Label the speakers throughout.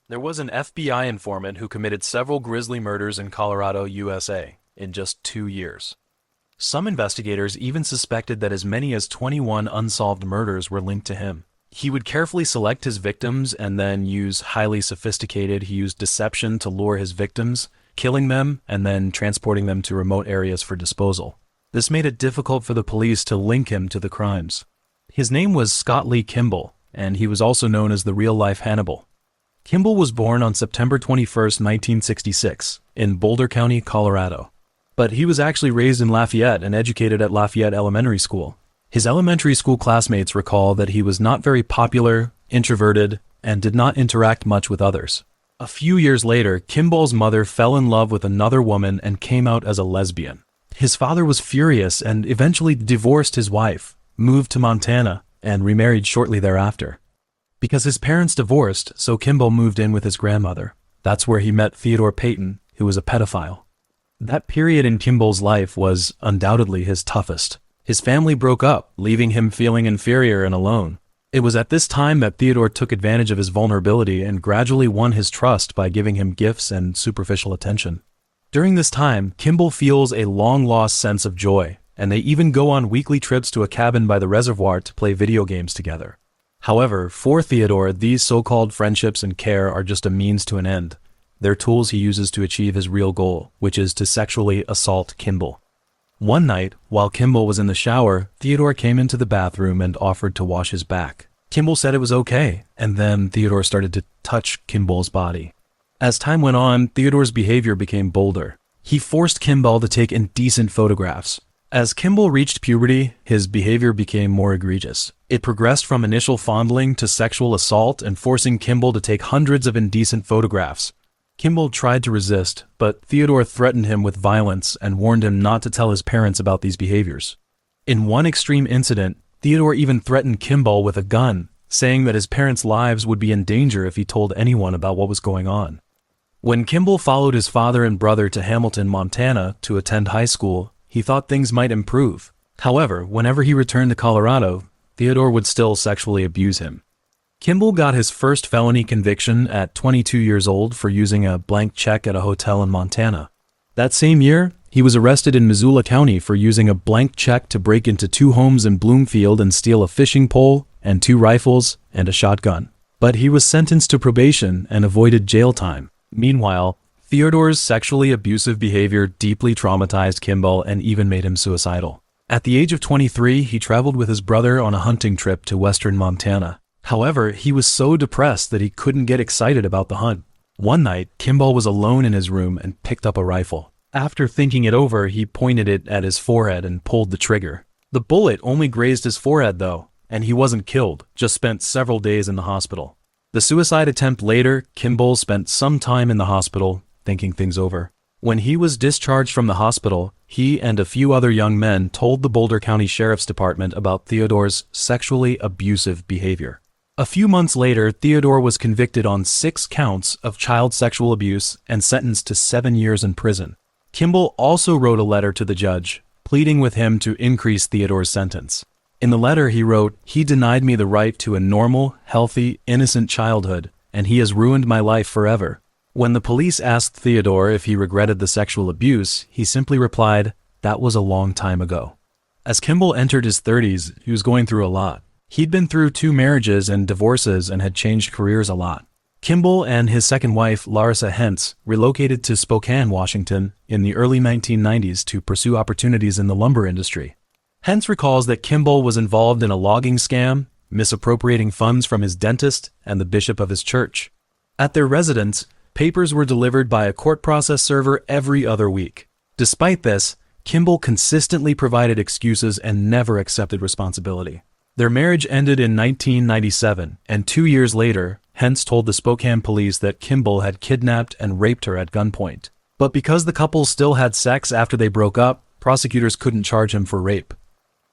Speaker 1: There was an FBI informant who committed several grisly murders in Colorado, USA, in just 2 years. Some investigators even suspected that as many as 21 unsolved murders were linked to him. He would carefully select his victims and then use he used deception to lure his victims, killing them and then transporting them to remote areas for disposal. This made it difficult for the police to link him to the crimes. His name was Scott Lee Kimball, and he was also known as the real-life Hannibal. Kimball was born on September 21, 1966, in Boulder County, Colorado. But he was actually raised in Lafayette and educated at Lafayette Elementary School. His elementary school classmates recall that he was not very popular, introverted, and did not interact much with others. A few years later, Kimball's mother fell in love with another woman and came out as a lesbian. His father was furious and eventually divorced his wife, moved to Montana, and remarried shortly thereafter. Because his parents divorced, so Kimball moved in with his grandmother. That's where he met Theodore Payton, who was a pedophile. That period in Kimball's life was undoubtedly his toughest. His family broke up, leaving him feeling inferior and alone. It was at this time that Theodore took advantage of his vulnerability and gradually won his trust by giving him gifts and superficial attention. During this time, Kimball feels a long-lost sense of joy, and they even go on weekly trips to a cabin by the reservoir to play video games together. However, for Theodore, these so-called friendships and care are just a means to an end. They're tools he uses to achieve his real goal, which is to sexually assault Kimball. One night, while Kimball was in the shower, Theodore came into the bathroom and offered to wash his back. Kimball said it was okay, and then Theodore started to touch Kimball's body. As time went on, Theodore's behavior became bolder. He forced Kimball to take indecent photographs. As Kimball reached puberty, his behavior became more egregious. It progressed from initial fondling to sexual assault and forcing Kimball to take hundreds of indecent photographs. Kimball tried to resist, but Theodore threatened him with violence and warned him not to tell his parents about these behaviors. In one extreme incident, Theodore even threatened Kimball with a gun, saying that his parents' lives would be in danger if he told anyone about what was going on. When Kimball followed his father and brother to Hamilton, Montana to attend high school, he thought things might improve. However, whenever he returned to Colorado, Theodore would still sexually abuse him. Kimball got his first felony conviction at 22 years old for using a blank check at a hotel in Montana. That same year, he was arrested in Missoula County for using a blank check to break into 2 homes in Bloomfield and steal a fishing pole and 2 rifles and a shotgun. But he was sentenced to probation and avoided jail time. Meanwhile, Theodore's sexually abusive behavior deeply traumatized Kimball and even made him suicidal. At the age of 23, he traveled with his brother on a hunting trip to western Montana. However, he was so depressed that he couldn't get excited about the hunt. One night, Kimball was alone in his room and picked up a rifle. After thinking it over, he pointed it at his forehead and pulled the trigger. The bullet only grazed his forehead though, and he wasn't killed, just spent several days in the hospital. The suicide attempt later, Kimball spent some time in the hospital, thinking things over. When he was discharged from the hospital, he and a few other young men told the Boulder County Sheriff's Department about Theodore's sexually abusive behavior. A few months later, Theodore was convicted on 6 counts of child sexual abuse and sentenced to 7 years in prison. Kimball also wrote a letter to the judge, pleading with him to increase Theodore's sentence. In the letter he wrote, "He denied me the right to a normal, healthy, innocent childhood, and he has ruined my life forever." When the police asked Theodore if he regretted the sexual abuse, he simply replied, "That was a long time ago." As Kimball entered his 30s, he was going through a lot. He'd been through 2 marriages and divorces and had changed careers a lot. Kimball and his second wife, Larissa Hentz, relocated to Spokane, Washington in the early 1990s to pursue opportunities in the lumber industry. Hentz recalls that Kimball was involved in a logging scam, misappropriating funds from his dentist and the bishop of his church. At their residence, papers were delivered by a court process server every other week. Despite this, Kimball consistently provided excuses and never accepted responsibility. Their marriage ended in 1997, and 2 years later, Hentz told the Spokane police that Kimball had kidnapped and raped her at gunpoint. But because the couple still had sex after they broke up, prosecutors couldn't charge him for rape.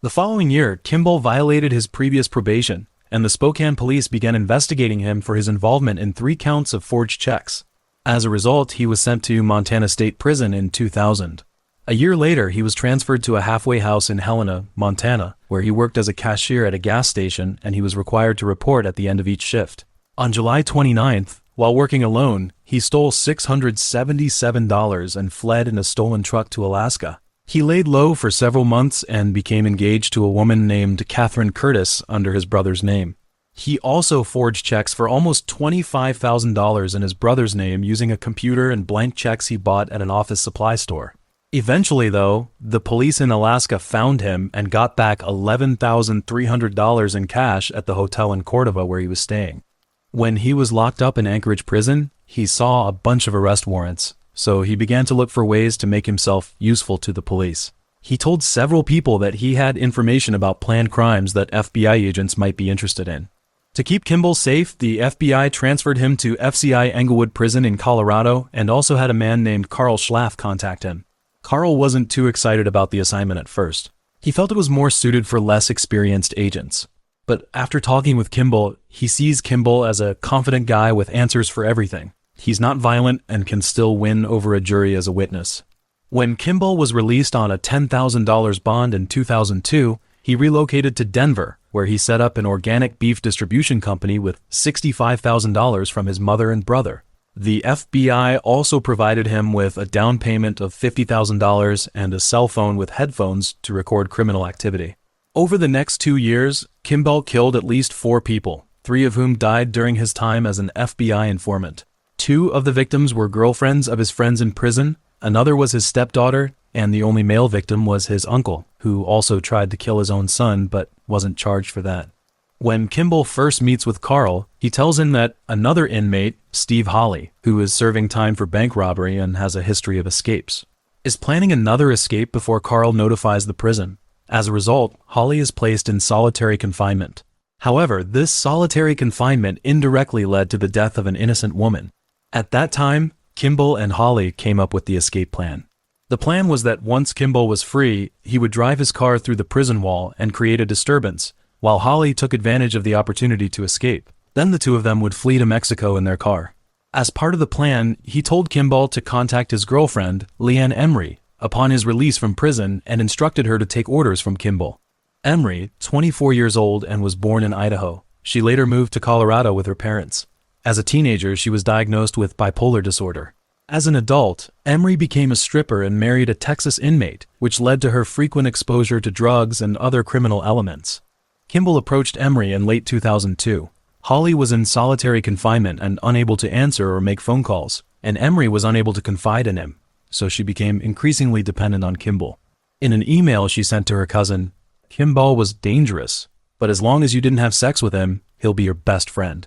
Speaker 1: The following year, Kimball violated his previous probation, and the Spokane police began investigating him for his involvement in 3 counts of forged checks. As a result, he was sent to Montana State Prison in 2000. A year later, he was transferred to a halfway house in Helena, Montana, where he worked as a cashier at a gas station and he was required to report at the end of each shift. On July 29th, While working alone, he stole $677 and fled in a stolen truck to Alaska. He laid low for several months and became engaged to a woman named Catherine Curtis under his brother's name. He also forged checks for almost $25,000 in his brother's name using a computer and blank checks he bought at an office supply store. Eventually, though, the police in Alaska found him and got back $11,300 in cash at the hotel in Cordova where he was staying. When he was locked up in Anchorage prison, he saw a bunch of arrest warrants, so he began to look for ways to make himself useful to the police. He told several people that he had information about planned crimes that FBI agents might be interested in. To keep Kimball safe, the FBI transferred him to FCI Englewood Prison in Colorado and also had a man named Carl Schlaff contact him. Carl wasn't too excited about the assignment at first. He felt it was more suited for less experienced agents. But after talking with Kimball, he sees Kimball as a confident guy with answers for everything. He's not violent and can still win over a jury as a witness. When Kimball was released on a $10,000 bond in 2002, he relocated to Denver, where he set up an organic beef distribution company with $65,000 from his mother and brother. The FBI also provided him with a down payment of $50,000 and a cell phone with headphones to record criminal activity. Over the next 2 years, Kimball killed at least 4 people, 3 of whom died during his time as an FBI informant. 2 of the victims were girlfriends of his friends in prison, another was his stepdaughter, and the only male victim was his uncle, who also tried to kill his own son but wasn't charged for that. When Kimball first meets with Carl, he tells him that another inmate, Steve Hawley, who is serving time for bank robbery and has a history of escapes, is planning another escape before Carl notifies the prison. As a result, Hawley is placed in solitary confinement. However, this solitary confinement indirectly led to the death of an innocent woman. At that time, Kimball and Hawley came up with the escape plan. The plan was that once Kimball was free, he would drive his car through the prison wall and create a disturbance, while Hawley took advantage of the opportunity to escape. Then the 2 of them would flee to Mexico in their car. As part of the plan, he told Kimball to contact his girlfriend, Leanne Emery, upon his release from prison and instructed her to take orders from Kimball. Emery, 24 years old and was born in Idaho. She later moved to Colorado with her parents. As a teenager, she was diagnosed with bipolar disorder. As an adult, Emery became a stripper and married a Texas inmate, which led to her frequent exposure to drugs and other criminal elements. Kimball approached Emery in late 2002. Hawley was in solitary confinement and unable to answer or make phone calls, and Emery was unable to confide in him, so she became increasingly dependent on Kimball. In an email she sent to her cousin, Kimball was dangerous, but as long as you didn't have sex with him, he'll be your best friend.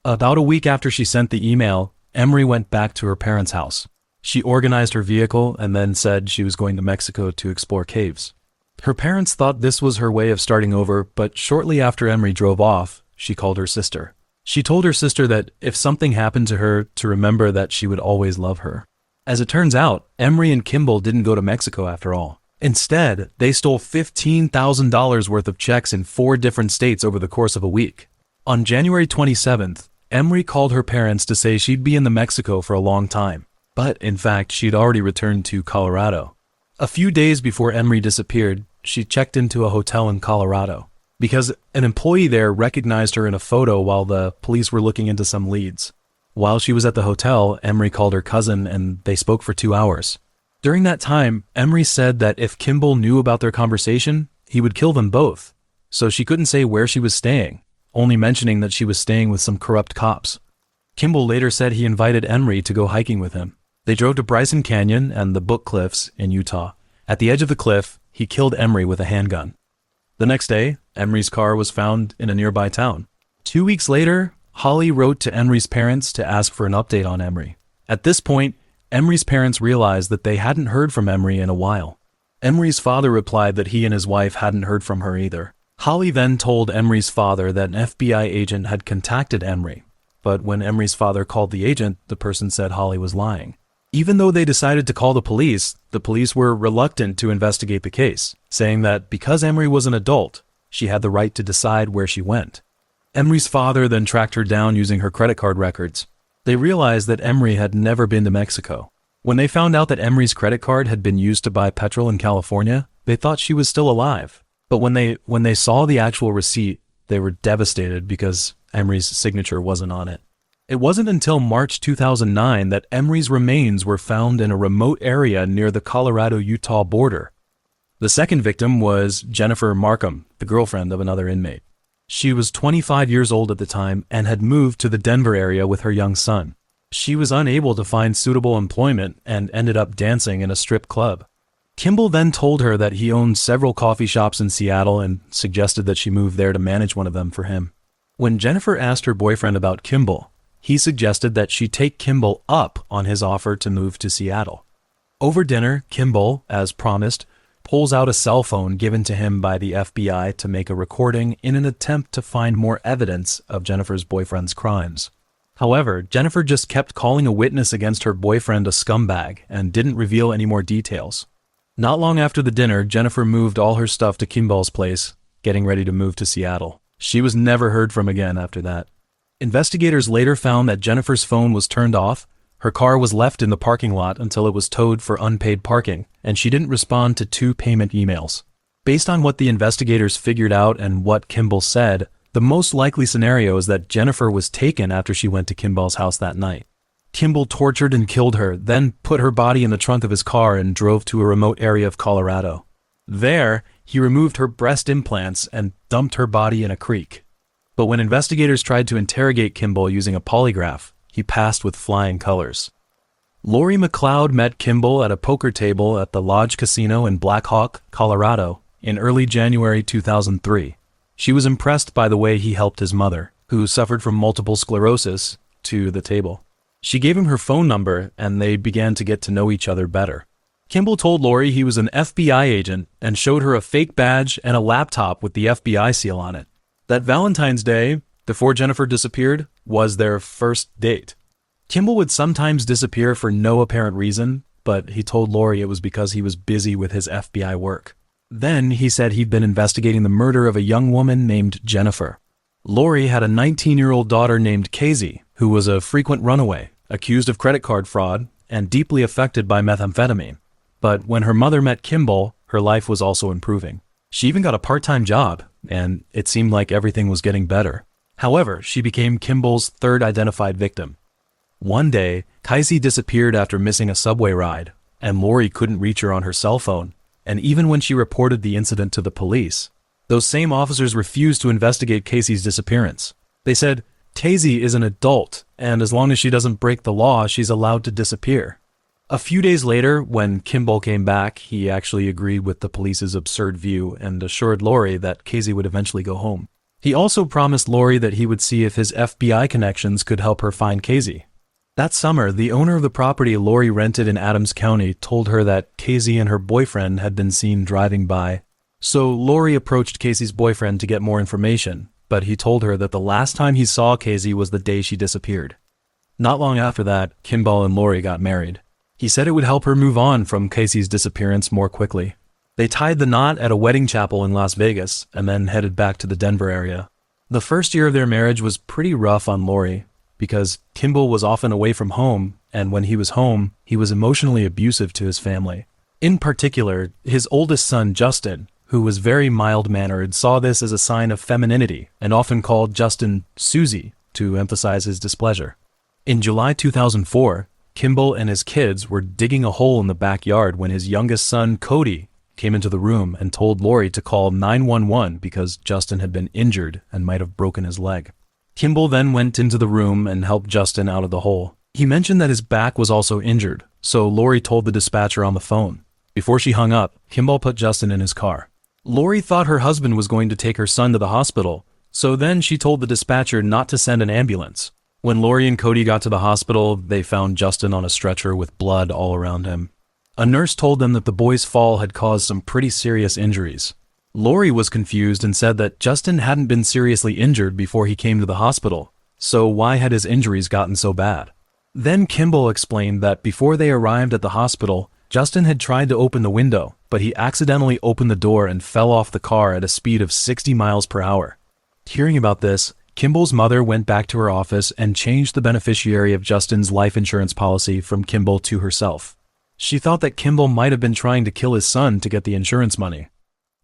Speaker 1: About a week after she sent the email, Emery went back to her parents' house. She organized her vehicle and then said she was going to Mexico to explore caves. Her parents thought this was her way of starting over, but shortly after Emery drove off, she called her sister. She told her sister that if something happened to her, to remember that she would always love her. As it turns out, Emery and Kimball didn't go to Mexico after all. Instead, they stole $15,000 worth of checks in 4 different states over the course of a week. On January 27th, Emery called her parents to say she'd be in Mexico for a long time, but in fact she'd already returned to Colorado. A few days before Emery disappeared, she checked into a hotel in Colorado because an employee there recognized her in a photo while the police were looking into some leads. While she was at the hotel, Emery called her cousin and they spoke for 2 hours. During that time, Emery said that if Kimball knew about their conversation, he would kill them both, so she couldn't say where she was staying, only mentioning that she was staying with some corrupt cops. Kimball later said he invited Emery to go hiking with him. They drove to Bryson Canyon and the Book Cliffs in Utah. At the edge of the cliff, he killed Emery with a handgun. The next day, Emery's car was found in a nearby town. 2 weeks later, Hawley wrote to Emery's parents to ask for an update on Emery. At this point, Emery's parents realized that they hadn't heard from Emery in a while. Emery's father replied that he and his wife hadn't heard from her either. Hawley then told Emery's father that an FBI agent had contacted Emery, but when Emery's father called the agent, the person said Hawley was lying. Even though they decided to call the police were reluctant to investigate the case, saying that because Emery was an adult, she had the right to decide where she went. Emery's father then tracked her down using her credit card records. They realized that Emery had never been to Mexico. When they found out that Emery's credit card had been used to buy petrol in California, they thought she was still alive. But when they saw the actual receipt, they were devastated because Emery's signature wasn't on it. It wasn't until March 2009 that Emery's remains were found in a remote area near the Colorado-Utah border. The second victim was Jennifer Markham, the girlfriend of another inmate. She was 25 years old at the time and had moved to the Denver area with her young son. She was unable to find suitable employment and ended up dancing in a strip club. Kimball then told her that he owned several coffee shops in Seattle and suggested that she move there to manage one of them for him. When Jennifer asked her boyfriend about Kimball, he suggested that she take Kimball up on his offer to move to Seattle. Over dinner, Kimball, as promised, pulls out a cell phone given to him by the FBI to make a recording in an attempt to find more evidence of Jennifer's boyfriend's crimes. However, Jennifer just kept calling a witness against her boyfriend a scumbag and didn't reveal any more details. Not long after the dinner, Jennifer moved all her stuff to Kimball's place, getting ready to move to Seattle. She was never heard from again after that. Investigators later found that Jennifer's phone was turned off, her car was left in the parking lot until it was towed for unpaid parking, and she didn't respond to 2 payment emails. Based on what the investigators figured out and what Kimball said, the most likely scenario is that Jennifer was taken after she went to Kimball's house that night. Kimball tortured and killed her, then put her body in the trunk of his car and drove to a remote area of Colorado. There, he removed her breast implants and dumped her body in a creek. But when investigators tried to interrogate Kimball using a polygraph, he passed with flying colors. Lori McLeod met Kimball at a poker table at the Lodge Casino in Black Hawk, Colorado, in early January 2003. She was impressed by the way he helped his mother, who suffered from multiple sclerosis, to the table. She gave him her phone number, and they began to get to know each other better. Kimball told Lori he was an FBI agent and showed her a fake badge and a laptop with the FBI seal on it. That Valentine's Day, before Jennifer disappeared, was their first date. Kimball would sometimes disappear for no apparent reason, but he told Lori it was because he was busy with his FBI work. Then he said he'd been investigating the murder of a young woman named Jennifer. Lori had a 19-year-old daughter named Casey, who was a frequent runaway, accused of credit card fraud, and deeply affected by methamphetamine. But when her mother met Kimball, her life was also improving. She even got a part-time job, and it seemed like everything was getting better. However, she became Kimball's third identified victim. One day, Casey disappeared after missing a subway ride, and Lori couldn't reach her on her cell phone. And even when she reported the incident to the police, those same officers refused to investigate Casey's disappearance. They said, "Casey is an adult, and as long as she doesn't break the law, she's allowed to disappear." A few days later, when Kimball came back, he actually agreed with the police's absurd view and assured Lori that Casey would eventually go home. He also promised Lori that he would see if his FBI connections could help her find Casey. That summer, the owner of the property Lori rented in Adams County told her that Casey and her boyfriend had been seen driving by. So Lori approached Casey's boyfriend to get more information, but he told her that the last time he saw Casey was the day she disappeared. Not long after that, Kimball and Lori got married. He said it would help her move on from Casey's disappearance more quickly. They tied the knot at a wedding chapel in Las Vegas and then headed back to the Denver area. The first year of their marriage was pretty rough on Lori, because Kimball was often away from home, and when he was home, he was emotionally abusive to his family. In particular, his oldest son, Justin, who was very mild-mannered, saw this as a sign of femininity and often called Justin Susie to emphasize his displeasure. In July 2004, Kimball and his kids were digging a hole in the backyard when his youngest son, Cody, came into the room and told Lori to call 911 because Justin had been injured and might have broken his leg. Kimball then went into the room and helped Justin out of the hole. He mentioned that his back was also injured, so Lori told the dispatcher on the phone. Before she hung up, Kimball put Justin in his car. Lori thought her husband was going to take her son to the hospital, so then she told the dispatcher not to send an ambulance. When Lori and Cody got to the hospital, they found Justin on a stretcher with blood all around him. A nurse told them that the boy's fall had caused some pretty serious injuries. Lori was confused and said that Justin hadn't been seriously injured before he came to the hospital, so why had his injuries gotten so bad? Then Kimball explained that before they arrived at the hospital, Justin had tried to open the window, but he accidentally opened the door and fell off the car at a speed of 60 miles per hour. Hearing about this, Kimball's mother went back to her office and changed the beneficiary of Justin's life insurance policy from Kimball to herself. She thought that Kimball might have been trying to kill his son to get the insurance money.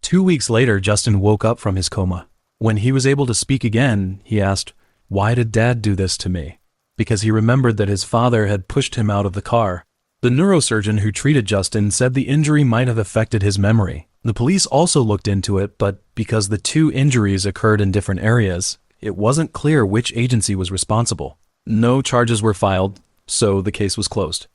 Speaker 1: 2 weeks later, Justin woke up from his coma. When he was able to speak again, he asked, "Why did Dad do this to me?" because he remembered that his father had pushed him out of the car. The neurosurgeon who treated Justin said the injury might have affected his memory. The police also looked into it, but because the two injuries occurred in different areas, it wasn't clear which agency was responsible. No charges were filed, so the case was closed.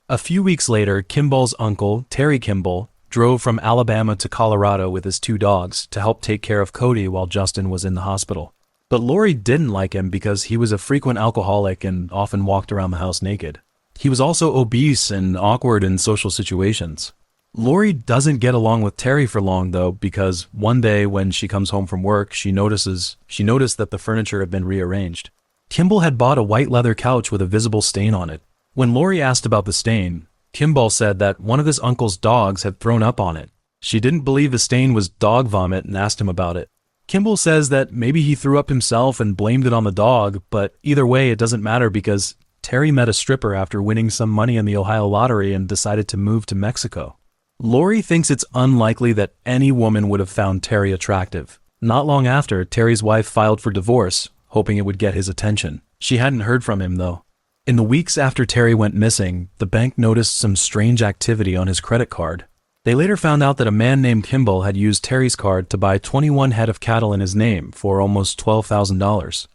Speaker 1: A few weeks later, Kimball's uncle, Terry Kimball, drove from Alabama to Colorado with his two dogs to help take care of Cody while Justin was in the hospital. But Lori didn't like him because he was a frequent alcoholic and often walked around the house naked. He was also obese and awkward in social situations. Lori doesn't get along with Terry for long though, because one day when she comes home from work, she noticed that the furniture had been rearranged. Kimball had bought a white leather couch with a visible stain on it. When Lori asked about the stain, Kimball said that one of his uncle's dogs had thrown up on it. She didn't believe the stain was dog vomit and asked him about it. Kimball says that maybe he threw up himself and blamed it on the dog, but either way it doesn't matter because Terry met a stripper after winning some money in the Ohio lottery and decided to move to Mexico. Lori thinks it's unlikely that any woman would have found Terry attractive. Not long after, Terry's wife filed for divorce, hoping it would get his attention. She hadn't heard from him though. In the weeks after Terry went missing, the bank noticed some strange activity on his credit card. They later found out that a man named Kimball had used Terry's card to buy 21 head of cattle in his name for almost $12,000.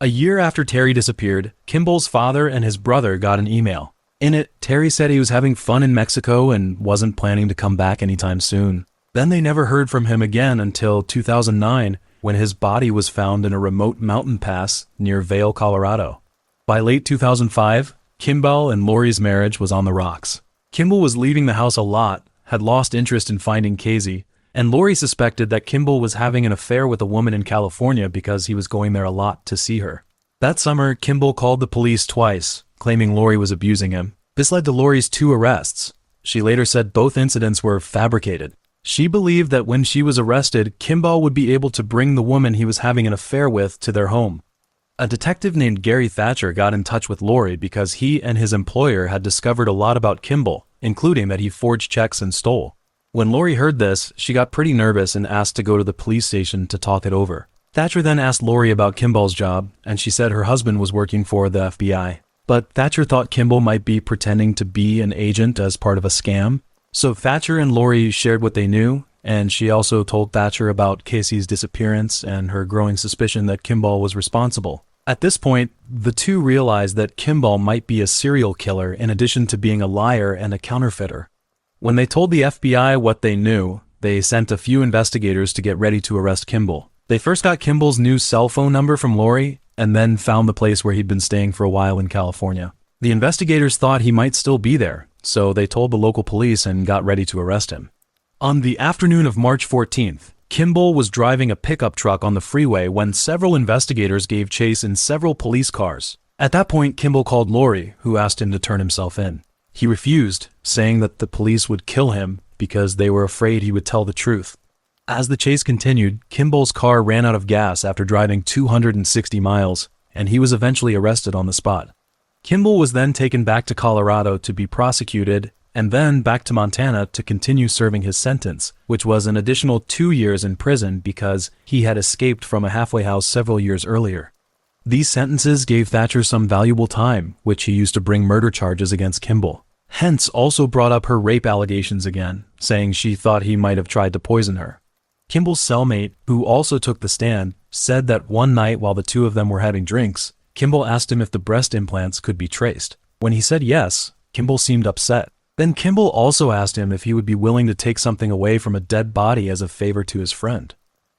Speaker 1: A year after Terry disappeared, Kimball's father and his brother got an email. In it, Terry said he was having fun in Mexico and wasn't planning to come back anytime soon. Then they never heard from him again until 2009, when his body was found in a remote mountain pass near Vail, Colorado. By late 2005, Kimball and Lori's marriage was on the rocks. Kimball was leaving the house a lot, had lost interest in finding Casey, and Lori suspected that Kimball was having an affair with a woman in California because he was going there a lot to see her. That summer, Kimball called the police twice, claiming Lori was abusing him. This led to Lori's 2 arrests. She later said both incidents were fabricated. She believed that when she was arrested, Kimball would be able to bring the woman he was having an affair with to their home. A detective named Gary Thatcher got in touch with Lori because he and his employer had discovered a lot about Kimball, including that he forged checks and stole. When Lori heard this, she got pretty nervous and asked to go to the police station to talk it over. Thatcher then asked Lori about Kimball's job, and she said her husband was working for the FBI. But Thatcher thought Kimball might be pretending to be an agent as part of a scam. So Thatcher and Lori shared what they knew, and she also told Thatcher about Casey's disappearance and her growing suspicion that Kimball was responsible. At this point, the two realized that Kimball might be a serial killer in addition to being a liar and a counterfeiter. When they told the FBI what they knew, they sent a few investigators to get ready to arrest Kimball. They first got Kimball's new cell phone number from Lori, and then found the place where he'd been staying for a while in California. The investigators thought he might still be there, so they told the local police and got ready to arrest him. On the afternoon of March 14th, Kimball was driving a pickup truck on the freeway when several investigators gave chase in several police cars. At that point, Kimball called Lori, who asked him to turn himself in. He refused, saying that the police would kill him because they were afraid he would tell the truth. As the chase continued, Kimball's car ran out of gas after driving 260 miles, and he was eventually arrested on the spot. Kimball was then taken back to Colorado to be prosecuted, and then back to Montana to continue serving his sentence, which was an additional 2 years in prison because he had escaped from a halfway house several years earlier. These sentences gave Thatcher some valuable time, which he used to bring murder charges against Kimball. Hence also brought up her rape allegations again, saying she thought he might have tried to poison her. Kimball's cellmate, who also took the stand, said that one night while the two of them were having drinks, Kimball asked him if the breast implants could be traced. When he said yes, Kimball seemed upset. Then Kimball also asked him if he would be willing to take something away from a dead body as a favor to his friend.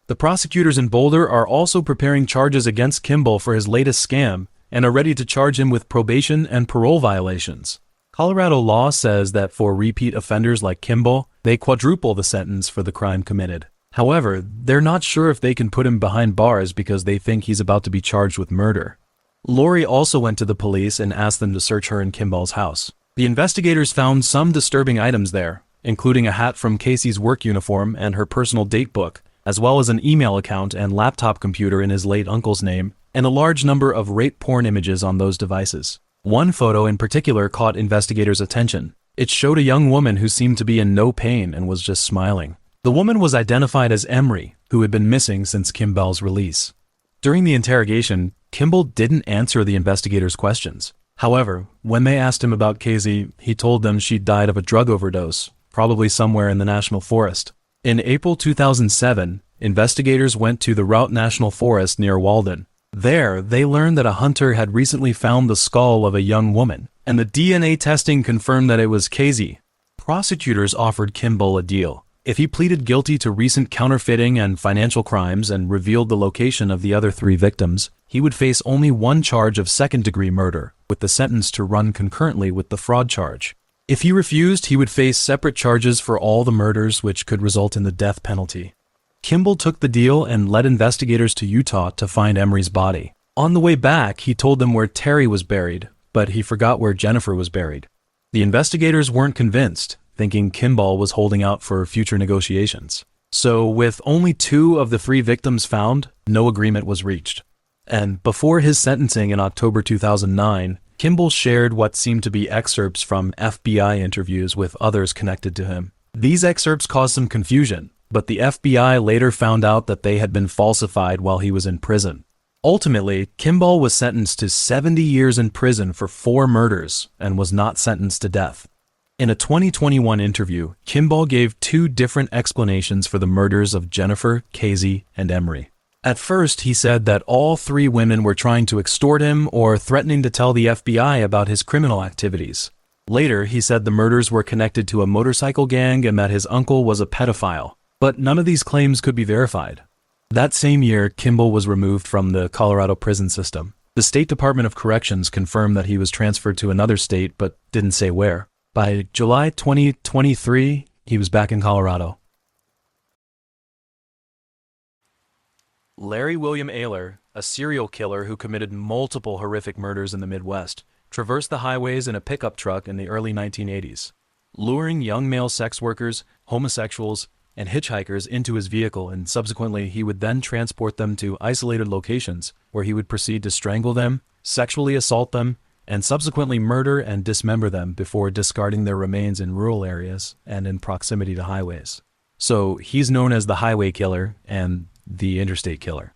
Speaker 1: The prosecutors in Boulder are also preparing charges against Kimball for his latest scam and are ready to charge him with probation and parole violations. Colorado law says that for repeat offenders like Kimball, they quadruple the sentence for the crime committed. However, they're not sure if they can put him behind bars because they think he's about to be charged with murder. Lori also went to the police and asked them to search her and Kimball's house. The investigators found some disturbing items there, including a hat from Casey's work uniform and her personal date book, as well as an email account and laptop computer in his late uncle's name, and a large number of rape porn images on those devices. One photo in particular caught investigators' attention. It showed a young woman who seemed to be in no pain and was just smiling. The woman was identified as Emery, who had been missing since Kimball's release. During the interrogation, Kimball didn't answer the investigators' questions. However, when they asked him about Casey, he told them she died of a drug overdose, probably somewhere in the national forest. In April 2007, investigators went to the Route National Forest near Walden. There, they learned that a hunter had recently found the skull of a young woman, and the DNA testing confirmed that it was Casey. Prosecutors offered Kimball a deal. If he pleaded guilty to recent counterfeiting and financial crimes and revealed the location of the other 3 victims, he would face only 1 charge of second-degree murder, with the sentence to run concurrently with the fraud charge. If he refused, he would face separate charges for all the murders, which could result in the death penalty. Kimball took the deal and led investigators to Utah to find Emery's body. On the way back, he told them where Terry was buried, but he forgot where Jennifer was buried. The investigators weren't convinced, thinking Kimball was holding out for future negotiations. So, with only 2 of the 3 victims found, no agreement was reached. And before his sentencing in October 2009, Kimball shared what seemed to be excerpts from FBI interviews with others connected to him. These excerpts caused some confusion, but the FBI later found out that they had been falsified while he was in prison. Ultimately, Kimball was sentenced to 70 years in prison for 4 murders and was not sentenced to death. In a 2021 interview, Kimball gave 2 different explanations for the murders of Jennifer, Casey, and Emery. At first, he said that all 3 women were trying to extort him or threatening to tell the FBI about his criminal activities. Later, he said the murders were connected to a motorcycle gang and that his uncle was a pedophile, but none of these claims could be verified. That same year, Kimball was removed from the Colorado prison system. The State Department of Corrections confirmed that he was transferred to another state, but didn't say where. By July 2023, he was back in Colorado. Larry William Ayler, a serial killer who committed multiple horrific murders in the Midwest, traversed the highways in a pickup truck in the early 1980s, luring young male sex workers, homosexuals, and hitchhikers into his vehicle, and subsequently he would then transport them to isolated locations where he would proceed to strangle them, sexually assault them, and subsequently murder and dismember them before discarding their remains in rural areas and in proximity to highways. So he's known as the Highway Killer and the Interstate Killer.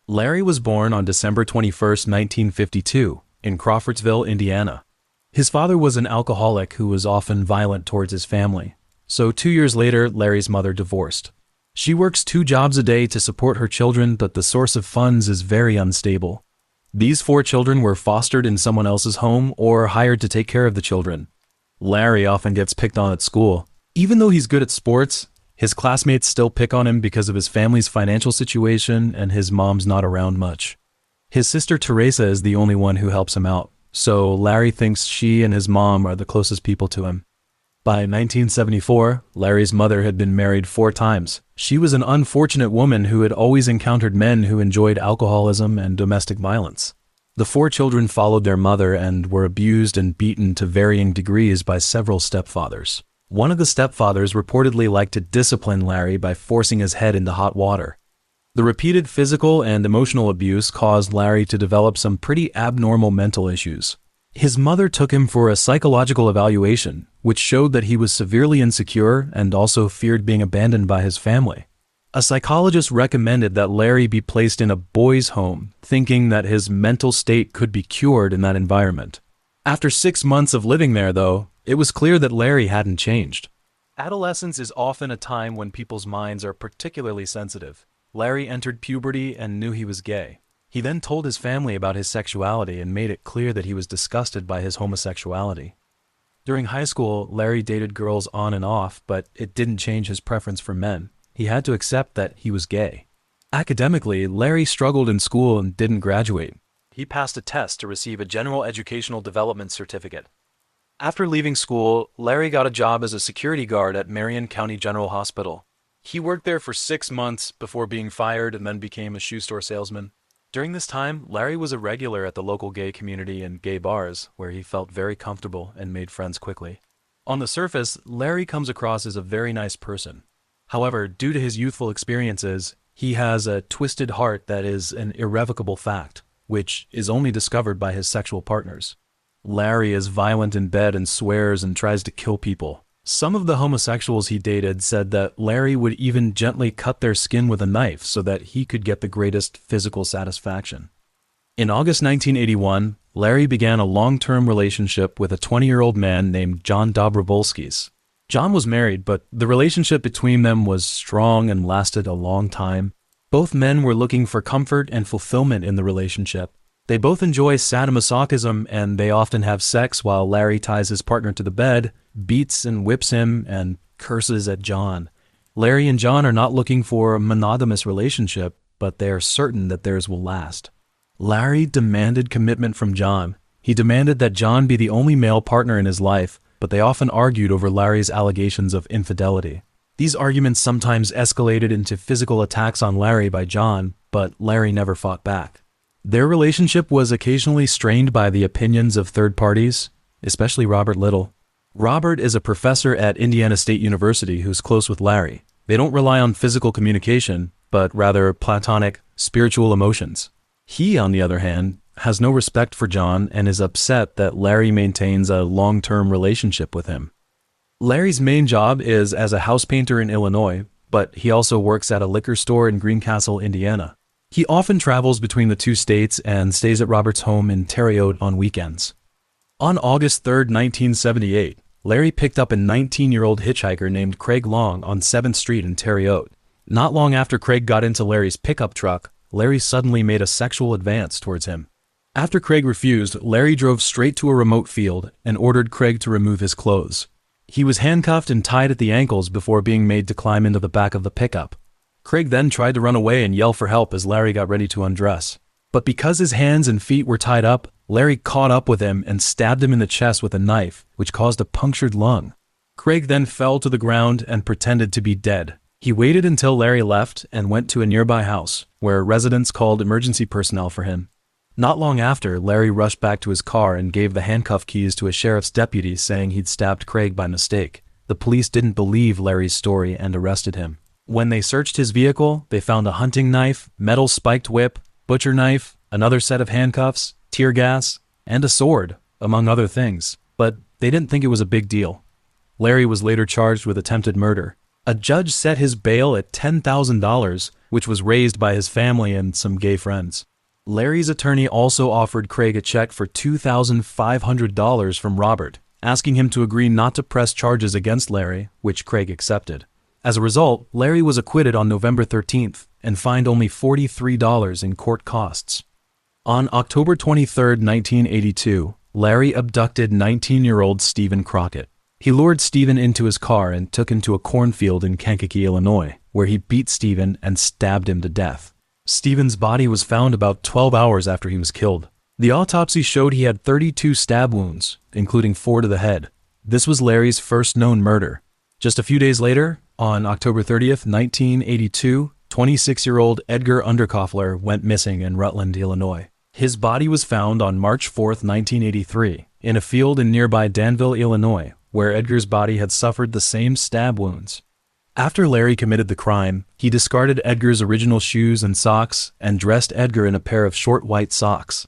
Speaker 1: Larry was born on December 21, 1952, in Crawfordsville, Indiana. His father was an alcoholic who was often violent towards his family. So 2 years later, Larry's mother divorced. She works 2 jobs a day to support her children, but the source of funds is very unstable. These 4 children were fostered in someone else's home or hired to take care of the children. Larry often gets picked on at school. Even though he's good at sports, his classmates still pick on him because of his family's financial situation and his mom's not around much. His sister Teresa is the only one who helps him out, so Larry thinks she and his mom are the closest people to him. By 1974, Larry's mother had been married 4 times. She was an unfortunate woman who had always encountered men who enjoyed alcoholism and domestic violence. The 4 children followed their mother and were abused and beaten to varying degrees by several stepfathers. One of the stepfathers reportedly liked to discipline Larry by forcing his head into hot water. The repeated physical and emotional abuse caused Larry to develop some pretty abnormal mental issues. His mother took him for a psychological evaluation, which showed that he was severely insecure and also feared being abandoned by his family. A psychologist recommended that Larry be placed in a boys' home, thinking that his mental state could be cured in that environment. After 6 months of living there, though, it was clear that Larry hadn't changed. Adolescence is often a time when people's minds are particularly sensitive. Larry entered puberty and knew he was gay. He then told his family about his sexuality and made it clear that he was disgusted by his homosexuality. During high school, Larry dated girls on and off, but it didn't change his preference for men. He had to accept that he was gay. Academically, Larry struggled in school and didn't graduate. He passed a test to receive a General Educational Development Certificate. After leaving school, Larry got a job as a security guard at Marion County General Hospital. He worked there for 6 months before being fired and then became a shoe store salesman. During this time, Larry was a regular at the local gay community and gay bars, where he felt very comfortable and made friends quickly. On the surface, Larry comes across as a very nice person. However, due to his youthful experiences, he has a twisted heart that is an irrevocable fact, which is only discovered by his sexual partners. Larry is violent in bed and swears and tries to kill people. Some of the homosexuals he dated said that Larry would even gently cut their skin with a knife so that he could get the greatest physical satisfaction. In August 1981, Larry began a long-term relationship with a 20-year-old man named John Dobrovolskis. John was married, but the relationship between them was strong and lasted a long time. Both men were looking for comfort and fulfillment in the relationship. They both enjoy sadomasochism, and they often have sex while Larry ties his partner to the bed, beats and whips him, and curses at John. Larry and John are not looking for a monogamous relationship, but they are certain that theirs will last. Larry demanded commitment from John. He demanded that John be the only male partner in his life, but they often argued over Larry's allegations of infidelity. These arguments sometimes escalated into physical attacks on Larry by John, but Larry never fought back. Their relationship was occasionally strained by the opinions of third parties, especially Robert Little. Robert is a professor at Indiana State University who's close with Larry. They don't rely on physical communication, but rather platonic, spiritual emotions. He, on the other hand, has no respect for John and is upset that Larry maintains a long-term relationship with him. Larry's main job is as a house painter in Illinois, but he also works at a liquor store in Greencastle, Indiana. He often travels between the two states and stays at Robert's home in Terre Haute on weekends. On August 3, 1978, Larry picked up a 19-year-old hitchhiker named Craig Long on 7th Street in Terre Haute. Not long after Craig got into Larry's pickup truck, Larry suddenly made a sexual advance towards him. After Craig refused, Larry drove straight to a remote field and ordered Craig to remove his clothes. He was handcuffed and tied at the ankles before being made to climb into the back of the pickup. Craig then tried to run away and yell for help as Larry got ready to undress. But because his hands and feet were tied up, Larry caught up with him and stabbed him in the chest with a knife, which caused a punctured lung. Craig then fell to the ground and pretended to be dead. He waited until Larry left and went to a nearby house, where residents called emergency personnel for him. Not long after, Larry rushed back to his car and gave the handcuff keys to a sheriff's deputy, saying he'd stabbed Craig by mistake. The police didn't believe Larry's story and arrested him. When they searched his vehicle, they found a hunting knife, metal spiked whip, butcher knife, another set of handcuffs, tear gas, and a sword, among other things. But they didn't think it was a big deal. Larry was later charged with attempted murder. A judge set his bail at $10,000, which was raised by his family and some gay friends. Larry's attorney also offered Craig a check for $2,500 from Robert, asking him to agree not to press charges against Larry, which Craig accepted. As a result, Larry was acquitted on November 13th and fined only $43 in court costs. On October 23, 1982, Larry abducted 19-year-old Stephen Crockett. He lured Stephen into his car and took him to a cornfield in Kankakee, Illinois, where he beat Stephen and stabbed him to death. Stephen's body was found about 12 hours after he was killed. The autopsy showed he had 32 stab wounds, including 4 to the head. This was Larry's first known murder. Just a few days later, on October 30th, 1982, 26-year-old Edgar Underkoffler went missing in Rutland, Illinois. His body was found on March 4th, 1983, in a field in nearby Danville, Illinois, where Edgar's body had suffered the same stab wounds. After Larry committed the crime, he discarded Edgar's original shoes and socks and dressed Edgar in a pair of short white socks.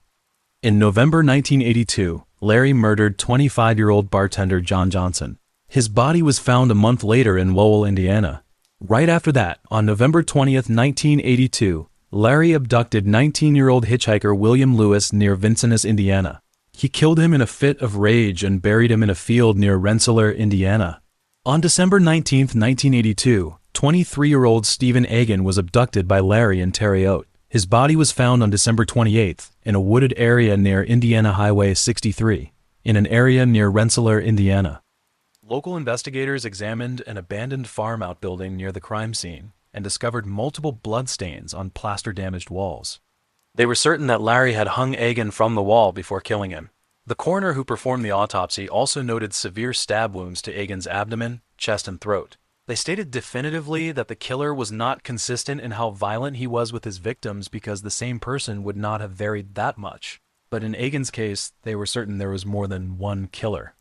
Speaker 1: In November 1982, Larry murdered 25-year-old bartender John Johnson. His body was found a month later in Lowell, Indiana. Right after that, on November 20th, 1982, Larry abducted 19-year-old hitchhiker William Lewis near Vincennes, Indiana. He killed him in a fit of rage and buried him in a field near Rensselaer, Indiana. On December 19, 1982, 23-year-old Stephen Egan was abducted by Larry in Terre Haute. His body was found on December 28th in a wooded area near Indiana Highway 63, in an area near Rensselaer, Indiana. Local investigators examined an abandoned farm outbuilding near the crime scene and discovered multiple bloodstains on plaster-damaged walls. They were certain that Larry had hung Egan from the wall before killing him. The coroner who performed the autopsy also noted severe stab wounds to Egan's abdomen, chest, and throat. They stated definitively that the killer was not consistent in how violent he was with his victims because the same person would not have varied that much. But in Egan's case, they were certain there was more than one killer.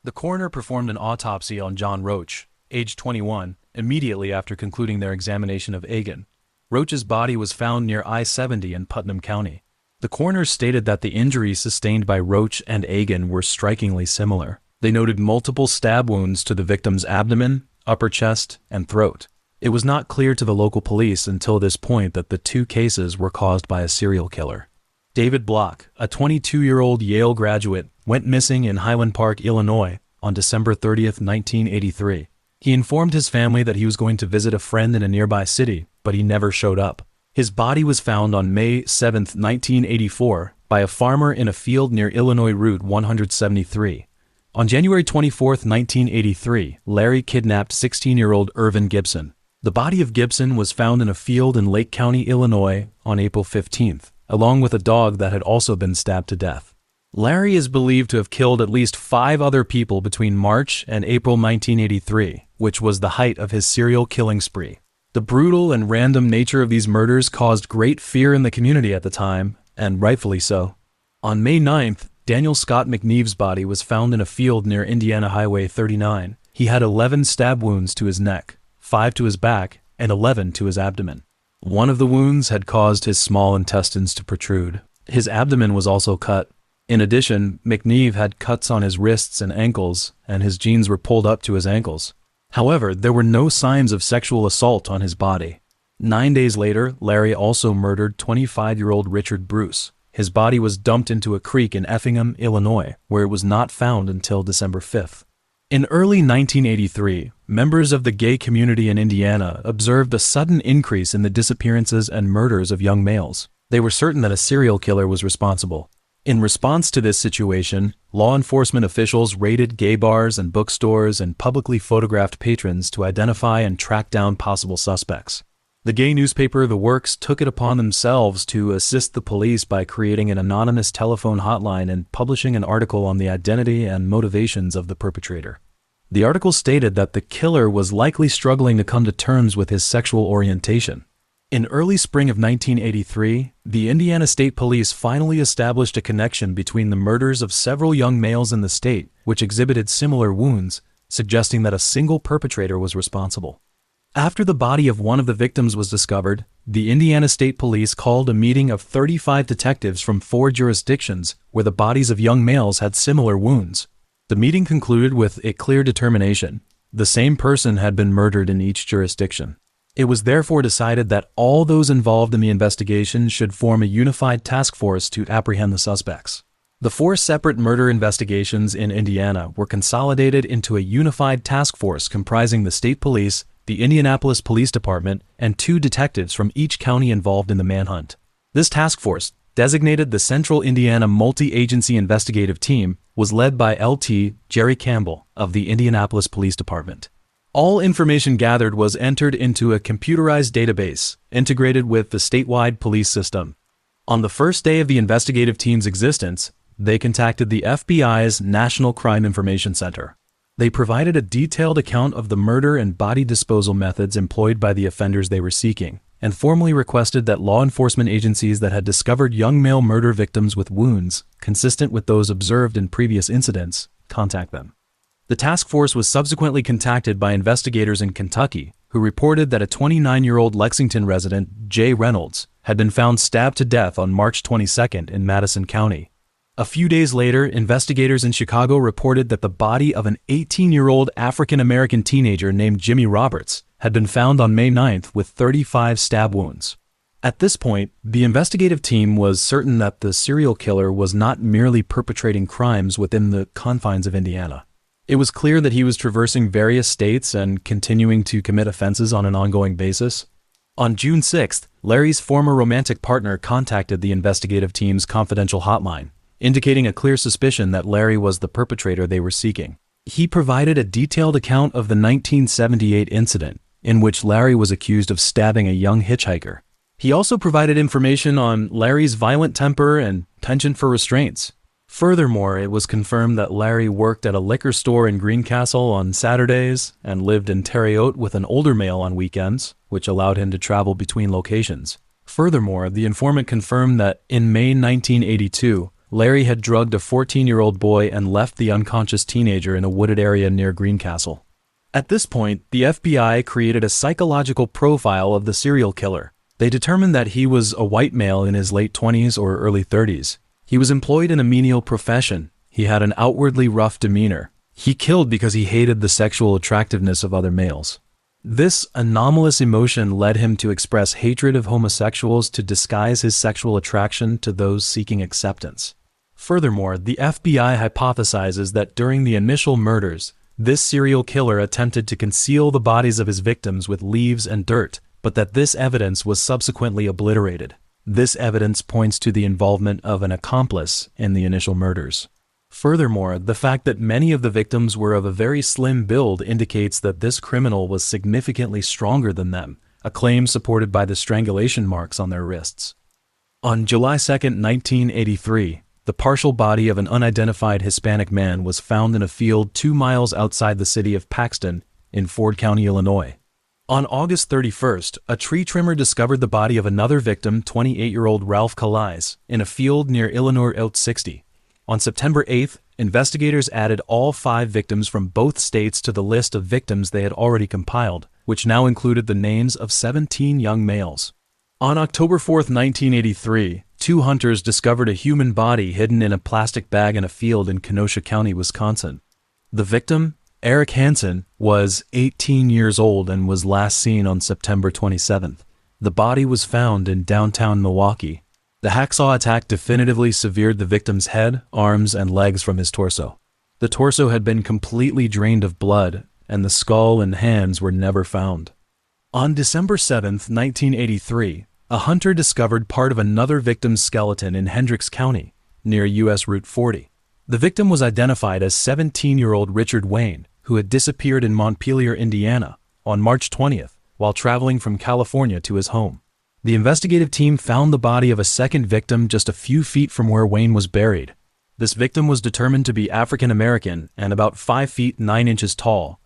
Speaker 1: The coroner performed an autopsy on John Roach, age 21, immediately after concluding their examination of Egan. Roach's body was found near I-70 in Putnam County. The coroner stated that the injuries sustained by Roach and Egan were strikingly similar. They noted multiple stab wounds to the victim's abdomen, upper chest, and throat. It was not clear to the local police until this point that the two cases were caused by a serial killer. David Block, a 22-year-old Yale graduate, went missing in Highland Park, Illinois, on December 30, 1983. He informed his family that he was going to visit a friend in a nearby city, but he never showed up. His body was found on May 7, 1984, by a farmer in a field near Illinois Route 173. On January 24, 1983, Larry kidnapped 16-year-old Irvin Gibson. The body of Gibson was found in a field in Lake County, Illinois, on April 15th, along with a dog that had also been stabbed to death. Larry is believed to have killed at least 5 other people between March and April 1983, which was the height of his serial killing spree. The brutal and random nature of these murders caused great fear in the community at the time, and rightfully so. On May 9th, Daniel Scott McNeve's body was found in a field near Indiana Highway 39. He had 11 stab wounds to his neck, 5 to his back, and 11 to his abdomen. One of the wounds had caused his small intestines to protrude. His abdomen was also cut. In addition, McNeve had cuts on his wrists and ankles, and his jeans were pulled up to his ankles. However, there were no signs of sexual assault on his body. 9 days later, Larry also murdered 25-year-old Richard Bruce. His body was dumped into a creek in Effingham, Illinois, where it was not found until December 5th. In early 1983, members of the gay community in Indiana observed a sudden increase in the disappearances and murders of young males. They were certain that a serial killer was responsible. In response to this situation, law enforcement officials raided gay bars and bookstores and publicly photographed patrons to identify and track down possible suspects. The gay newspaper The Works took it upon themselves to assist the police by creating an anonymous telephone hotline and publishing an article on the identity and motivations of the perpetrator. The article stated that the killer was likely struggling to come to terms with his sexual orientation. In early spring of 1983, the Indiana State Police finally established a connection between the murders of several young males in the state, which exhibited similar wounds, suggesting that a single perpetrator was responsible. After the body of one of the victims was discovered, the Indiana State Police called a meeting of 35 detectives from 4 jurisdictions where the bodies of young males had similar wounds. The meeting concluded with a clear determination: the same person had been murdered in each jurisdiction. It was therefore decided that all those involved in the investigation should form a unified task force to apprehend the suspects. The 4 separate murder investigations in Indiana were consolidated into a unified task force comprising the state police, the Indianapolis Police Department, and 2 detectives from each county involved in the manhunt. This task force, designated the Central Indiana Multi-Agency Investigative Team, was led by Lt. Jerry Campbell of the Indianapolis Police Department. All information gathered was entered into a computerized database integrated with the statewide police system. On the first day of the investigative team's existence, they contacted the FBI's National Crime Information Center. They provided a detailed account of the murder and body disposal methods employed by the offenders they were seeking, and formally requested that law enforcement agencies that had discovered young male murder victims with wounds consistent with those observed in previous incidents contact them. The task force was subsequently contacted by investigators in Kentucky, who reported that a 29-year-old Lexington resident, Jay Reynolds, had been found stabbed to death on March 22nd in Madison County. A few days later, investigators in Chicago reported that the body of an 18-year-old African-American teenager named Jimmy Roberts had been found on May 9th with 35 stab wounds. At this point, the investigative team was certain that the serial killer was not merely perpetrating crimes within the confines of Indiana. It was clear that he was traversing various states and continuing to commit offenses on an ongoing basis. On June 6th, Larry's former romantic partner contacted the investigative team's confidential hotline, indicating a clear suspicion that Larry was the perpetrator they were seeking. He provided a detailed account of the 1978 incident, in which Larry was accused of stabbing a young hitchhiker. He also provided information on Larry's violent temper and penchant for restraints. Furthermore, it was confirmed that Larry worked at a liquor store in Greencastle on Saturdays and lived in Terre Haute with an older male on weekends, which allowed him to travel between locations. Furthermore, the informant confirmed that in May 1982, Larry had drugged a 14-year-old boy and left the unconscious teenager in a wooded area near Greencastle. At this point, the FBI created a psychological profile of the serial killer. They determined that he was a white male in his late 20s or early 30s. He was employed in a menial profession. He had an outwardly rough demeanor. He killed because he hated the sexual attractiveness of other males. This anomalous emotion led him to express hatred of homosexuals to disguise his sexual attraction to those seeking acceptance. Furthermore, the FBI hypothesizes that during the initial murders, this serial killer attempted to conceal the bodies of his victims with leaves and dirt, but that this evidence was subsequently obliterated. This evidence points to the involvement of an accomplice in the initial murders. Furthermore, the fact that many of the victims were of a very slim build indicates that this criminal was significantly stronger than them, a claim supported by the strangulation marks on their wrists. On July 2, 1983, the partial body of an unidentified Hispanic man was found in a field 2 miles outside the city of Paxton in Ford County, Illinois. On August 31st, a tree trimmer discovered the body of another victim, 28-year-old Ralph Calais, in a field near Illinois Route 60. On September 8th, investigators added all 5 victims from both states to the list of victims they had already compiled, which now included the names of 17 young males. On October 4th, 1983, 2 hunters discovered a human body hidden in a plastic bag in a field in Kenosha County, Wisconsin. The victim, Eric Hansen, was 18 years old and was last seen on September 27th. The body was found in downtown Milwaukee. The hacksaw attack definitively severed the victim's head, arms, and legs from his torso. The torso had been completely drained of blood, and the skull and hands were never found. On December 7, 1983, a hunter discovered part of another victim's skeleton in Hendricks County, near U.S. Route 40. The victim was identified as 17-year-old Richard Wayne, who had disappeared in Montpelier, Indiana, on March 20th, while traveling from California to his home. The investigative team found the body of a second victim just a few feet from where Wayne was buried. This victim was determined to be African American and about 5 feet 9 inches tall.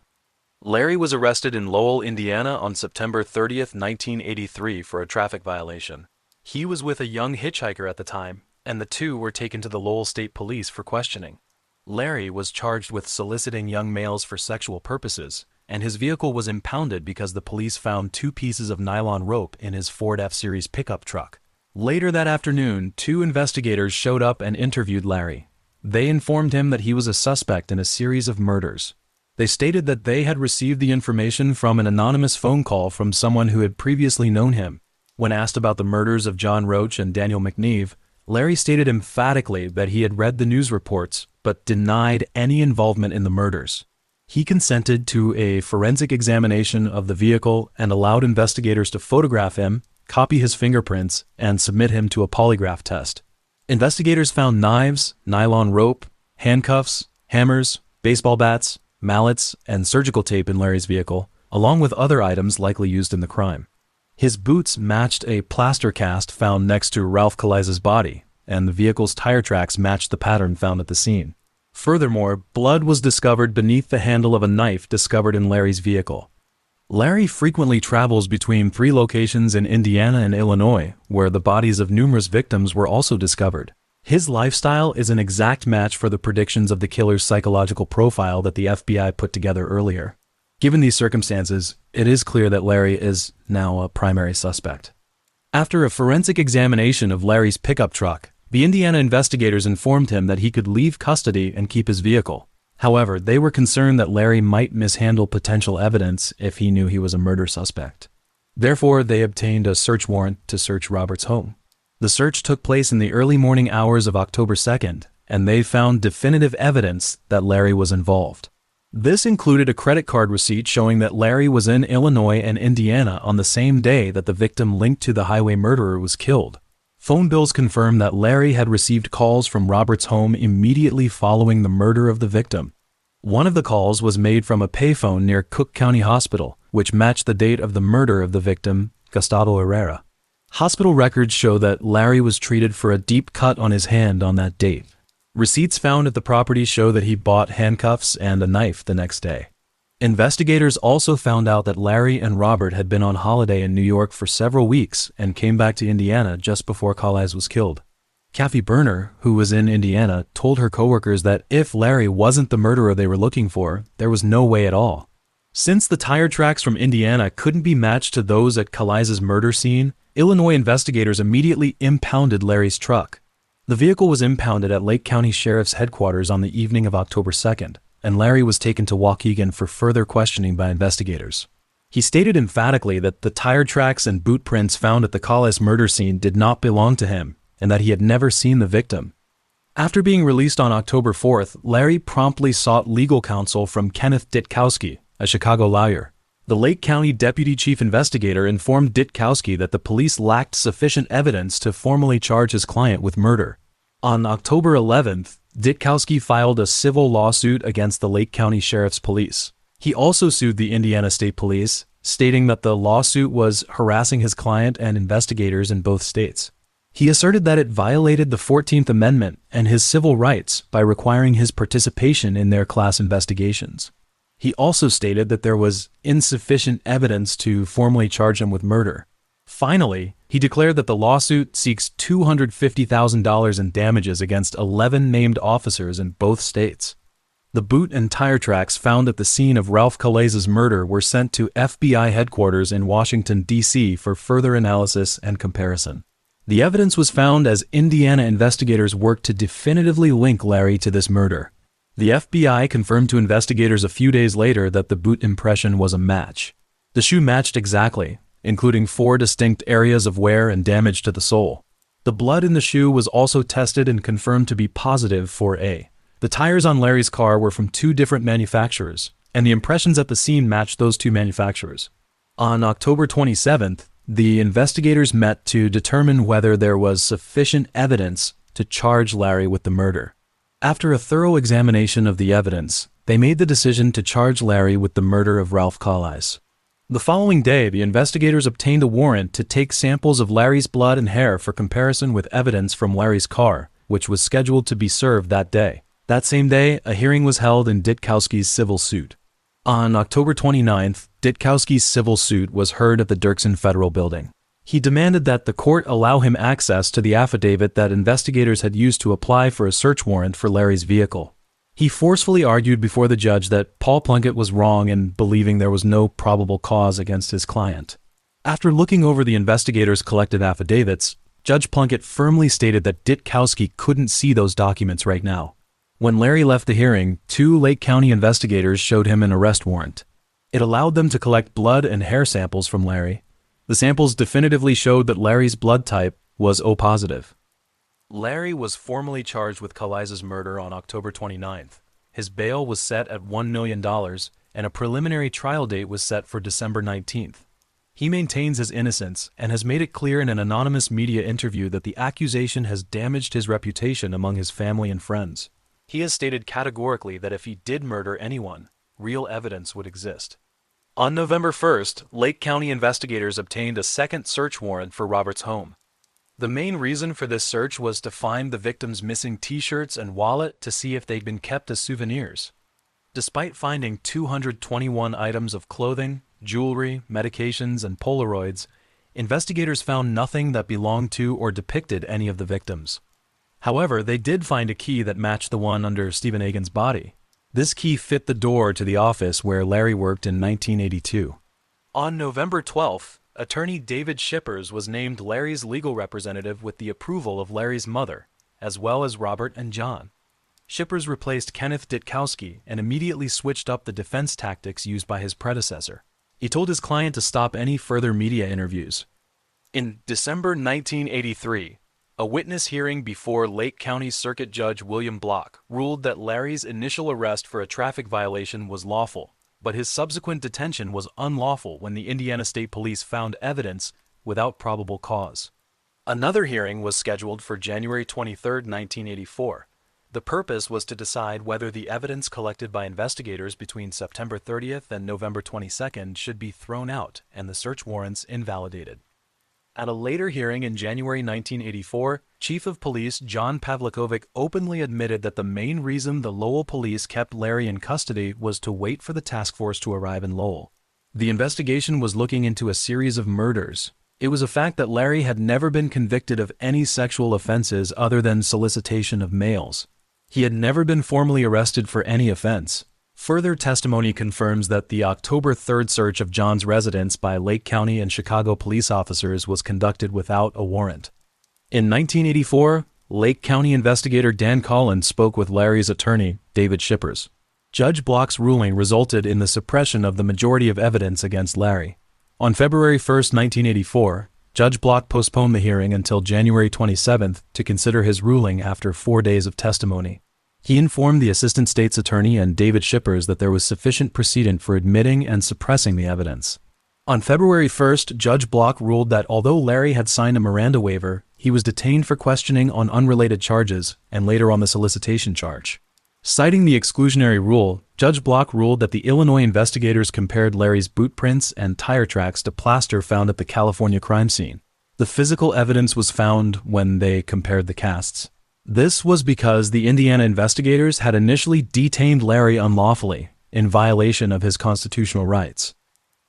Speaker 1: Larry was arrested in Lowell, Indiana on September 30th, 1983 for a traffic violation. He was with a young hitchhiker at the time, and the two were taken to the Lowell State Police for questioning. Larry was charged with soliciting young males for sexual purposes, and his vehicle was impounded because the police found 2 pieces of nylon rope in his Ford F-Series pickup truck. Later that afternoon, 2 investigators showed up and interviewed Larry. They informed him that he was a suspect in a series of murders. They stated that they had received the information from an anonymous phone call from someone who had previously known him. When asked about the murders of John Roach and Daniel McNeve, Larry stated emphatically that he had read the news reports but denied any involvement in the murders. He consented to a forensic examination of the vehicle and allowed investigators to photograph him, copy his fingerprints, and submit him to a polygraph test. Investigators found knives, nylon rope, handcuffs, hammers, baseball bats, mallets, and surgical tape in Larry's vehicle, along with other items likely used in the crime. His boots matched a plaster cast found next to Ralph Calais' body, and the vehicle's tire tracks matched the pattern found at the scene. Furthermore, blood was discovered beneath the handle of a knife discovered in Larry's vehicle. Larry frequently travels between 3 locations in Indiana and Illinois, where the bodies of numerous victims were also discovered. His lifestyle is an exact match for the predictions of the killer's psychological profile that the FBI put together earlier. Given these circumstances, it is clear that Larry is now a primary suspect. After a forensic examination of Larry's pickup truck, the Indiana investigators informed him that he could leave custody and keep his vehicle. However, they were concerned that Larry might mishandle potential evidence if he knew he was a murder suspect. Therefore, they obtained a search warrant to search Robert's home. The search took place in the early morning hours of October 2nd, and they found definitive evidence that Larry was involved. This included a credit card receipt showing that Larry was in Illinois and Indiana on the same day that the victim linked to the highway murderer was killed. Phone bills confirmed that Larry had received calls from Robert's home immediately following the murder of the victim. One of the calls was made from a payphone near Cook County Hospital, which matched the date of the murder of the victim, Gustavo Herrera. Hospital records show that Larry was treated for a deep cut on his hand on that date. Receipts found at the property show that he bought handcuffs and a knife the next day. Investigators also found out that Larry and Robert had been on holiday in New York for several weeks and came back to Indiana just before Calais was killed. Kathy Berner, who was in Indiana, told her coworkers that if Larry wasn't the murderer they were looking for, there was no way at all. Since the tire tracks from Indiana couldn't be matched to those at Calais' murder scene, Illinois investigators immediately impounded Larry's truck. The vehicle was impounded at Lake County Sheriff's headquarters on the evening of October 2nd, and Larry was taken to Waukegan for further questioning by investigators. He stated emphatically that the tire tracks and boot prints found at the Calais murder scene did not belong to him, and that he had never seen the victim. After being released on October 4th, Larry promptly sought legal counsel from Kenneth Ditkowski, a Chicago lawyer. The Lake County Deputy Chief Investigator informed Ditkowski that the police lacked sufficient evidence to formally charge his client with murder. On October 11th, Ditkowski filed a civil lawsuit against the Lake County Sheriff's Police. He also sued the Indiana State Police, stating that the lawsuit was harassing his client and investigators in both states. He asserted that it violated the 14th Amendment and his civil rights by requiring his participation in their class investigations. He also stated that there was insufficient evidence to formally charge him with murder. Finally, he declared that the lawsuit seeks $250,000 in damages against 11 named officers in both states. The boot and tire tracks found at the scene of Ralph Calais's murder were sent to FBI headquarters in Washington, D.C. for further analysis and comparison. The evidence was found as Indiana investigators worked to definitively link Larry to this murder. The FBI confirmed to investigators a few days later that the boot impression was a match. The shoe matched exactly, including 4 distinct areas of wear and damage to the sole. The blood in the shoe was also tested and confirmed to be positive for A. The tires on Larry's car were from 2 different manufacturers, and the impressions at the scene matched those 2 manufacturers. On October 27th, the investigators met to determine whether there was sufficient evidence to charge Larry with the murder. After a thorough examination of the evidence, they made the decision to charge Larry with the murder of Ralph Calais. The following day, the investigators obtained a warrant to take samples of Larry's blood and hair for comparison with evidence from Larry's car, which was scheduled to be served that day. That same day, a hearing was held in Ditkowski's civil suit. On October 29th, Ditkowski's civil suit was heard at the Dirksen Federal Building. He demanded that the court allow him access to the affidavit that investigators had used to apply for a search warrant for Larry's vehicle. He forcefully argued before the judge that Paul Plunkett was wrong in believing there was no probable cause against his client. After looking over the investigators' collected affidavits, Judge Plunkett firmly stated that Ditkowski couldn't see those documents right now. When Larry left the hearing, 2 Lake County investigators showed him an arrest warrant. It allowed them to collect blood and hair samples from Larry. The samples definitively showed that Larry's blood type was O positive. Larry was formally charged with Calais's murder on October 29th. His bail was set at $1 million, and a preliminary trial date was set for December 19th. He maintains his innocence and has made it clear in an anonymous media interview that the accusation has damaged his reputation among his family and friends. He has stated categorically that if he did murder anyone, real evidence would exist. On November 1st, Lake County investigators obtained a second search warrant for Robert's home. The main reason for this search was to find the victim's missing t-shirts and wallet to see if they'd been kept as souvenirs. Despite finding 221 items of clothing, jewelry, medications, and Polaroids, investigators found nothing that belonged to or depicted any of the victims. However, they did find a key that matched the one under Stephen Agan's body. This key fit the door to the office where Larry worked in 1982. On November 12th, attorney David Shippers was named Larry's legal representative with the approval of Larry's mother, as well as Robert and John. Shippers replaced Kenneth Ditkowski and immediately switched up the defense tactics used by his predecessor. He told his client to stop any further media interviews. In December 1983, a witness hearing before Lake County Circuit Judge William Block ruled that Larry's initial arrest for a traffic violation was lawful, but his subsequent detention was unlawful when the Indiana State Police found evidence without probable cause. Another hearing was scheduled for January 23, 1984. The purpose was to decide whether the evidence collected by investigators between September 30th and November 22nd should be thrown out and the search warrants invalidated. At a later hearing in January 1984, Chief of Police John Pavlikovic openly admitted that the main reason the Lowell police kept Larry in custody was to wait for the task force to arrive in Lowell. The investigation was looking into a series of murders. It was a fact that Larry had never been convicted of any sexual offenses other than solicitation of males. He had never been formally arrested for any offense. Further testimony confirms that the October 3rd search of John's residence by Lake County and Chicago police officers was conducted without a warrant. In 1984, Lake County investigator Dan Collins spoke with Larry's attorney, David Shippers. Judge Block's ruling resulted in the suppression of the majority of evidence against Larry. On February 1, 1984, Judge Block postponed the hearing until January 27 to consider his ruling after 4 days of testimony. He informed the Assistant State's Attorney and David Shippers that there was sufficient precedent for admitting and suppressing the evidence. On February 1, Judge Block ruled that although Larry had signed a Miranda waiver, he was detained for questioning on unrelated charges and later on the solicitation charge. Citing the exclusionary rule, Judge Block ruled that the Illinois investigators compared Larry's boot prints and tire tracks to plaster found at the California crime scene. The physical evidence was found when they compared the casts. This was because the Indiana investigators had initially detained Larry unlawfully, in violation of his constitutional rights.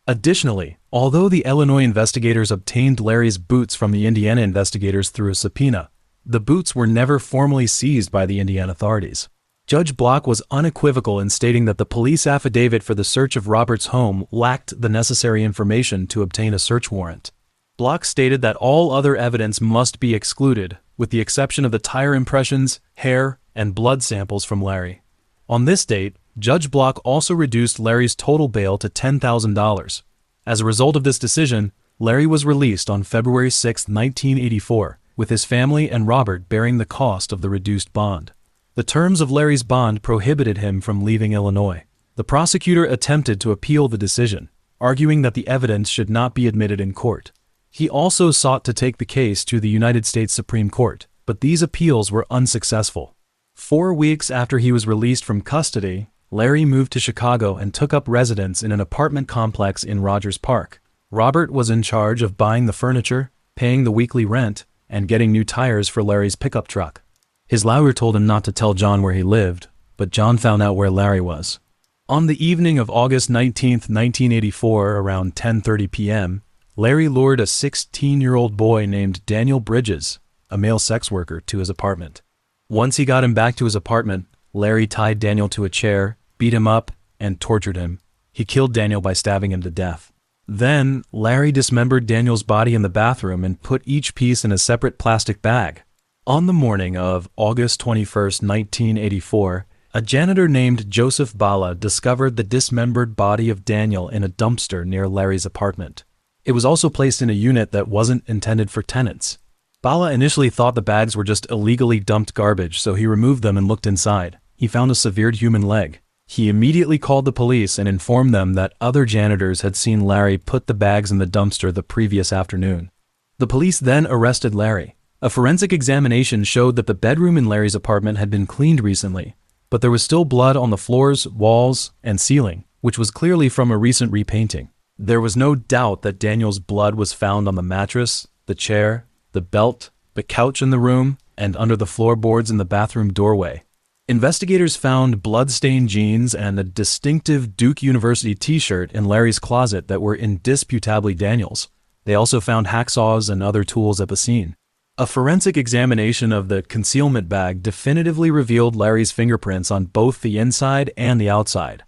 Speaker 1: Additionally, although the Illinois investigators obtained Larry's boots from the Indiana investigators through a subpoena, the boots were never formally seized by the Indiana authorities. Judge Block was unequivocal in stating that the police affidavit for the search of Robert's home lacked the necessary information to obtain a search warrant. Block stated that all other evidence must be excluded, with the exception of the tire impressions, hair, and blood samples from Larry. On this date, Judge Block also reduced Larry's total bail to $10,000. As a result of this decision, Larry was released on February 6, 1984, with his family and Robert bearing the cost of the reduced bond. The terms of Larry's bond prohibited him from leaving Illinois. The prosecutor attempted to appeal the decision, arguing that the evidence should not be admitted in court. He also sought to take the case to the United States Supreme Court, but these appeals were unsuccessful. 4 weeks after he was released from custody, Larry moved to Chicago and took up residence in an apartment complex in Rogers Park. Robert was in charge of buying the furniture, paying the weekly rent, and getting new tires for Larry's pickup truck. His lawyer told him not to tell John where he lived, but John found out where Larry was. On the evening of August 19, 1984, around 10:30 p.m., Larry lured a 16-year-old boy named Daniel Bridges, a male sex worker, to his apartment. Once he got him back to his apartment, Larry tied Daniel to a chair, beat him up, and tortured him. He killed Daniel by stabbing him to death. Then, Larry dismembered Daniel's body in the bathroom and put each piece in a separate plastic bag. On the morning of August 21, 1984, a janitor named Joseph Bala discovered the dismembered body of Daniel in a dumpster near Larry's apartment. It was also placed in a unit that wasn't intended for tenants. Bala initially thought the bags were just illegally dumped garbage, so he removed them and looked inside. He found a severed human leg. He immediately called the police and informed them that other janitors had seen Larry put the bags in the dumpster the previous afternoon. The police then arrested Larry. A forensic examination showed that the bedroom in Larry's apartment had been cleaned recently, but there was still blood on the floors, walls, and ceiling, which was clearly from a recent repainting. There was no doubt that Daniel's blood was found on the mattress, the chair, the belt, the couch in the room, and under the floorboards in the bathroom doorway. Investigators found blood-stained jeans and a distinctive Duke University t-shirt in Larry's closet that were indisputably Daniel's. They also found hacksaws and other tools at the scene. A forensic examination of the concealment bag definitively revealed Larry's fingerprints on both the inside and the outside.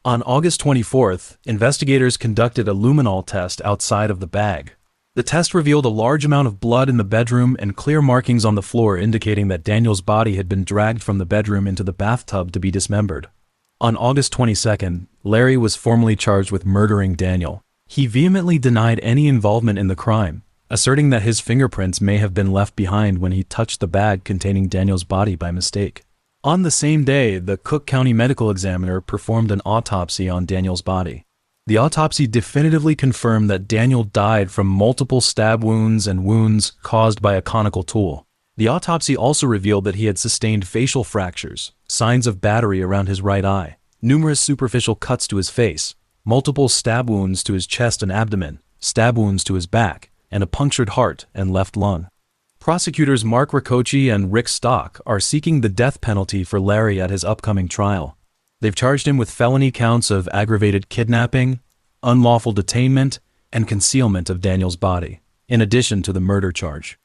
Speaker 1: On August 24th, investigators conducted a luminol test outside of the bag. The test revealed a large amount of blood in the bedroom and clear markings on the floor indicating that Daniel's body had been dragged from the bedroom into the bathtub to be dismembered. On August 22nd, Larry was formally charged with murdering Daniel. He vehemently denied any involvement in the crime, asserting that his fingerprints may have been left behind when he touched the bag containing Daniel's body by mistake. On the same day, the Cook County medical examiner performed an autopsy on Daniel's body. The autopsy definitively confirmed that Daniel died from multiple stab wounds and wounds caused by a conical tool. The autopsy also revealed that he had sustained facial fractures, signs of battery around his right eye, numerous superficial cuts to his face, multiple stab wounds to his chest and abdomen, stab wounds to his back, and a punctured heart and left lung. Prosecutors Mark Riccocci and Rick Stock are seeking the death penalty for Larry at his upcoming trial. They've charged him with felony counts of aggravated kidnapping, unlawful detainment, and concealment of Daniel's body, in addition to the murder charge.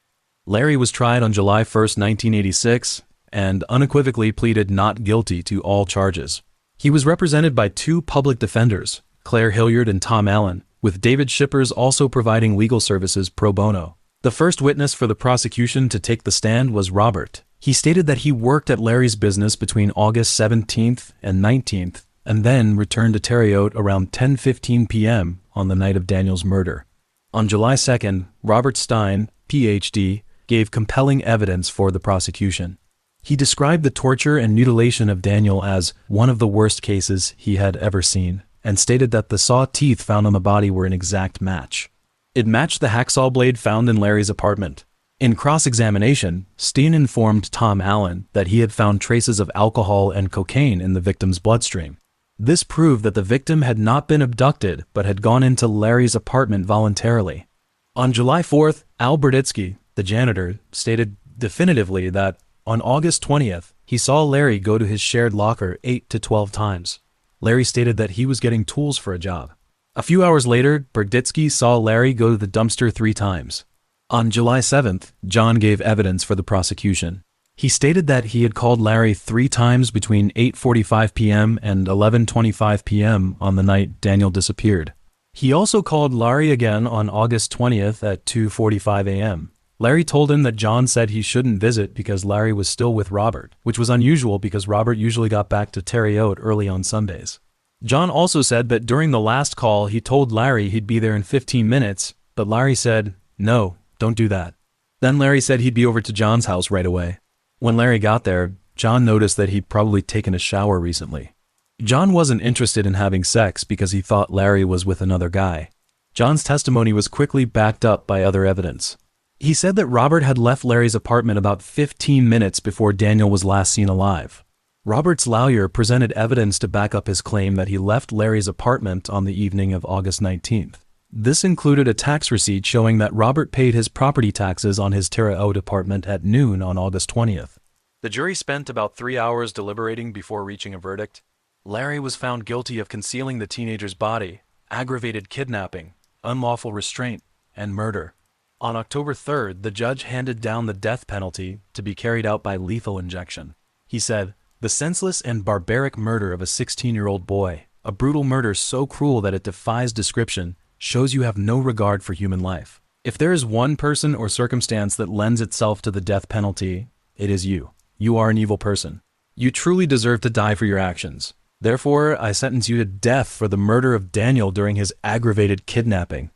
Speaker 1: Larry was tried on July 1, 1986, and unequivocally pleaded not guilty to all charges. He was represented by two public defenders, Claire Hilliard and Tom Allen, with David Shippers also providing legal services pro bono. The first witness for the prosecution to take the stand was Robert. He stated that he worked at Larry's business between August 17th and 19th and then returned to Terre Haute around 10:15 p.m. on the night of Daniel's murder. On July 2nd, Robert Stein, Ph.D., gave compelling evidence for the prosecution. He described the torture and mutilation of Daniel as one of the worst cases he had ever seen, and stated that the saw teeth found on the body were an exact match. It matched the hacksaw blade found in Larry's apartment. In cross-examination, Stein informed Tom Allen that he had found traces of alcohol and cocaine in the victim's bloodstream. This proved that the victim had not been abducted but had gone into Larry's apartment voluntarily. On July 4th, Al Berditsky, the janitor, stated definitively that on August 20th, he saw Larry go to his shared locker 8 to 12 times. Larry stated that he was getting tools for a job. A few hours later, Berditsky saw Larry go to the dumpster 3 times. On July 7th, John gave evidence for the prosecution. He stated that he had called Larry 3 times between 8:45 p.m. and 11:25 p.m. on the night Daniel disappeared. He also called Larry again on August 20th at 2:45 a.m. Larry told him that John said he shouldn't visit because Larry was still with Robert, which was unusual because Robert usually got back to Terre Haute early on Sundays. John also said that during the last call he told Larry he'd be there in 15 minutes, but Larry said, "No, don't do that." Then Larry said he'd be over to John's house right away. When Larry got there, John noticed that he'd probably taken a shower recently. John wasn't interested in having sex because he thought Larry was with another guy. John's testimony was quickly backed up by other evidence. He said that Robert had left Larry's apartment about 15 minutes before Daniel was last seen alive. Robert's lawyer presented evidence to back up his claim that he left Larry's apartment on the evening of August 19th. This included a tax receipt showing that Robert paid his property taxes on his Terre Haute apartment at noon on August 20th. The jury spent about 3 hours deliberating before reaching a verdict. Larry was found guilty of concealing the teenager's body, aggravated kidnapping, unlawful restraint, and murder. On October 3rd, the judge handed down the death penalty to be carried out by lethal injection. He said, "The senseless and barbaric murder of a 16-year-old boy, a brutal murder so cruel that it defies description, shows you have no regard for human life. If there is one person or circumstance that lends itself to the death penalty, it is you. You are an evil person. You truly deserve to die for your actions. Therefore, I sentence you to death for the murder of Daniel during his aggravated kidnapping."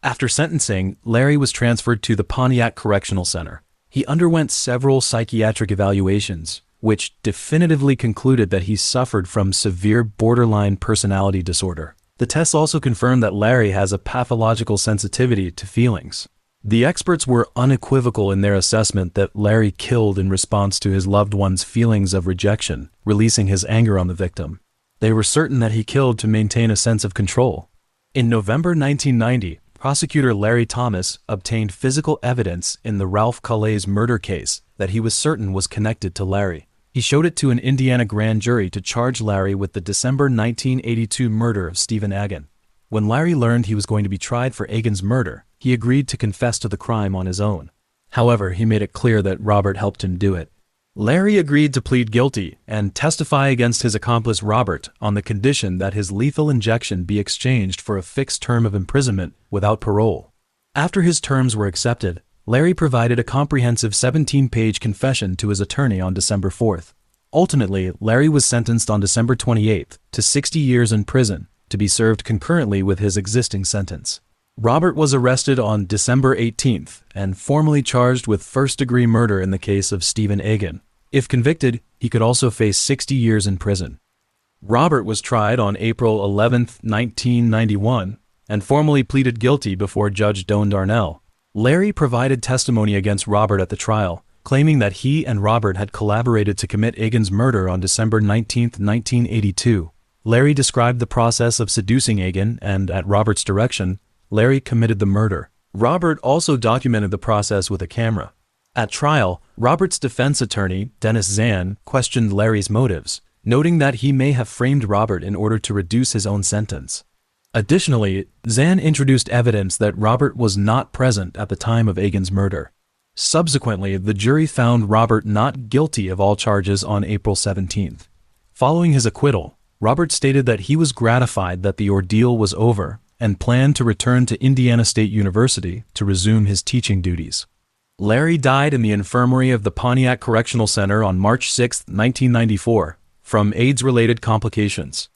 Speaker 1: After sentencing, Larry was transferred to the Pontiac Correctional Center. He underwent several psychiatric evaluations, which definitively concluded that he suffered from severe borderline personality disorder. The tests also confirmed that Larry has a pathological sensitivity to feelings. The experts were unequivocal in their assessment that Larry killed in response to his loved one's feelings of rejection, releasing his anger on the victim. They were certain that he killed to maintain a sense of control. In November 1990, prosecutor Larry Thomas obtained physical evidence in the Ralph Calais murder case that he was certain was connected to Larry. He showed it to an Indiana grand jury to charge Larry with the December 1982 murder of Stephen Egan. When Larry learned he was going to be tried for Egan's murder, he agreed to confess to the crime on his own. However, he made it clear that Robert helped him do it. Larry agreed to plead guilty and testify against his accomplice Robert on the condition that his lethal injection be exchanged for a fixed term of imprisonment without parole. After his terms were accepted, Larry provided a comprehensive 17-page confession to his attorney on December 4th. Ultimately, Larry was sentenced on December 28th to 60 years in prison to be served concurrently with his existing sentence. Robert was arrested on December 18th and formally charged with first-degree murder in the case of Stephen Egan. If convicted, he could also face 60 years in prison. Robert was tried on April 11, 1991, and formally pleaded guilty before Judge Doan Darnell. Larry provided testimony against Robert at the trial, claiming that he and Robert had collaborated to commit Egan's murder on December 19, 1982. Larry described the process of seducing Egan, and at Robert's direction, Larry committed the murder. Robert also documented the process with a camera. At trial, Robert's defense attorney, Dennis Zan, questioned Larry's motives, noting that he may have framed Robert in order to reduce his own sentence. Additionally, Zan introduced evidence that Robert was not present at the time of Egan's murder. Subsequently, the jury found Robert not guilty of all charges on April 17th. Following his acquittal, Robert stated that he was gratified that the ordeal was over and planned to return to Indiana State University to resume his teaching duties. Larry died in the infirmary of the Pontiac Correctional Center on March 6, 1994, from AIDS-related complications.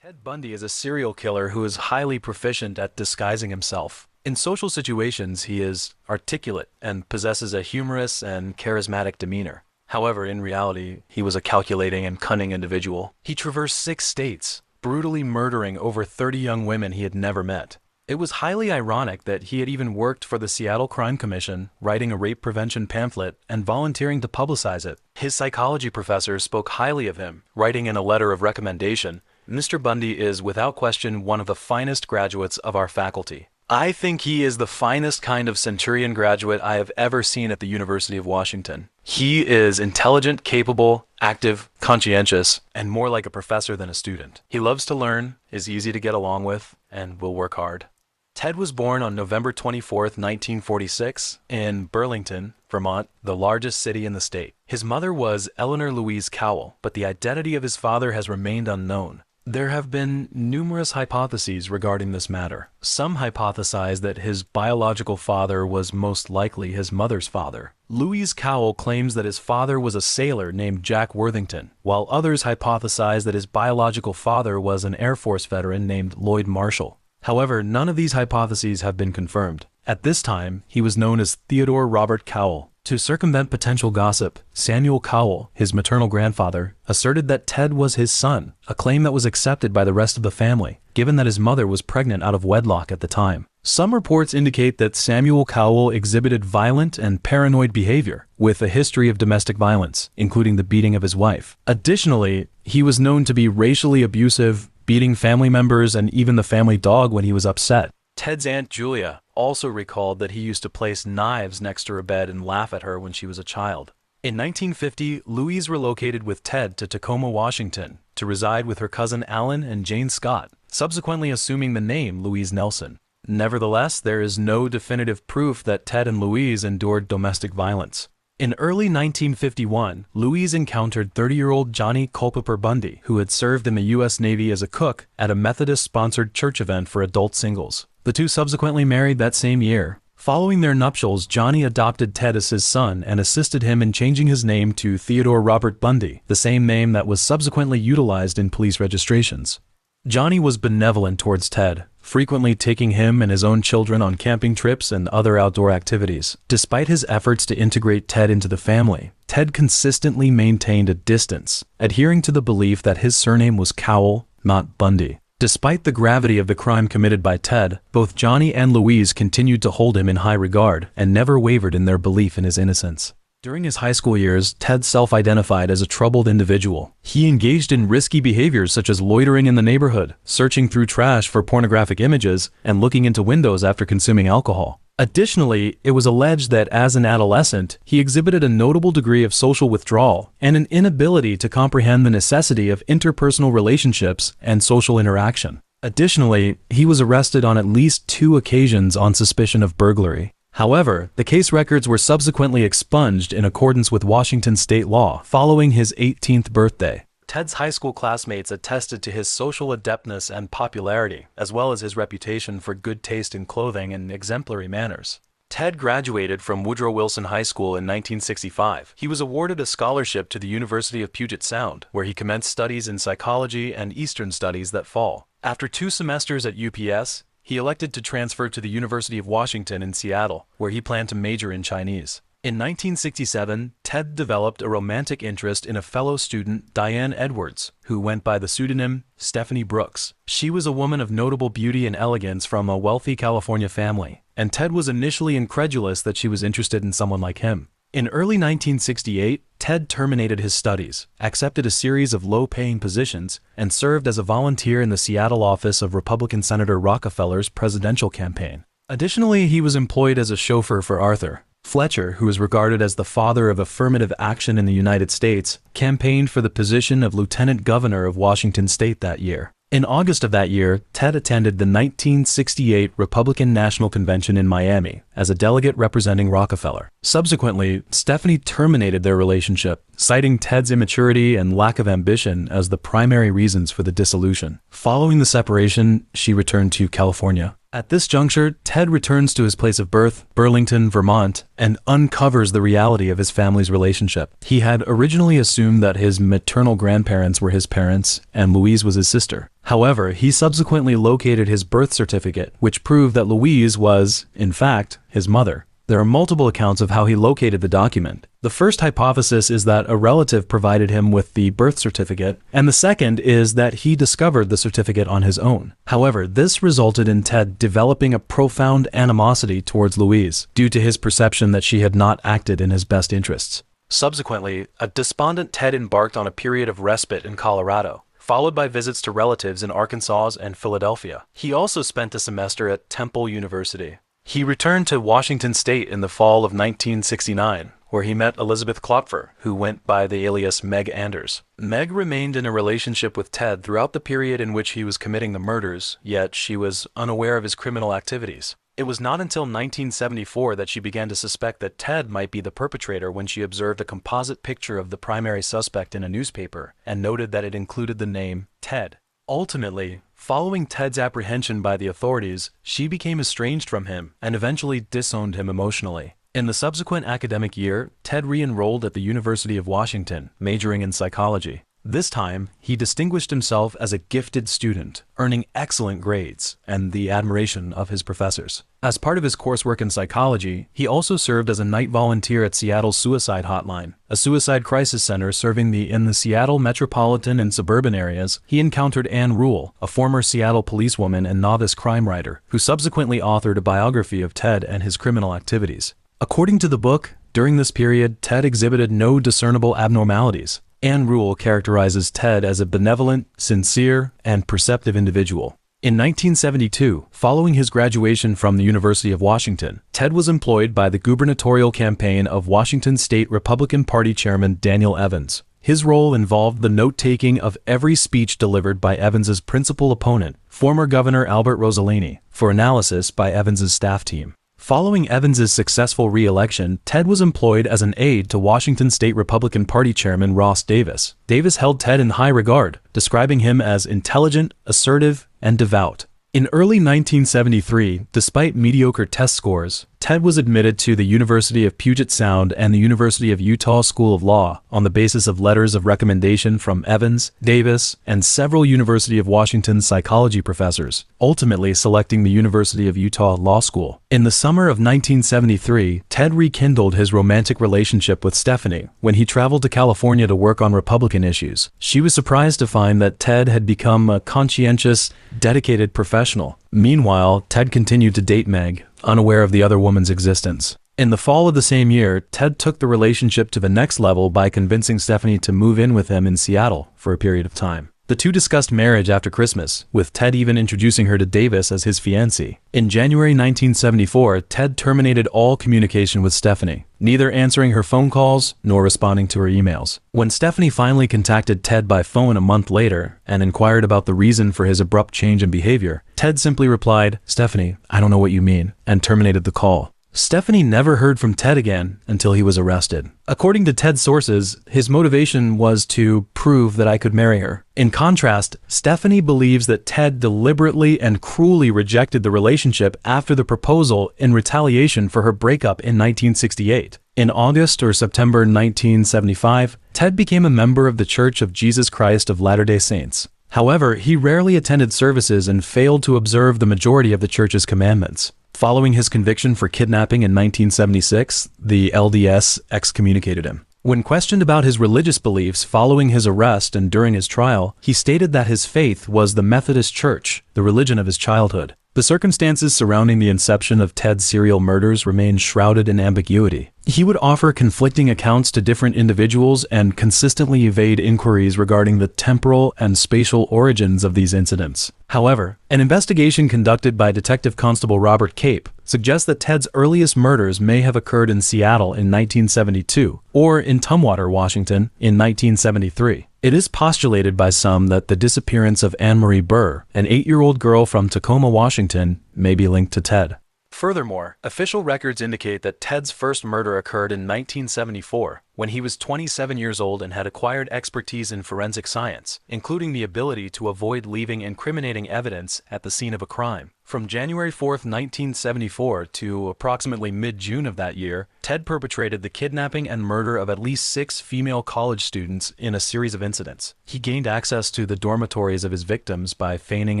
Speaker 1: Ted Bundy is a serial killer who is highly proficient at disguising himself. In social situations, he is articulate and possesses a humorous and charismatic demeanor. However, in reality, he was a calculating and cunning individual. He traversed 6 states, brutally murdering over 30 young women he had never met. It was highly ironic that he had even worked for the Seattle Crime Commission, writing a rape prevention pamphlet and volunteering to publicize it. His psychology professor spoke highly of him, writing in a letter of recommendation, "Mr. Bundy is without question one of the finest graduates of our faculty. I think he is the finest kind of Centurion graduate I have ever seen at the University of Washington. He is intelligent, capable, active, conscientious, and more like a professor than a student. He loves to learn, is easy to get along with, and will work hard." Ted was born on November 24, 1946, in Burlington, Vermont, the largest city in the state. His mother was Eleanor Louise Cowell, but the identity of his father has remained unknown. There have been numerous hypotheses regarding this matter. Some hypothesize that his biological father was most likely his mother's father. Louise Cowell claims that his father was a sailor named Jack Worthington, while others hypothesize that his biological father was an Air Force veteran named Lloyd Marshall. However, none of these hypotheses have been confirmed. At this time, he was known as Theodore Robert Cowell. To circumvent potential gossip, Samuel Cowell, his maternal grandfather, asserted that Ted was his son, a claim that was accepted by the rest of the family, given that his mother was pregnant out of wedlock at the time. Some reports indicate that Samuel Cowell exhibited violent and paranoid behavior, with a history of domestic violence, including the beating of his wife. Additionally, he was known to be racially abusive, beating family members and even the family dog when he was upset. Ted's Aunt Julia also recalled that he used to place knives next to her bed and laugh at her when she was a child. In 1950, Louise relocated with Ted to Tacoma, Washington, to reside with her cousin Alan and Jane Scott, subsequently assuming the name Louise Nelson. Nevertheless, there is no definitive proof that Ted and Louise endured domestic violence. In early 1951, Louise encountered 30-year-old Johnny Culpeper Bundy, who had served in the U.S. Navy as a cook at a Methodist-sponsored church event for adult singles. The two subsequently married that same year. Following their nuptials, Johnny adopted Ted as his son and assisted him in changing his name to Theodore Robert Bundy, the same name that was subsequently utilized in police registrations. Johnny was benevolent towards Ted, frequently taking him and his own children on camping trips and other outdoor activities. Despite his efforts to integrate Ted into the family, Ted consistently maintained a distance, adhering to the belief that his surname was Cowell, not Bundy. Despite the gravity of the crime committed by Ted, both Johnny and Louise continued to hold him in high regard and never wavered in their belief in his innocence. During his high school years, Ted self-identified as a troubled individual. He engaged in risky behaviors such as loitering in the neighborhood, searching through trash for pornographic images, and looking into windows after consuming alcohol. Additionally, it was alleged that as an adolescent, he exhibited a notable degree of social withdrawal and an inability to comprehend the necessity of interpersonal relationships and social interaction. Additionally, he was arrested on at least 2 occasions on suspicion of burglary. However, the case records were subsequently expunged in accordance with Washington state law following his 18th birthday. Ted's high school classmates attested to his social adeptness and popularity, as well as his reputation for good taste in clothing and exemplary manners. Ted graduated from Woodrow Wilson High School in 1965. He was awarded a scholarship to the University of Puget Sound, where he commenced studies in psychology and Eastern studies that fall. After 2 semesters at UPS, he elected to transfer to the University of Washington in Seattle, where he planned to major in Chinese. In 1967, Ted developed a romantic interest in a fellow student, Diane Edwards, who went by the pseudonym Stephanie Brooks. She was a woman of notable beauty and elegance from a wealthy California family, and Ted was initially incredulous that she was interested in someone like him. In early 1968, Ted terminated his studies, accepted a series of low-paying positions, and served as a volunteer in the Seattle office of Republican Senator Rockefeller's presidential campaign. Additionally, he was employed as a chauffeur for Arthur Fletcher, who is regarded as the father of affirmative action in the United States, campaigned for the position of lieutenant governor of Washington state that year. In August of that year, Ted attended the 1968 Republican National Convention in Miami as a delegate representing Rockefeller. Subsequently, Stephanie terminated their relationship, citing Ted's immaturity and lack of ambition as the primary reasons for the dissolution. Following the separation, she returned to California. At this juncture, Ted returns to his place of birth, Burlington, Vermont, and uncovers the reality of his family's relationship. He had originally assumed that his maternal grandparents were his parents and Louise was his sister. However, he subsequently located his birth certificate, which proved that Louise was, in fact, his mother. There are multiple accounts of how he located the document. The first hypothesis is that a relative provided him with the birth certificate, and the second is that he discovered the certificate on his own. However, this resulted in Ted developing a profound animosity towards Louise, due to his perception that she had not acted in his best interests. Subsequently, a despondent Ted embarked on a period of respite in Colorado, followed by visits to relatives in Arkansas and Philadelphia. He also spent a semester at Temple University. He returned to Washington State in the fall of 1969, where he met Elizabeth Klopfer, who went by the alias Meg Anders. Meg remained in a relationship with Ted throughout the period in which he was committing the murders, yet she was unaware of his criminal activities. It was not until 1974 that she began to suspect that Ted might be the perpetrator when she observed a composite picture of the primary suspect in a newspaper and noted that it included the name Ted. Ultimately, following Ted's apprehension by the authorities, she became estranged from him and eventually disowned him emotionally. In the subsequent academic year, Ted re-enrolled at the University of Washington, majoring in psychology. This time, he distinguished himself as a gifted student, earning excellent grades and the admiration of his professors. As part of his coursework in psychology, he also served as a night volunteer at Seattle's Suicide Hotline, a suicide crisis center serving in the Seattle metropolitan and suburban areas. He encountered Ann Rule, a former Seattle policewoman and novice crime writer, who subsequently authored a biography of Ted and his criminal activities. According to the book, during this period, Ted exhibited no discernible abnormalities. Ann Rule characterizes Ted as a benevolent, sincere, and perceptive individual. In 1972, following his graduation from the University of Washington, Ted was employed by the gubernatorial campaign of Washington State Republican Party Chairman Daniel Evans. His role involved the note-taking of every speech delivered by Evans's principal opponent, former Governor Albert Rossellini, for analysis by Evans's staff team. Following Evans's successful re-election, Ted was employed as an aide to Washington State Republican Party Chairman Ross Davis. Davis held Ted in high regard, describing him as intelligent, assertive, and devout. In early 1973, despite mediocre test scores, Ted was admitted to the University of Puget Sound and the University of Utah School of Law on the basis of letters of recommendation from Evans, Davis, and several University of Washington psychology professors, ultimately selecting the University of Utah Law School. In the summer of 1973, Ted rekindled his romantic relationship with Stephanie when he traveled to California to work on Republican issues. She was surprised to find that Ted had become a conscientious, dedicated professional. Meanwhile, Ted continued to date Meg, unaware of the other woman's existence. In the fall of the same year, Ted took the relationship to the next level by convincing Stephanie to move in with him in Seattle for a period of time. The two discussed marriage after Christmas, with Ted even introducing her to Davis as his fiancée. In January 1974, Ted terminated all communication with Stephanie, neither answering her phone calls nor responding to her emails. When Stephanie finally contacted Ted by phone a month later and inquired about the reason for his abrupt change in behavior, Ted simply replied, "Stephanie, I don't know what you mean," and terminated the call. Stephanie never heard from Ted again until he was arrested. According to Ted's sources, his motivation was to prove that I could marry her. In contrast, Stephanie believes that Ted deliberately and cruelly rejected the relationship after the proposal in retaliation for her breakup in 1968. In August or September 1975, Ted became a member of the Church of Jesus Christ of Latter-day Saints. However, he rarely attended services and failed to observe the majority of the church's commandments. Following his conviction for kidnapping in 1976, the LDS excommunicated him. When questioned about his religious beliefs following his arrest and during his trial, he stated that his faith was the Methodist Church, the religion of his childhood. The circumstances surrounding the inception of Ted's serial murders remain shrouded in ambiguity. He would offer conflicting accounts to different individuals and consistently evade inquiries regarding the temporal and spatial origins of these incidents. However, an investigation conducted by Detective Constable Robert Cape suggests that Ted's earliest murders may have occurred in Seattle in 1972 or in Tumwater, Washington in 1973. It is postulated by some that the disappearance of Anne Marie Burr, an 8-year-old girl from Tacoma, Washington, may be linked to Ted. Furthermore, official records indicate that Ted's first murder occurred in 1974, when he was 27 years old and had acquired expertise in forensic science, including the ability to avoid leaving incriminating evidence at the scene of a crime. From January 4, 1974 to approximately mid-June of that year, Ted perpetrated the kidnapping and murder of at least 6 female college students in a series of incidents. He gained access to the dormitories of his victims by feigning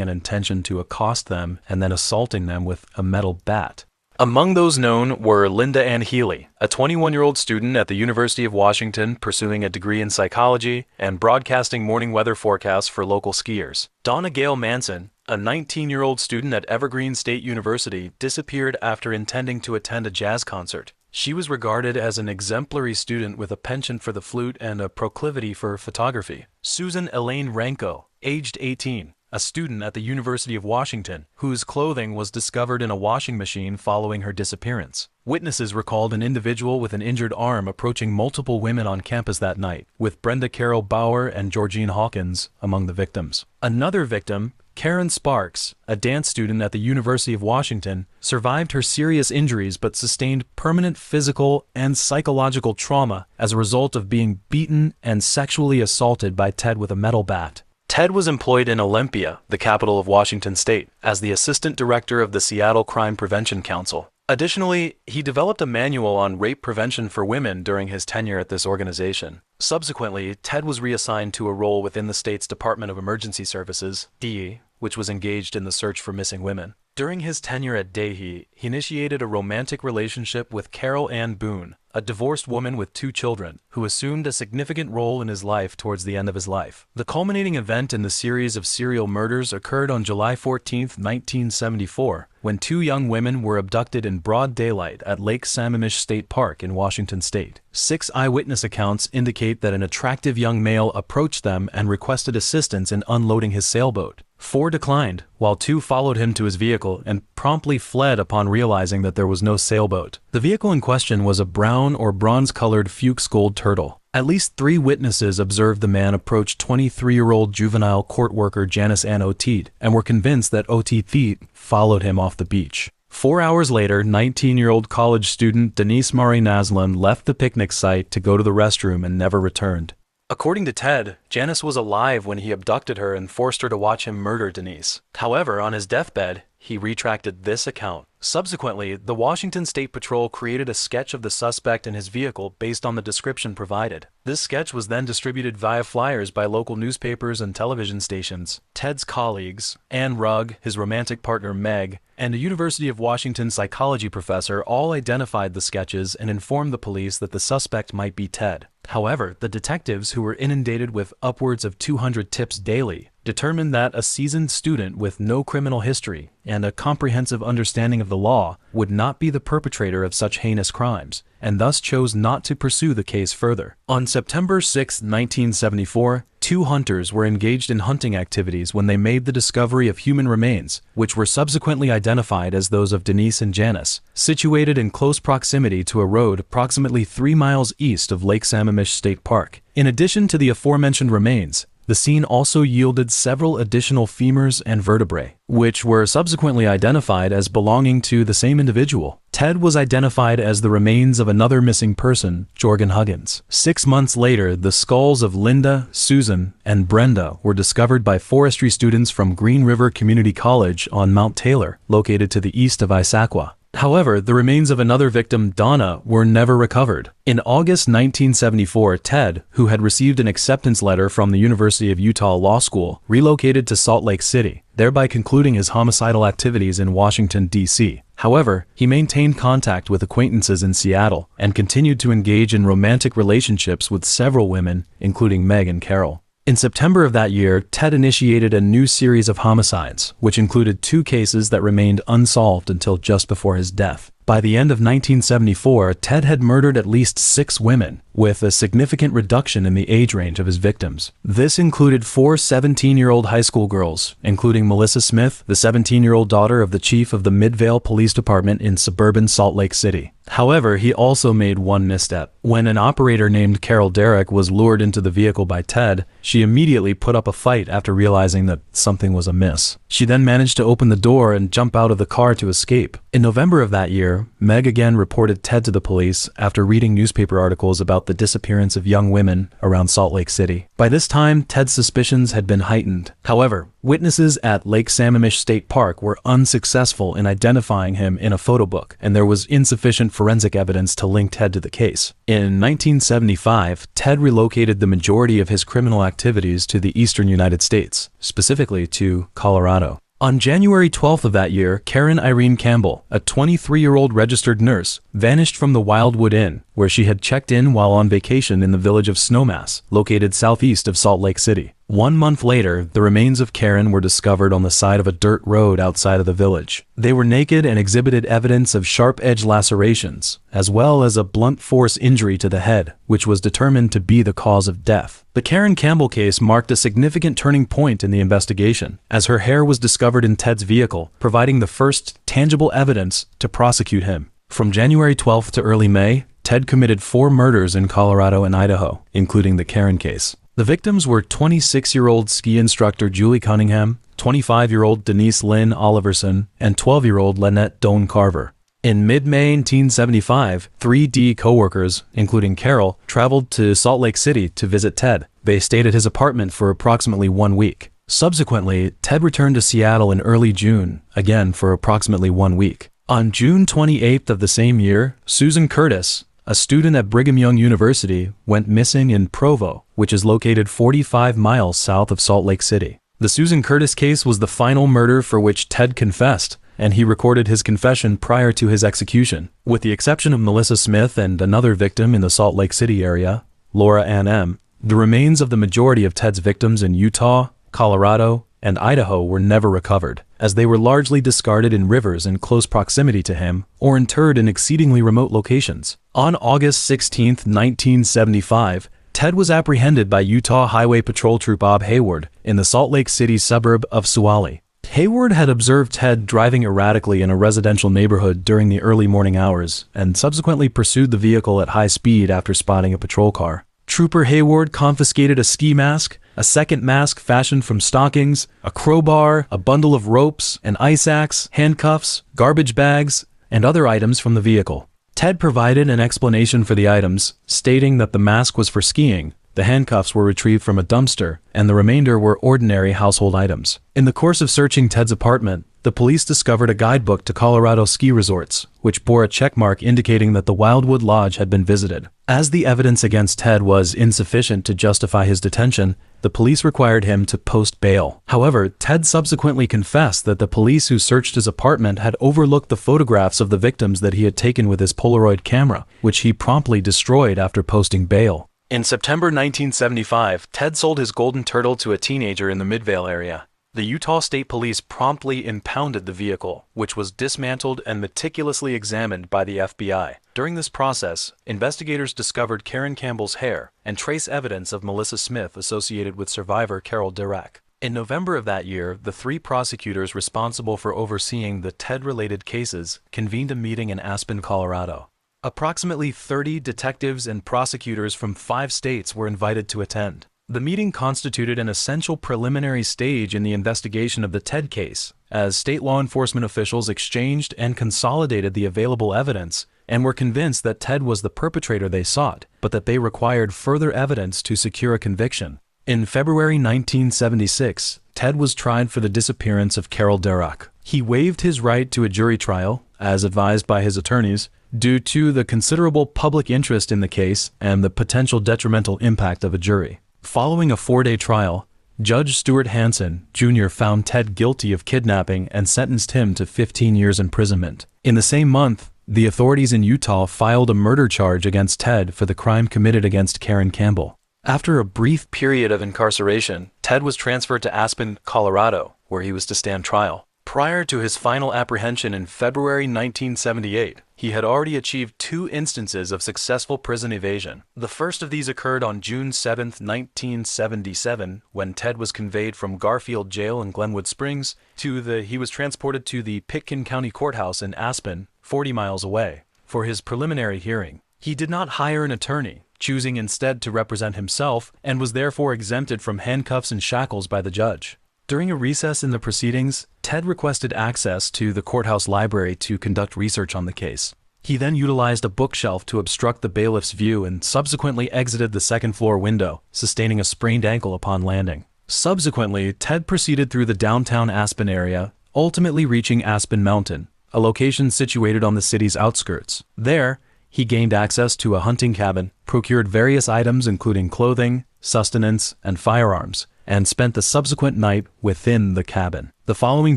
Speaker 1: an intention to accost them and then assaulting them with a metal bat. Among those known were Linda Ann Healy, a 21-year-old student at the University of Washington pursuing a degree in psychology and broadcasting morning weather forecasts for local skiers. Donna Gail Manson, a 19-year-old student at Evergreen State University, disappeared after intending to attend a jazz concert. She was regarded as an exemplary student with a penchant for the flute and a proclivity for photography. Susan Elaine Ranko, aged 18, a student at the University of Washington, whose clothing was discovered in a washing machine following her disappearance. Witnesses recalled an individual with an injured arm approaching multiple women on campus that night, with Brenda Carol Bauer and Georgine Hawkins among the victims. Another victim, Karen Sparks, a dance student at the University of Washington, survived her serious injuries but sustained permanent physical and psychological trauma as a result of being beaten and sexually assaulted by Ted with a metal bat. Ted was employed in Olympia, the capital of Washington State, as the assistant director of the Seattle Crime Prevention Council. Additionally, he developed a manual on rape prevention for women during his tenure at this organization. Subsequently, Ted was reassigned to a role within the state's Department of Emergency Services, DE, which was engaged in the search for missing women. During his tenure at DE, he initiated a romantic relationship with Carol Ann Boone, a divorced woman with 2 children, who assumed a significant role in his life towards the end of his life. The culminating event in the series of serial murders occurred on July 14, 1974, when 2 young women were abducted in broad daylight at Lake Sammamish State Park in Washington State. 6 eyewitness accounts indicate that an attractive young male approached them and requested assistance in unloading his sailboat. 4 declined, while 2 followed him to his vehicle and promptly fled upon realizing that there was no sailboat. The vehicle in question was a brown or bronze-colored Fuchs Gold Turtle. At least 3 witnesses observed the man approach 23-year-old juvenile court worker Janice Ann Oteet and were convinced that Oteet followed him off the beach. 4 hours later, 19-year-old college student Denise Marie Naslund left the picnic site to go to the restroom and never returned. According to Ted, Janice was alive when he abducted her and forced her to watch him murder Denise. However, on his deathbed, he retracted this account. Subsequently, the Washington State Patrol created a sketch of the suspect and his vehicle based on the description provided. This sketch was then distributed via flyers by local newspapers and television stations. Ted's colleagues, Ann Rugg, his romantic partner Meg, and a University of Washington psychology professor all identified the sketches and informed the police that the suspect might be Ted. However, the detectives, who were inundated with upwards of 200 tips daily, determined that a seasoned student with no criminal history and a comprehensive understanding of the law would not be the perpetrator of such heinous crimes, and thus chose not to pursue the case further. On September 6, 1974, 2 hunters were engaged in hunting activities when they made the discovery of human remains, which were subsequently identified as those of Denise and Janice, situated in close proximity to a road approximately 3 miles east of Lake Sammamish State Park. In addition to the aforementioned remains, the scene also yielded several additional femurs and vertebrae, which were subsequently identified as belonging to the same individual. Ted was identified as the remains of another missing person, Jorgen Huggins. 6 months later, the skulls of Linda, Susan, and Brenda were discovered by forestry students from Green River Community College on Mount Taylor, located to the east of Issaquah. However, the remains of another victim, Donna, were never recovered. In August 1974, Ted, who had received an acceptance letter from the University of Utah Law School, relocated to Salt Lake City, thereby concluding his homicidal activities in Washington, D.C. However, he maintained contact with acquaintances in Seattle and continued to engage in romantic relationships with several women, including Meg and Carol. In September of that year, Ted initiated a new series of homicides, which included 2 cases that remained unsolved until just before his death. By the end of 1974, Ted had murdered at least 6 women, with a significant reduction in the age range of his victims. This included 4 17-year-old high school girls, including Melissa Smith, the 17-year-old daughter of the chief of the Midvale Police Department in suburban Salt Lake City. However, he also made one misstep. When an operator named Carol Derrick was lured into the vehicle by Ted, she immediately put up a fight after realizing that something was amiss. She then managed to open the door and jump out of the car to escape. In November of that year, Meg again reported Ted to the police after reading newspaper articles about the disappearance of young women around Salt Lake City. By this time, Ted's suspicions had been heightened. However, witnesses at Lake Sammamish State Park were unsuccessful in identifying him in a photo book, and there was insufficient forensic evidence to link Ted to the case. In 1975, Ted relocated the majority of his criminal activities to the eastern United States, specifically to Colorado. On January 12th of that year, Karen Irene Campbell, a 23-year-old registered nurse, vanished from the Wildwood Inn, where she had checked in while on vacation in the village of Snowmass, located southeast of Salt Lake City. 1 month later, the remains of Karen were discovered on the side of a dirt road outside of the village. They were naked and exhibited evidence of sharp-edged lacerations, as well as a blunt force injury to the head, which was determined to be the cause of death. The Karen Campbell case marked a significant turning point in the investigation, as her hair was discovered in Ted's vehicle, providing the first tangible evidence to prosecute him. From January 12th to early May, Ted committed 4 murders in Colorado and Idaho, including the Karen case. The victims were 26-year-old ski instructor Julie Cunningham, 25-year-old Denise Lynn Oliverson, and 12-year-old Lynette Doan Carver. In mid-May 1975, 3 D co-workers, including Carol, traveled to Salt Lake City to visit Ted. They stayed at his apartment for approximately 1 week. Subsequently, Ted returned to Seattle in early June, again for approximately 1 week. On June 28th of the same year, Susan Curtis, a student at Brigham Young University, went missing in Provo, which is located 45 miles south of Salt Lake City. The Susan Curtis case was the final murder for which Ted confessed, and he recorded his confession prior to his execution. With the exception of Melissa Smith and another victim in the Salt Lake City area, Laura Ann M., the remains of the majority of Ted's victims in Utah, Colorado, and Idaho were never recovered, as they were largely discarded in rivers in close proximity to him or interred in exceedingly remote locations. On August 16, 1975, Ted was apprehended by Utah Highway Patrol Troop Bob Hayward in the Salt Lake City suburb of Suwannee. Hayward had observed Ted driving erratically in a residential neighborhood during the early morning hours and subsequently pursued the vehicle at high speed after spotting a patrol car. Trooper Hayward confiscated a ski mask, a second mask fashioned from stockings, a crowbar, a bundle of ropes, an ice axe, handcuffs, garbage bags, and other items from the vehicle. Ted provided an explanation for the items, stating that the mask was for skiing, the handcuffs were retrieved from a dumpster, and the remainder were ordinary household items. In the course of searching Ted's apartment, the police discovered a guidebook to Colorado ski resorts, which bore a checkmark indicating that the Wildwood Lodge had been visited. As the evidence against Ted was insufficient to justify his detention, the police required him to post bail. However, Ted subsequently confessed that the police who searched his apartment had overlooked the photographs of the victims that he had taken with his Polaroid camera, which he promptly destroyed after posting bail. In September 1975, Ted sold his golden turtle to a teenager in the Midvale area. The Utah State Police promptly impounded the vehicle, which was dismantled and meticulously examined by the FBI. During this process, investigators discovered Karen Campbell's hair and trace evidence of Melissa Smith associated with survivor Carol Derrick. In November of that year, the 3 prosecutors responsible for overseeing the Ted-related cases convened a meeting in Aspen, Colorado. Approximately 30 detectives and prosecutors from 5 states were invited to attend. The meeting constituted an essential preliminary stage in the investigation of the Ted case, as state law enforcement officials exchanged and consolidated the available evidence and were convinced that Ted was the perpetrator they sought, but that they required further evidence to secure a conviction. In February 1976, Ted was tried for the disappearance of Carol Derrick. He waived his right to a jury trial, as advised by his attorneys, due to the considerable public interest in the case and the potential detrimental impact of a jury. Following a 4-day trial, Judge Stuart Hansen, Jr. found Ted guilty of kidnapping and sentenced him to 15 years imprisonment. In the same month, the authorities in Utah filed a murder charge against Ted for the crime committed against Karen Campbell. After a brief period of incarceration, Ted was transferred to Aspen, Colorado, where he was to stand trial. Prior to his final apprehension in February 1978, he had already achieved 2 instances of successful prison evasion. The first of these occurred on June 7, 1977, when Ted was conveyed from Garfield Jail in Glenwood Springs he was transported to the Pitkin County Courthouse in Aspen, 40 miles away, For his preliminary hearing, he did not hire an attorney, choosing instead to represent himself, and was therefore exempted from handcuffs and shackles by the judge. During a recess in the proceedings, Ted requested access to the courthouse library to conduct research on the case. He then utilized a bookshelf to obstruct the bailiff's view and subsequently exited the second-floor window, sustaining a sprained ankle upon landing. Subsequently, Ted proceeded through the downtown Aspen area, ultimately reaching Aspen Mountain, a location situated on the city's outskirts. There, he gained access to a hunting cabin, procured various items including clothing, sustenance, and firearms, and spent the subsequent night within the cabin. The following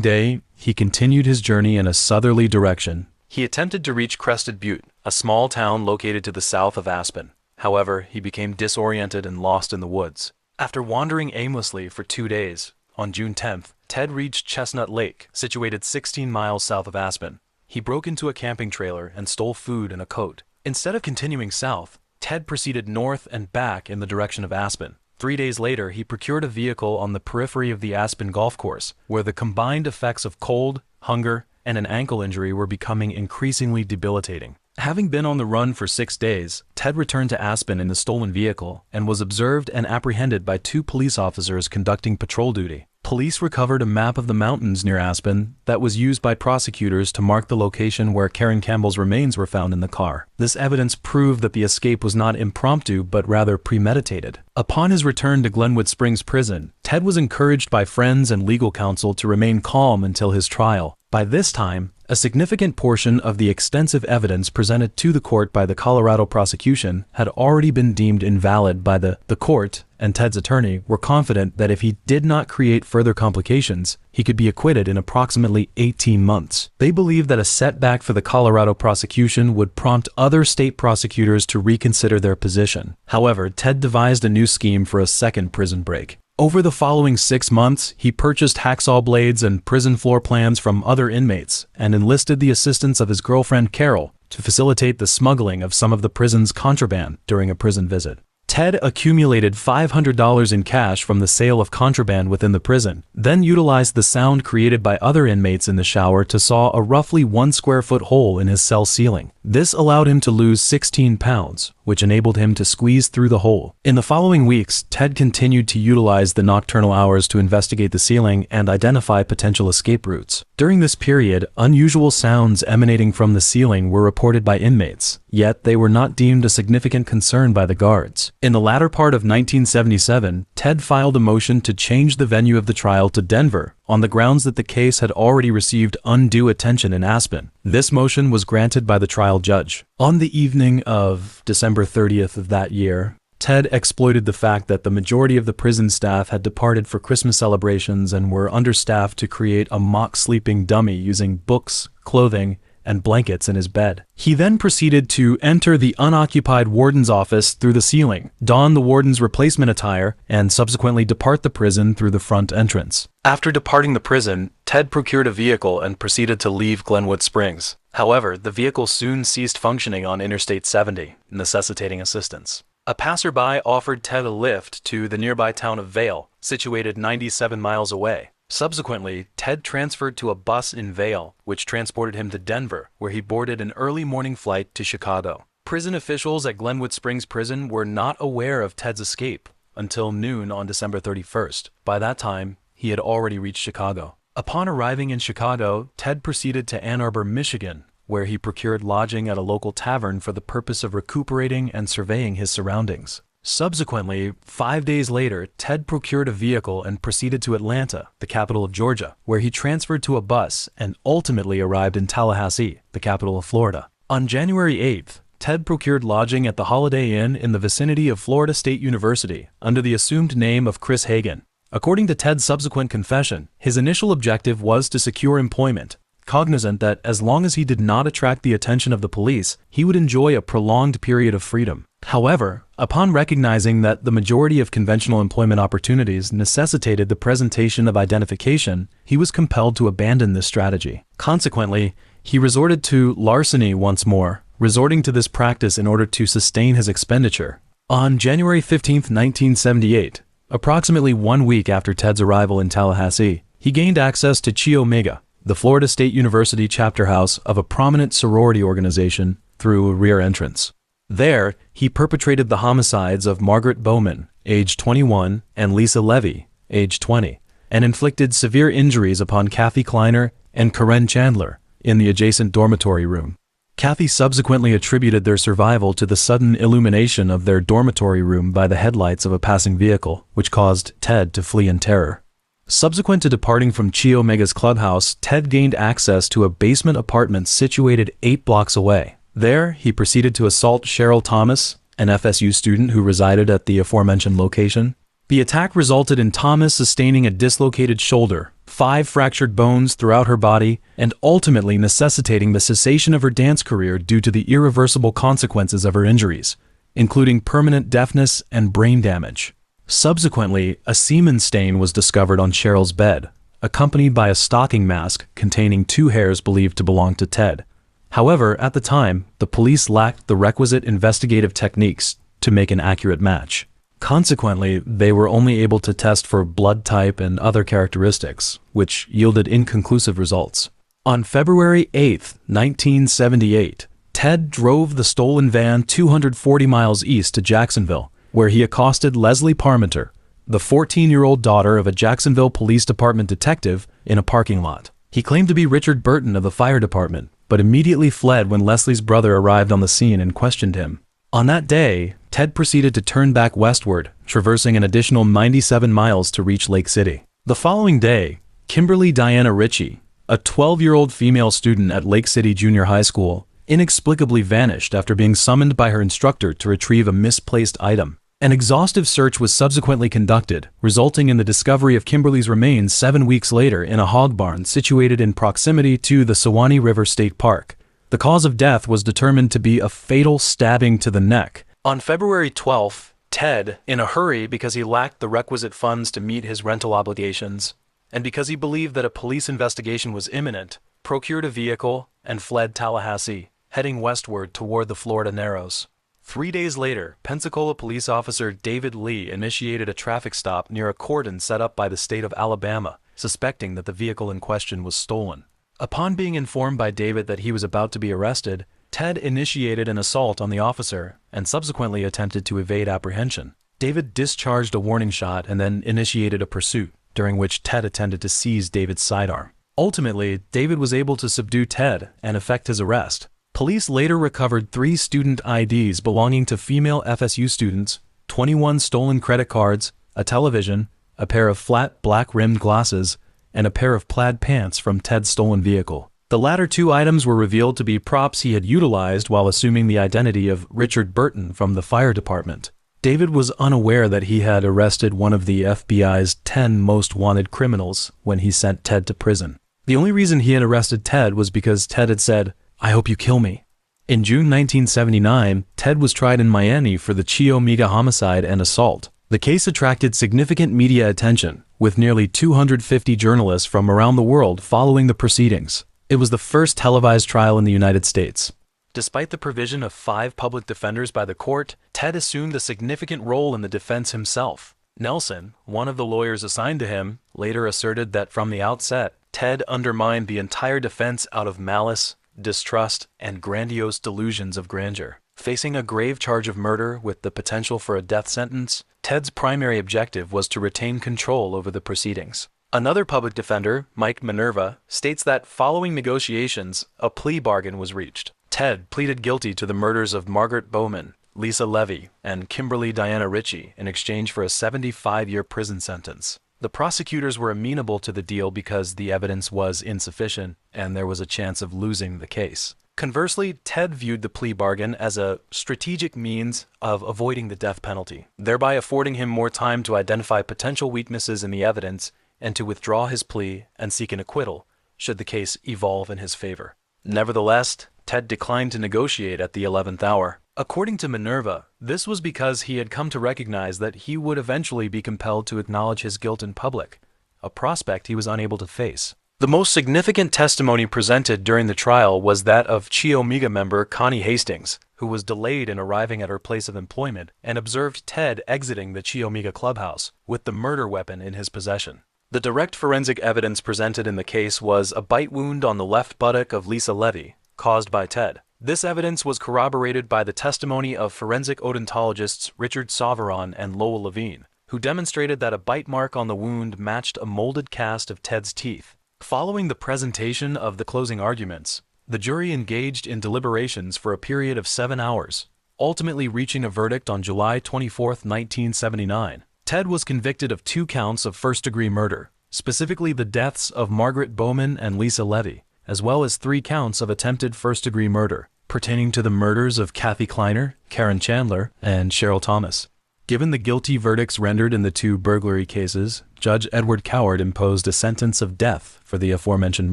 Speaker 1: day, he continued his journey in a southerly direction. He attempted to reach Crested Butte, a small town located to the south of Aspen. However, he became disoriented and lost in the woods. After wandering aimlessly for 2 days, on June 10th, Ted reached Chestnut Lake, situated 16 miles south of Aspen. He broke into a camping trailer and stole food and a coat. Instead of continuing south, Ted proceeded north and back in the direction of Aspen. 3 days later, he procured a vehicle on the periphery of the Aspen golf course, where the combined effects of cold, hunger, and an ankle injury were becoming increasingly debilitating. Having been on the run for 6 days, Ted returned to Aspen in the stolen vehicle and was observed and apprehended by 2 police officers conducting patrol duty. Police recovered a map of the mountains near Aspen that was used by prosecutors to mark the location where Karen Campbell's remains were found in the car. This evidence proved that the escape was not impromptu but rather premeditated. Upon his return to Glenwood Springs Prison, Ted was encouraged by friends and legal counsel to remain calm until his trial. By this time, a significant portion of the extensive evidence presented to the court by the Colorado prosecution had already been deemed invalid by the court, and Ted's attorney were confident that if he did not create further complications, he could be acquitted in approximately 18 months. They believed that a setback for the Colorado prosecution would prompt other state prosecutors to reconsider their position. However, Ted devised a new scheme for a second prison break. Over the following 6 months, he purchased hacksaw blades and prison floor plans from other inmates and enlisted the assistance of his girlfriend Carol to facilitate the smuggling of some of the prison's contraband during a prison visit. Ted accumulated $500 in cash from the sale of contraband within the prison, then utilized the sound created by other inmates in the shower to saw a roughly 1 square foot hole in his cell ceiling. This allowed him to lose 16 pounds, which enabled him to squeeze through the hole. In the following weeks, Ted continued to utilize the nocturnal hours to investigate the ceiling and identify potential escape routes. During this period, unusual sounds emanating from the ceiling were reported by inmates, yet they were not deemed a significant concern by the guards. In the latter part of 1977, Ted filed a motion to change the venue of the trial to Denver on the grounds that the case had already received undue attention in Aspen. This motion was granted by the trial judge. On the evening of December 30th of that year, Ted exploited the fact that the majority of the prison staff had departed for Christmas celebrations and were understaffed to create a mock sleeping dummy using books, clothing, and blankets in his bed. He then proceeded to enter the unoccupied warden's office through the ceiling, don the warden's replacement attire, and subsequently depart the prison through the front entrance. After departing the prison, Ted procured a vehicle and proceeded to leave Glenwood Springs. However, the vehicle soon ceased functioning on Interstate 70, necessitating assistance. A passerby offered Ted a lift to the nearby town of Vail, situated 97 miles away. Subsequently, Ted transferred to a bus in Vail, which transported him to Denver, where he boarded an early morning flight to Chicago. Prison officials at Glenwood Springs Prison were not aware of Ted's escape until noon on December 31st. By that time, he had already reached Chicago. Upon arriving in Chicago, Ted proceeded to Ann Arbor, Michigan, where he procured lodging at a local tavern for the purpose of recuperating and surveying his surroundings. Subsequently, 5 days later, Ted procured a vehicle and proceeded to Atlanta, the capital of Georgia, where he transferred to a bus and ultimately arrived in Tallahassee, the capital of Florida. On January 8th, Ted procured lodging at the Holiday Inn in the vicinity of Florida State University under the assumed name of Chris Hagan. According to Ted's subsequent confession, his initial objective was to secure employment, cognizant that as long as he did not attract the attention of the police, he would enjoy a prolonged period of freedom. However, upon recognizing that the majority of conventional employment opportunities necessitated the presentation of identification, he was compelled to abandon this strategy. Consequently, he resorted to larceny once more, resorting to this practice in order to sustain his expenditure. On January 15, 1978, approximately 1 week after Ted's arrival in Tallahassee, he gained access to Chi Omega, the Florida State University chapter house of a prominent sorority organization, through a rear entrance. There, he perpetrated the homicides of Margaret Bowman, age 21, and Lisa Levy, age 20, and inflicted severe injuries upon Kathy Kleiner and Karen Chandler in the adjacent dormitory room. Kathy subsequently attributed their survival to the sudden illumination of their dormitory room by the headlights of a passing vehicle, which caused Ted to flee in terror. Subsequent to departing from Chi Omega's clubhouse, Ted gained access to a basement apartment situated 8 blocks away. There, he proceeded to assault Cheryl Thomas, an FSU student who resided at the aforementioned location. The attack resulted in Thomas sustaining a dislocated shoulder, 5 fractured bones throughout her body, and ultimately necessitating the cessation of her dance career due to the irreversible consequences of her injuries, including permanent deafness and brain damage. Subsequently, a semen stain was discovered on Cheryl's bed, accompanied by a stocking mask containing 2 hairs believed to belong to Ted. However, at the time, the police lacked the requisite investigative techniques to make an accurate match. Consequently, they were only able to test for blood type and other characteristics, which yielded inconclusive results. On February 8, 1978, Ted drove the stolen van 240 miles east to Jacksonville, where he accosted Leslie Parmenter, the 14-year-old daughter of a Jacksonville Police Department detective, in a parking lot. He claimed to be Richard Burton of the fire department, but immediately fled when Leslie's brother arrived on the scene and questioned him. On that day, Ted proceeded to turn back westward, traversing an additional 97 miles to reach Lake City. The following day, Kimberly Diana Ritchie, a 12-year-old female student at Lake City Junior High School, inexplicably vanished after being summoned by her instructor to retrieve a misplaced item. An exhaustive search was subsequently conducted, resulting in the discovery of Kimberly's remains 7 weeks later in a hog barn situated in proximity to the Suwannee River State Park. The cause of death was determined to be a fatal stabbing to the neck. On February 12th, Ted, in a hurry because he lacked the requisite funds to meet his rental obligations, and because he believed that a police investigation was imminent, procured a vehicle and fled Tallahassee, heading westward toward the Florida Narrows. 3 days later, Pensacola police officer David Lee initiated a traffic stop near a cordon set up by the state of Alabama, suspecting that the vehicle in question was stolen. Upon being informed by David that he was about to be arrested, Ted initiated an assault on the officer and subsequently attempted to evade apprehension. David discharged a warning shot and then initiated a pursuit, during which Ted attempted to seize David's sidearm. Ultimately, David was able to subdue Ted and effect his arrest. Police later recovered 3 student IDs belonging to female FSU students, 21 stolen credit cards, a television, a pair of flat black-rimmed glasses, and a pair of plaid pants from Ted's stolen vehicle. The latter 2 items were revealed to be props he had utilized while assuming the identity of Richard Burton from the fire department. David was unaware that he had arrested one of the FBI's 10 most wanted criminals when he sent Ted to prison. The only reason he had arrested Ted was because Ted had said, "I hope you kill me." In June 1979, Ted was tried in Miami for the Chi Omega homicide and assault. The case attracted significant media attention, with nearly 250 journalists from around the world following the proceedings. It was the first televised trial in the United States. Despite the provision of 5 public defenders by the court, Ted assumed a significant role in the defense himself. Nelson, one of the lawyers assigned to him, later asserted that from the outset, Ted undermined the entire defense out of malice, distrust, and grandiose delusions of grandeur. Facing a grave charge of murder with the potential for a death sentence, Ted's primary objective was to retain control over the proceedings. Another public defender, Mike Minerva, states that following negotiations, a plea bargain was reached. Ted pleaded guilty to the murders of Margaret Bowman, Lisa Levy, and Kimberly Diana Ritchie in exchange for a 75-year prison sentence. The prosecutors were amenable to the deal because the evidence was insufficient and there was a chance of losing the case. Conversely, Ted viewed the plea bargain as a strategic means of avoiding the death penalty, thereby affording him more time to identify potential weaknesses in the evidence and to withdraw his plea and seek an acquittal should the case evolve in his favor. Nevertheless, Ted declined to negotiate at the 11th hour. According to Minerva, this was because he had come to recognize that he would eventually be compelled to acknowledge his guilt in public, a prospect he was unable to face. The most significant testimony presented during the trial was that of Chi Omega member Connie Hastings, who was delayed in arriving at her place of employment and observed Ted exiting the Chi Omega clubhouse with the murder weapon in his possession. The direct forensic evidence presented in the case was a bite wound on the left buttock of Lisa Levy, caused by Ted. This evidence was corroborated by the testimony of forensic odontologists Richard Sauveron and Lowell Levine, who demonstrated that a bite mark on the wound matched a molded cast of Ted's teeth. Following the presentation of the closing arguments, the jury engaged in deliberations for a period of 7 hours, ultimately reaching a verdict on July 24, 1979. Ted was convicted of 2 counts of first-degree murder, specifically the deaths of Margaret Bowman and Lisa Levy, as well as 3 counts of attempted first-degree murder, pertaining to the murders of Kathy Kleiner, Karen Chandler, and Cheryl Thomas. Given the guilty verdicts rendered in the 2 burglary cases, Judge Edward Coward imposed a sentence of death for the aforementioned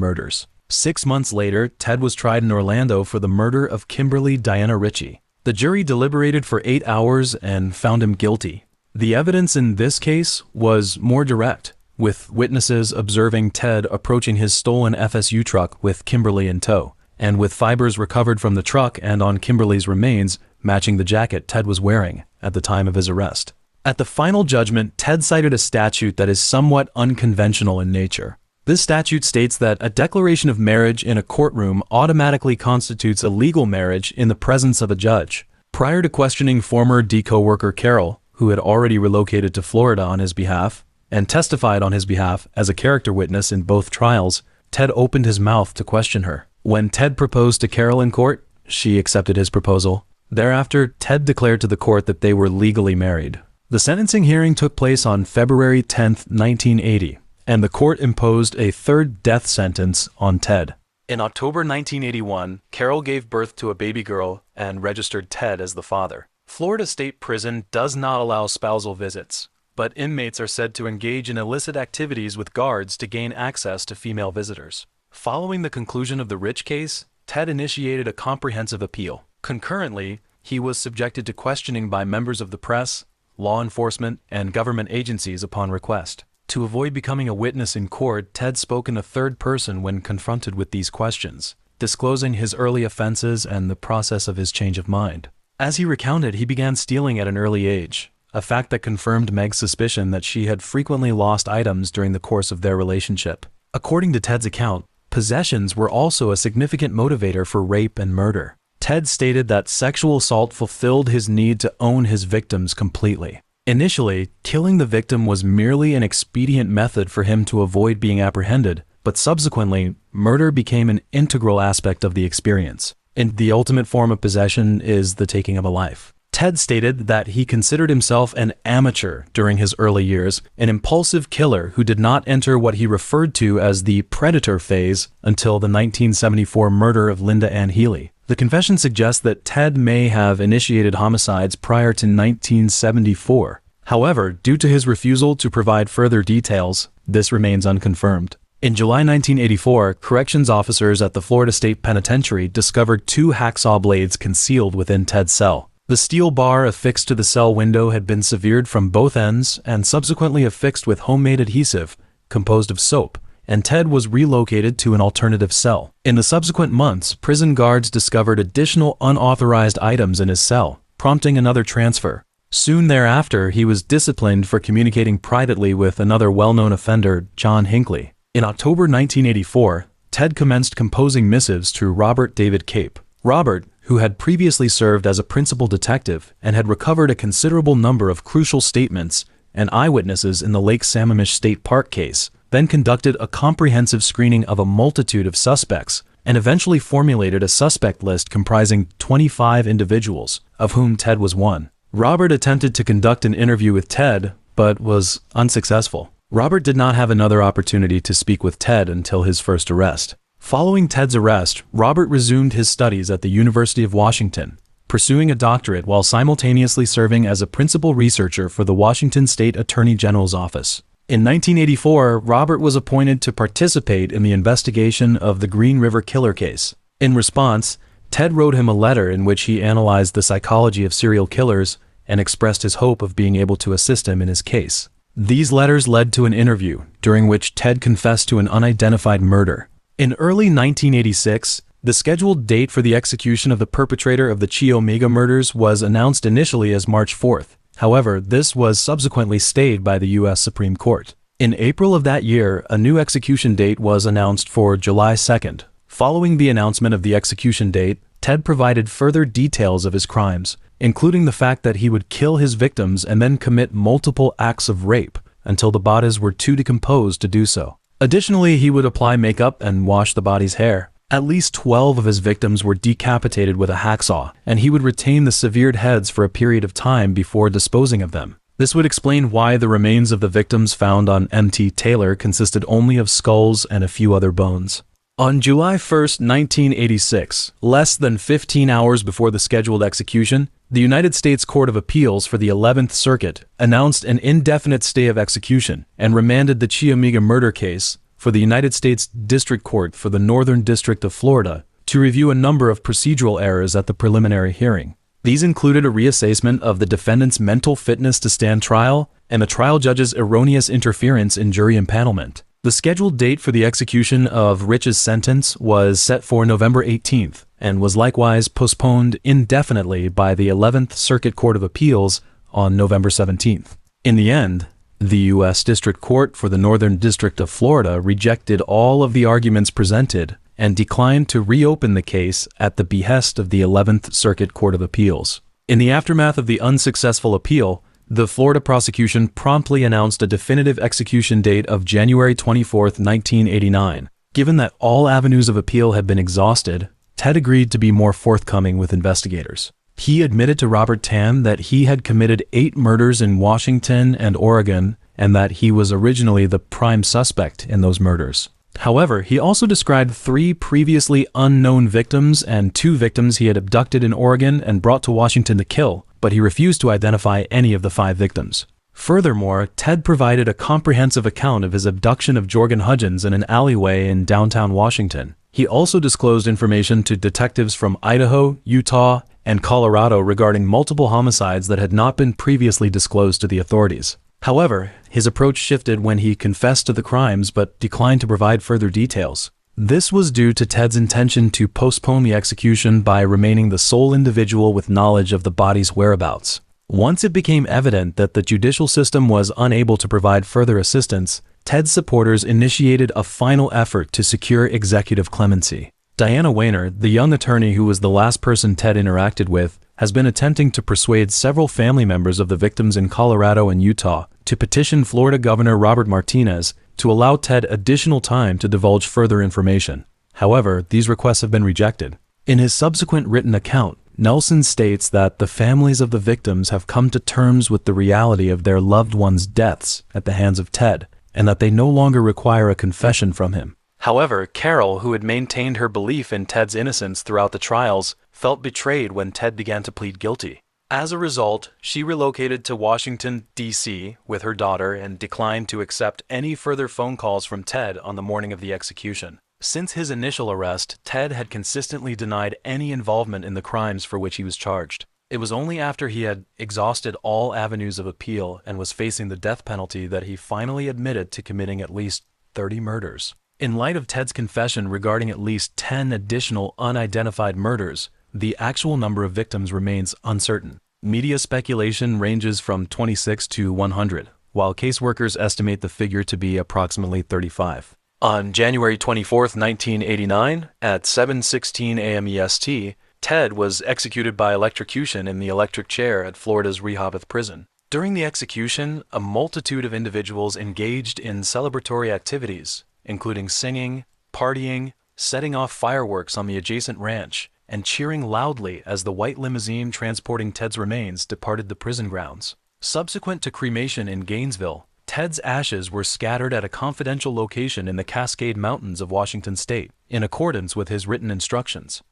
Speaker 1: murders. 6 months later, Ted was tried in Orlando for the murder of Kimberly Diana Ritchie. The jury deliberated for 8 hours and found him guilty. The evidence in this case was more direct, with witnesses observing Ted approaching his stolen FSU truck with Kimberly in tow, and with fibers recovered from the truck and on Kimberly's remains matching the jacket Ted was wearing at the time of his arrest. At the final judgment, Ted cited a statute that is somewhat unconventional in nature. This statute states that a declaration of marriage in a courtroom automatically constitutes a legal marriage in the presence of a judge. Prior to questioning former co-worker Carol, who had already relocated to Florida on his behalf, and testified on his behalf as a character witness in both trials, Ted opened his mouth to question her. When Ted proposed to Carol in court, she accepted his proposal. Thereafter, Ted declared to the court that they were legally married. The sentencing hearing took place on February 10, 1980, and the court imposed a 3rd death sentence on Ted. In October 1981, Carol gave birth to a baby girl and registered Ted as the father. Florida State Prison does not allow spousal visits, but inmates are said to engage in illicit activities with guards to gain access to female visitors. Following the conclusion of the Rich case, Ted initiated a comprehensive appeal. Concurrently, he was subjected to questioning by members of the press, law enforcement, and government agencies upon request. To avoid becoming a witness in court, Ted spoke in the 3rd person when confronted with these questions, disclosing his early offenses and the process of his change of mind. As he recounted, he began stealing at an early age, a fact that confirmed Meg's suspicion that she had frequently lost items during the course of their relationship. According to Ted's account, possessions were also a significant motivator for rape and murder. Ted stated that sexual assault fulfilled his need to own his victims completely. Initially, killing the victim was merely an expedient method for him to avoid being apprehended, but subsequently, murder became an integral aspect of the experience. And the ultimate form of possession is the taking of a life. Ted stated that he considered himself an amateur during his early years, an impulsive killer who did not enter what he referred to as the predator phase until the 1974 murder of Linda Ann Healy. The confession suggests that Ted may have initiated homicides prior to 1974. However, due to his refusal to provide further details, this remains unconfirmed. In July 1984, corrections officers at the Florida State Penitentiary discovered 2 hacksaw blades concealed within Ted's cell. The steel bar affixed to the cell window had been severed from both ends and subsequently affixed with homemade adhesive, composed of soap, and Ted was relocated to an alternative cell. In the subsequent months, prison guards discovered additional unauthorized items in his cell, prompting another transfer. Soon thereafter, he was disciplined for communicating privately with another well-known offender, John Hinckley. In October 1984, Ted commenced composing missives to Robert David Cape. Robert, who had previously served as a principal detective and had recovered a considerable number of crucial statements and eyewitnesses in the Lake Sammamish State Park case, then conducted a comprehensive screening of a multitude of suspects and eventually formulated a suspect list comprising 25 individuals, of whom Ted was one. Robert attempted to conduct an interview with Ted, but was unsuccessful. Robert did not have another opportunity to speak with Ted until his first arrest. Following Ted's arrest, Robert resumed his studies at the University of Washington, pursuing a doctorate while simultaneously serving as a principal researcher for the Washington State Attorney General's office. In 1984, Robert was appointed to participate in the investigation of the Green River Killer case. In response, Ted wrote him a letter in which he analyzed the psychology of serial killers and expressed his hope of being able to assist him in his case. These letters led to an interview, during which Ted confessed to an unidentified murder. In early 1986, the scheduled date for the execution of the perpetrator of the Chi Omega murders was announced initially as March 4th. However, this was subsequently stayed by the U.S. Supreme Court. In April of that year, a new execution date was announced for July 2nd. Following the announcement of the execution date, Ted provided further details of his crimes, including the fact that he would kill his victims and then commit multiple acts of rape until the bodies were too decomposed to do so. Additionally, he would apply makeup and wash the body's hair. At least 12 of his victims were decapitated with a hacksaw, and he would retain the severed heads for a period of time before disposing of them. This would explain why the remains of the victims found on M.T. Taylor consisted only of skulls and a few other bones. On July 1, 1986, less than 15 hours before the scheduled execution, the United States Court of Appeals for the 11th Circuit announced an indefinite stay of execution and remanded the Chiamiga murder case for the United States District Court for the Northern District of Florida to review a number of procedural errors at the preliminary hearing. These included a reassessment of the defendant's mental fitness to stand trial and the trial judge's erroneous interference in jury empanelment. The scheduled date for the execution of Rich's sentence was set for November 18th and was likewise postponed indefinitely by the 11th Circuit Court of Appeals on November 17th. In the end, the U.S. District Court for the Northern District of Florida rejected all of the arguments presented and declined to reopen the case at the behest of the 11th Circuit Court of Appeals. In the aftermath of the unsuccessful appeal, the Florida prosecution promptly announced a definitive execution date of January 24, 1989. Given that all avenues of appeal had been exhausted, Ted agreed to be more forthcoming with investigators. He admitted to Robert Tam that he had committed 8 murders in Washington and Oregon and that he was originally the prime suspect in those murders. However, he also described 3 previously unknown victims and 2 victims he had abducted in Oregon and brought to Washington to kill, but he refused to identify any of the 5 victims. Furthermore, Ted provided a comprehensive account of his abduction of Jorgen Hudgens in an alleyway in downtown Washington. He also disclosed information to detectives from Idaho, Utah, and Colorado regarding multiple homicides that had not been previously disclosed to the authorities. However, his approach shifted when he confessed to the crimes but declined to provide further details. This was due to Ted's intention to postpone the execution by remaining the sole individual with knowledge of the body's whereabouts. Once it became evident that the judicial system was unable to provide further assistance, Ted's supporters initiated a final effort to secure executive clemency. Diana Weiner, the young attorney who was the last person Ted interacted with, has been attempting to persuade several family members of the victims in Colorado and Utah to petition Florida Governor Robert Martinez to allow Ted additional time to divulge further information. However, these requests have been rejected. In his subsequent written account, Nelson states that the families of the victims have come to terms with the reality of their loved ones' deaths at the hands of Ted, and that they no longer require a confession from him. However, Carol, who had maintained her belief in Ted's innocence throughout the trials, felt betrayed when Ted began to plead guilty. As a result, she relocated to Washington, D.C. with her daughter and declined to accept any further phone calls from Ted on the morning of the execution. Since his initial arrest, Ted had consistently denied any involvement in the crimes for which he was charged. It was only after he had exhausted all avenues of appeal and was facing the death penalty that he finally admitted to committing at least 30 murders. In light of Ted's confession regarding at least 10 additional unidentified murders, the actual number of victims remains uncertain. Media speculation ranges from 26 to 100, while caseworkers estimate the figure to be approximately 35. On January 24, 1989, at 7:16 a.m. EST, Ted was executed by electrocution in the electric chair at Florida's Rehoboth prison. During the execution, a multitude of individuals engaged in celebratory activities, including singing, partying, setting off fireworks on the adjacent ranch, and cheering loudly as the white limousine transporting Ted's remains departed the prison grounds. Subsequent to cremation in Gainesville, Ted's ashes were scattered at a confidential location in the Cascade Mountains of Washington State, in accordance with his written instructions.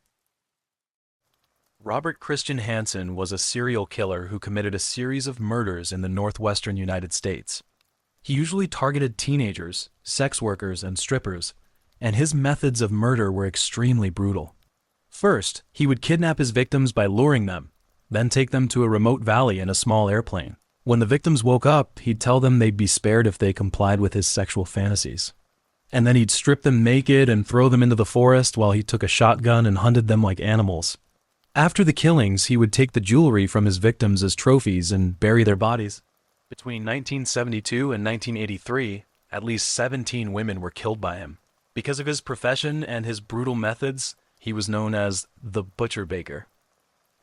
Speaker 1: Robert Christian Hansen was a serial killer who committed a series of murders in the northwestern United States. He usually targeted teenagers, sex workers, and strippers, and his methods of murder were extremely brutal. First, he would kidnap his victims by luring them, then take them to a remote valley in a small airplane. When the victims woke up, he'd tell them they'd be spared if they complied with his sexual fantasies. And then he'd strip them naked and throw them into the forest while he took a shotgun and hunted them like animals. After the killings, he would take the jewelry from his victims as trophies and bury their bodies. Between 1972 and 1983, at least 17 women were killed by him. Because of his profession and his brutal methods, He was known as the Butcher Baker.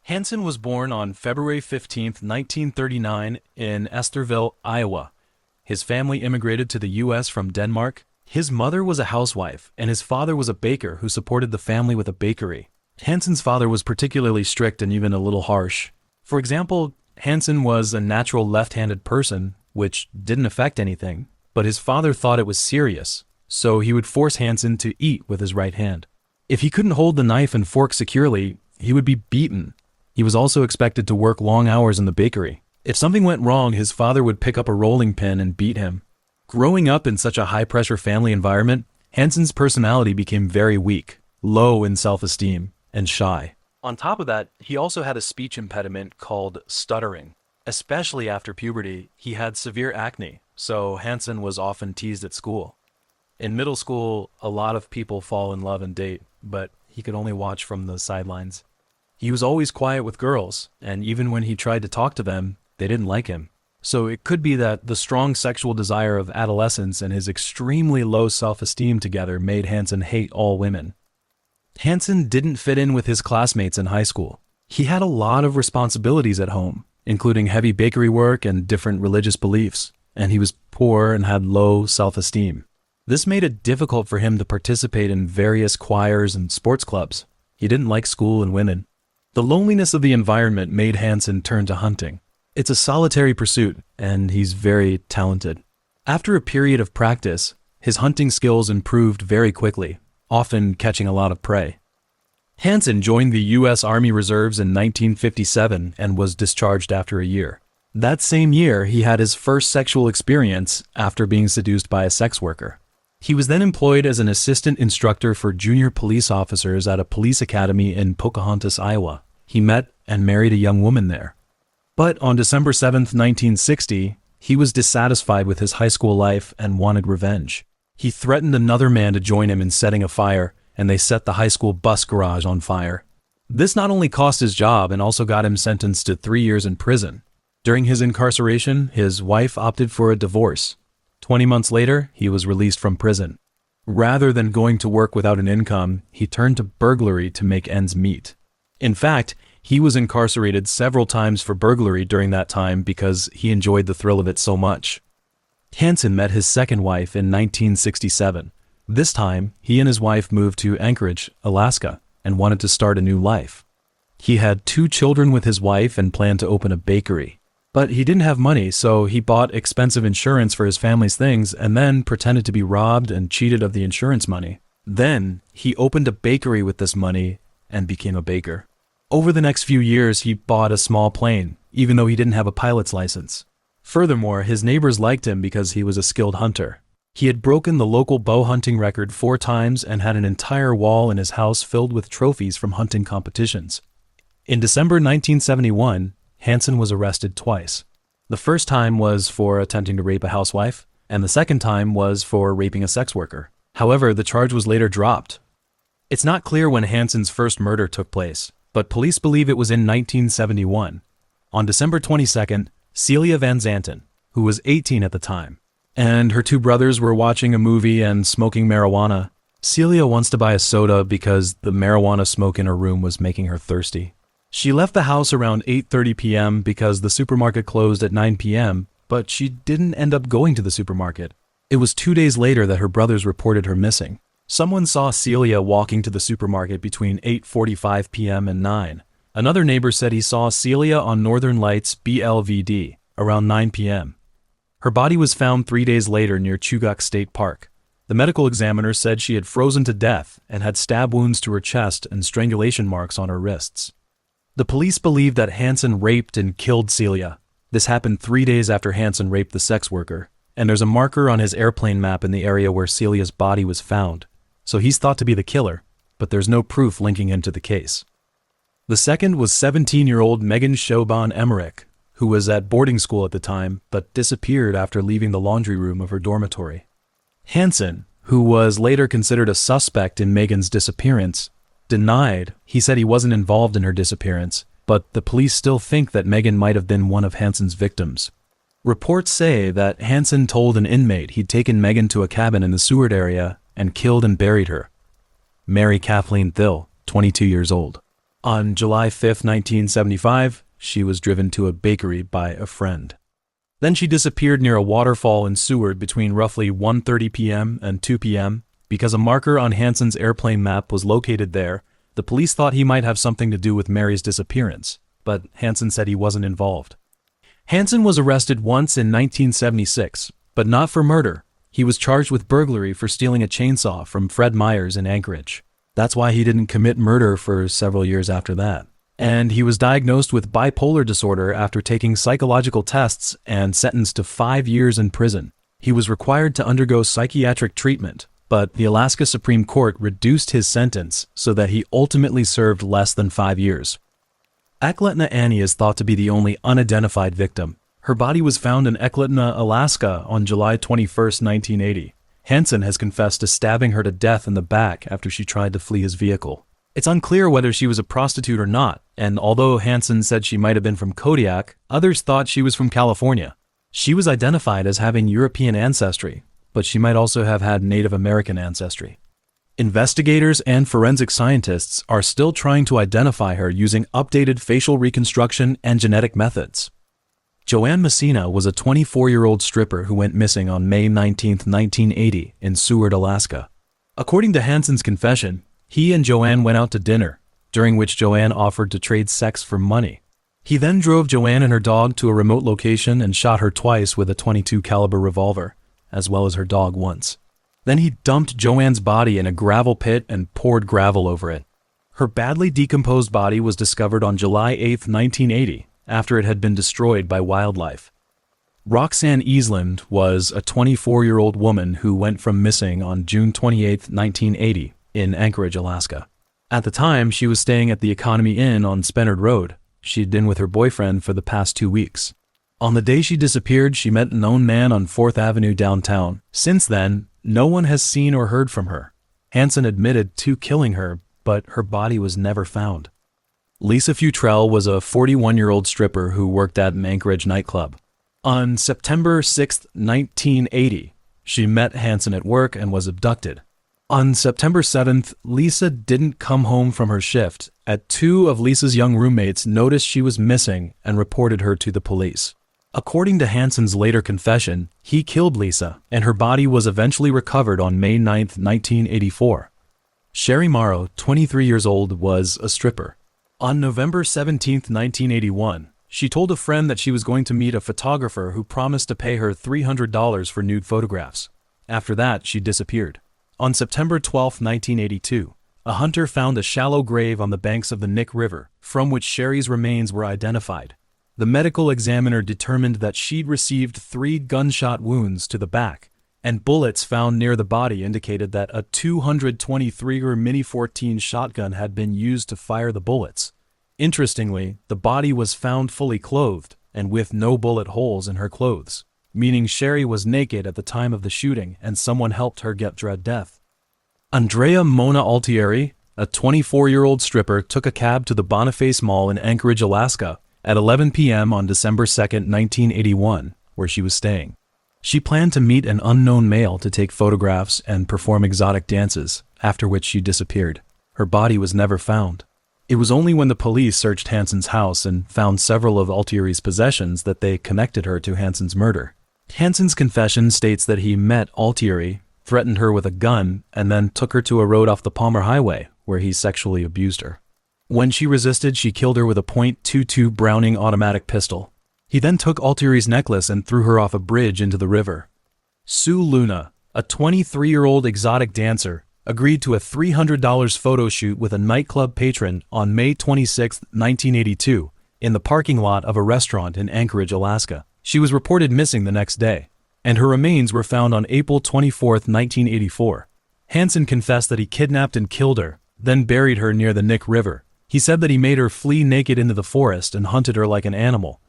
Speaker 1: Hansen was born on February 15, 1939 in Estherville, Iowa. His family immigrated to the U.S. from Denmark. His mother was a housewife, and his father was a baker who supported the family with a bakery. Hansen's father was particularly strict and even a little harsh. For example, Hansen was a natural left-handed person, which didn't affect anything, but his father thought it was serious, so he would force Hansen to eat with his right hand. If he couldn't hold the knife and fork securely, he would be beaten. He was also expected to work long hours in the bakery. If something went wrong, his father would pick up a rolling pin and beat him. Growing up in such a high-pressure family environment, Hansen's personality became very weak, low in self-esteem, and shy. On top of that, he also had a speech impediment called stuttering. Especially after puberty, he had severe acne, so Hansen was often teased at school. In middle school, a lot of people fall in love and date, but he could only watch from the sidelines. He was always quiet with girls, and even when he tried to talk to them, they didn't like him. So it could be that the strong sexual desire of adolescence and his extremely low self-esteem together made Hansen hate all women. Hansen didn't fit in with his classmates in high school. He had a lot of responsibilities at home, including heavy bakery work and different religious beliefs, and he was poor and had low self-esteem. This made it difficult for him to participate in various choirs and sports clubs. He didn't like school and women. The loneliness of the environment made Hansen turn to hunting. It's a solitary pursuit, and he's very talented. After a period of practice, his hunting skills improved very quickly, often catching a lot of prey. Hansen joined the U.S. Army Reserves in 1957 and was discharged after a year. That same year, he had his first sexual experience after being seduced by a sex worker. He was then employed as an assistant instructor for junior police officers at a police academy in Pocahontas, Iowa. He met and married a young woman there. But on December 7, 1960, he was dissatisfied with his high school life and wanted revenge. He threatened another man to join him in setting a fire, and they set the high school bus garage on fire. This not only cost his job and also got him sentenced to 3 years in prison. During his incarceration, his wife opted for a divorce. 20 months later, he was released from prison. Rather than going to work without an income, he turned to burglary to make ends meet. In fact, he was incarcerated several times for burglary during that time because he enjoyed the thrill of it so much. Hansen met his second wife in 1967. This time, he and his wife moved to Anchorage, Alaska, and wanted to start a new life. He had 2 children with his wife and planned to open a bakery. But he didn't have money, so he bought expensive insurance for his family's things and then pretended to be robbed and cheated of the insurance money. Then, he opened a bakery with this money and became a baker. Over the next few years, he bought a small plane, even though he didn't have a pilot's license. Furthermore, his neighbors liked him because he was a skilled hunter. He had broken the local bow hunting record 4 times and had an entire wall in his house filled with trophies from hunting competitions. In December 1971, Hansen was arrested twice. The first time was for attempting to rape a housewife, and the second time was for raping a sex worker. However, the charge was later dropped. It's not clear when Hansen's first murder took place, but police believe it was in 1971. On December 22nd, Celia Van Zanten, who was 18 at the time, and her 2 brothers were watching a movie and smoking marijuana. Celia wants to buy a soda because the marijuana smoke in her room was making her thirsty. She left the house around 8:30 p.m. because the supermarket closed at 9 p.m., but she didn't end up going to the supermarket. It was 2 days later that her brothers reported her missing. Someone saw Celia walking to the supermarket between 8:45 p.m. and 9. Another neighbor said he saw Celia on Northern Lights BLVD around 9 p.m. Her body was found 3 days later near Chugach State Park. The medical examiner said she had frozen to death and had stab wounds to her chest and strangulation marks on her wrists. The police believe that Hansen raped and killed Celia. This happened 3 days after Hansen raped the sex worker, and there's a marker on his airplane map in the area where Celia's body was found. So he's thought to be the killer, but there's no proof linking him to the case. The second was 17-year-old Megan Chaubon Emmerich, who was at boarding school at the time, but disappeared after leaving the laundry room of her dormitory. Hansen, who was later considered a suspect in Megan's disappearance, denied. He said he wasn't involved in her disappearance, but the police still think that Megan might have been one of Hansen's victims. Reports say that Hansen told an inmate he'd taken Megan to a cabin in the Seward area and killed and buried her. Mary Kathleen Thill, 22 years old. On July 5, 1975, she was driven to a bakery by a friend. Then she disappeared near a waterfall in Seward between roughly 1:30 p.m. and 2 p.m. Because a marker on Hansen's airplane map was located there, the police thought he might have something to do with Mary's disappearance, but Hansen said he wasn't involved. Hansen was arrested once in 1976, but not for murder. He was charged with burglary for stealing a chainsaw from Fred Meyer's in Anchorage. That's why he didn't commit murder for several years after that. And he was diagnosed with bipolar disorder after taking psychological tests and sentenced to 5 years in prison. He was required to undergo psychiatric treatment, but the Alaska Supreme Court reduced his sentence so that he ultimately served less than 5 years. Eklutna Annie is thought to be the only unidentified victim. Her body was found in Eklutna, Alaska on July 21, 1980. Hansen has confessed to stabbing her to death in the back after she tried to flee his vehicle. It's unclear whether she was a prostitute or not, and although Hansen said she might have been from Kodiak, others thought she was from California. She was identified as having European ancestry, but she might also have had Native American ancestry. Investigators and forensic scientists are still trying to identify her using updated facial reconstruction and genetic methods. Joanne Messina was a 24-year-old stripper who went missing on May 19, 1980 in Seward, Alaska. According to Hansen's confession, he and Joanne went out to dinner, during which Joanne offered to trade sex for money. He then drove Joanne and her dog to a remote location and shot her twice with a .22 caliber revolver, as well as her dog once. Then he dumped Joanne's body in a gravel pit and poured gravel over it. Her badly decomposed body was discovered on July 8, 1980, after it had been destroyed by wildlife. Roxanne Eastland was a 24-year-old woman who went from missing on June 28, 1980, in Anchorage, Alaska. At the time, she was staying at the Economy Inn on Spenard Road. She'd been with her boyfriend for the past 2 weeks. On the day she disappeared, she met an unknown man on 4th Avenue downtown. Since then, no one has seen or heard from her. Hansen admitted to killing her, but her body was never found. Lisa Futrell was a 41-year-old stripper who worked at an Anchorage nightclub. On September 6, 1980, she met Hansen at work and was abducted. On September 7th, Lisa didn't come home from her shift. At 2 of Lisa's young roommates noticed she was missing and reported her to the police. According to Hansen's later confession, he killed Lisa, and her body was eventually recovered on May 9, 1984. Sherry Morrow, 23 years old, was a stripper. On November 17, 1981, she told a friend that she was going to meet a photographer who promised to pay her $300 for nude photographs. After that, she disappeared. On September 12, 1982, a hunter found a shallow grave on the banks of the Nick River, from which Sherry's remains were identified. The medical examiner determined that she'd received 3 gunshot wounds to the back, and bullets found near the body indicated that a 223er Mini-14 shotgun had been used to fire the bullets. Interestingly, the body was found fully clothed and with no bullet holes in her clothes, meaning Sherry was naked at the time of the shooting and someone helped her get dread death. Andrea Mona Altieri, a 24-year-old stripper, took a cab to the Boniface Mall in Anchorage, Alaska at 11 p.m. on December 2, 1981, where she was staying. She planned to meet an unknown male to take photographs and perform exotic dances, after which she disappeared. Her body was never found. It was only when the police searched Hansen's house and found several of Altieri's possessions that they connected her to Hansen's murder. Hansen's confession states that he met Altieri, threatened her with a gun, and then took her to a road off the Palmer Highway, where he sexually abused her. When she resisted, she killed her with a .22 Browning automatic pistol. He then took Altieri's necklace and threw her off a bridge into the river. Sue Luna, a 23-year-old exotic dancer, agreed to a $300 photo shoot with a nightclub patron on May 26, 1982, in the parking lot of a restaurant in Anchorage, Alaska. She was reported missing the next day, and her remains were found on April 24, 1984. Hansen confessed that he kidnapped and killed her, then buried her near the Nick River. He said that he made her flee naked into the forest and hunted her like an animal.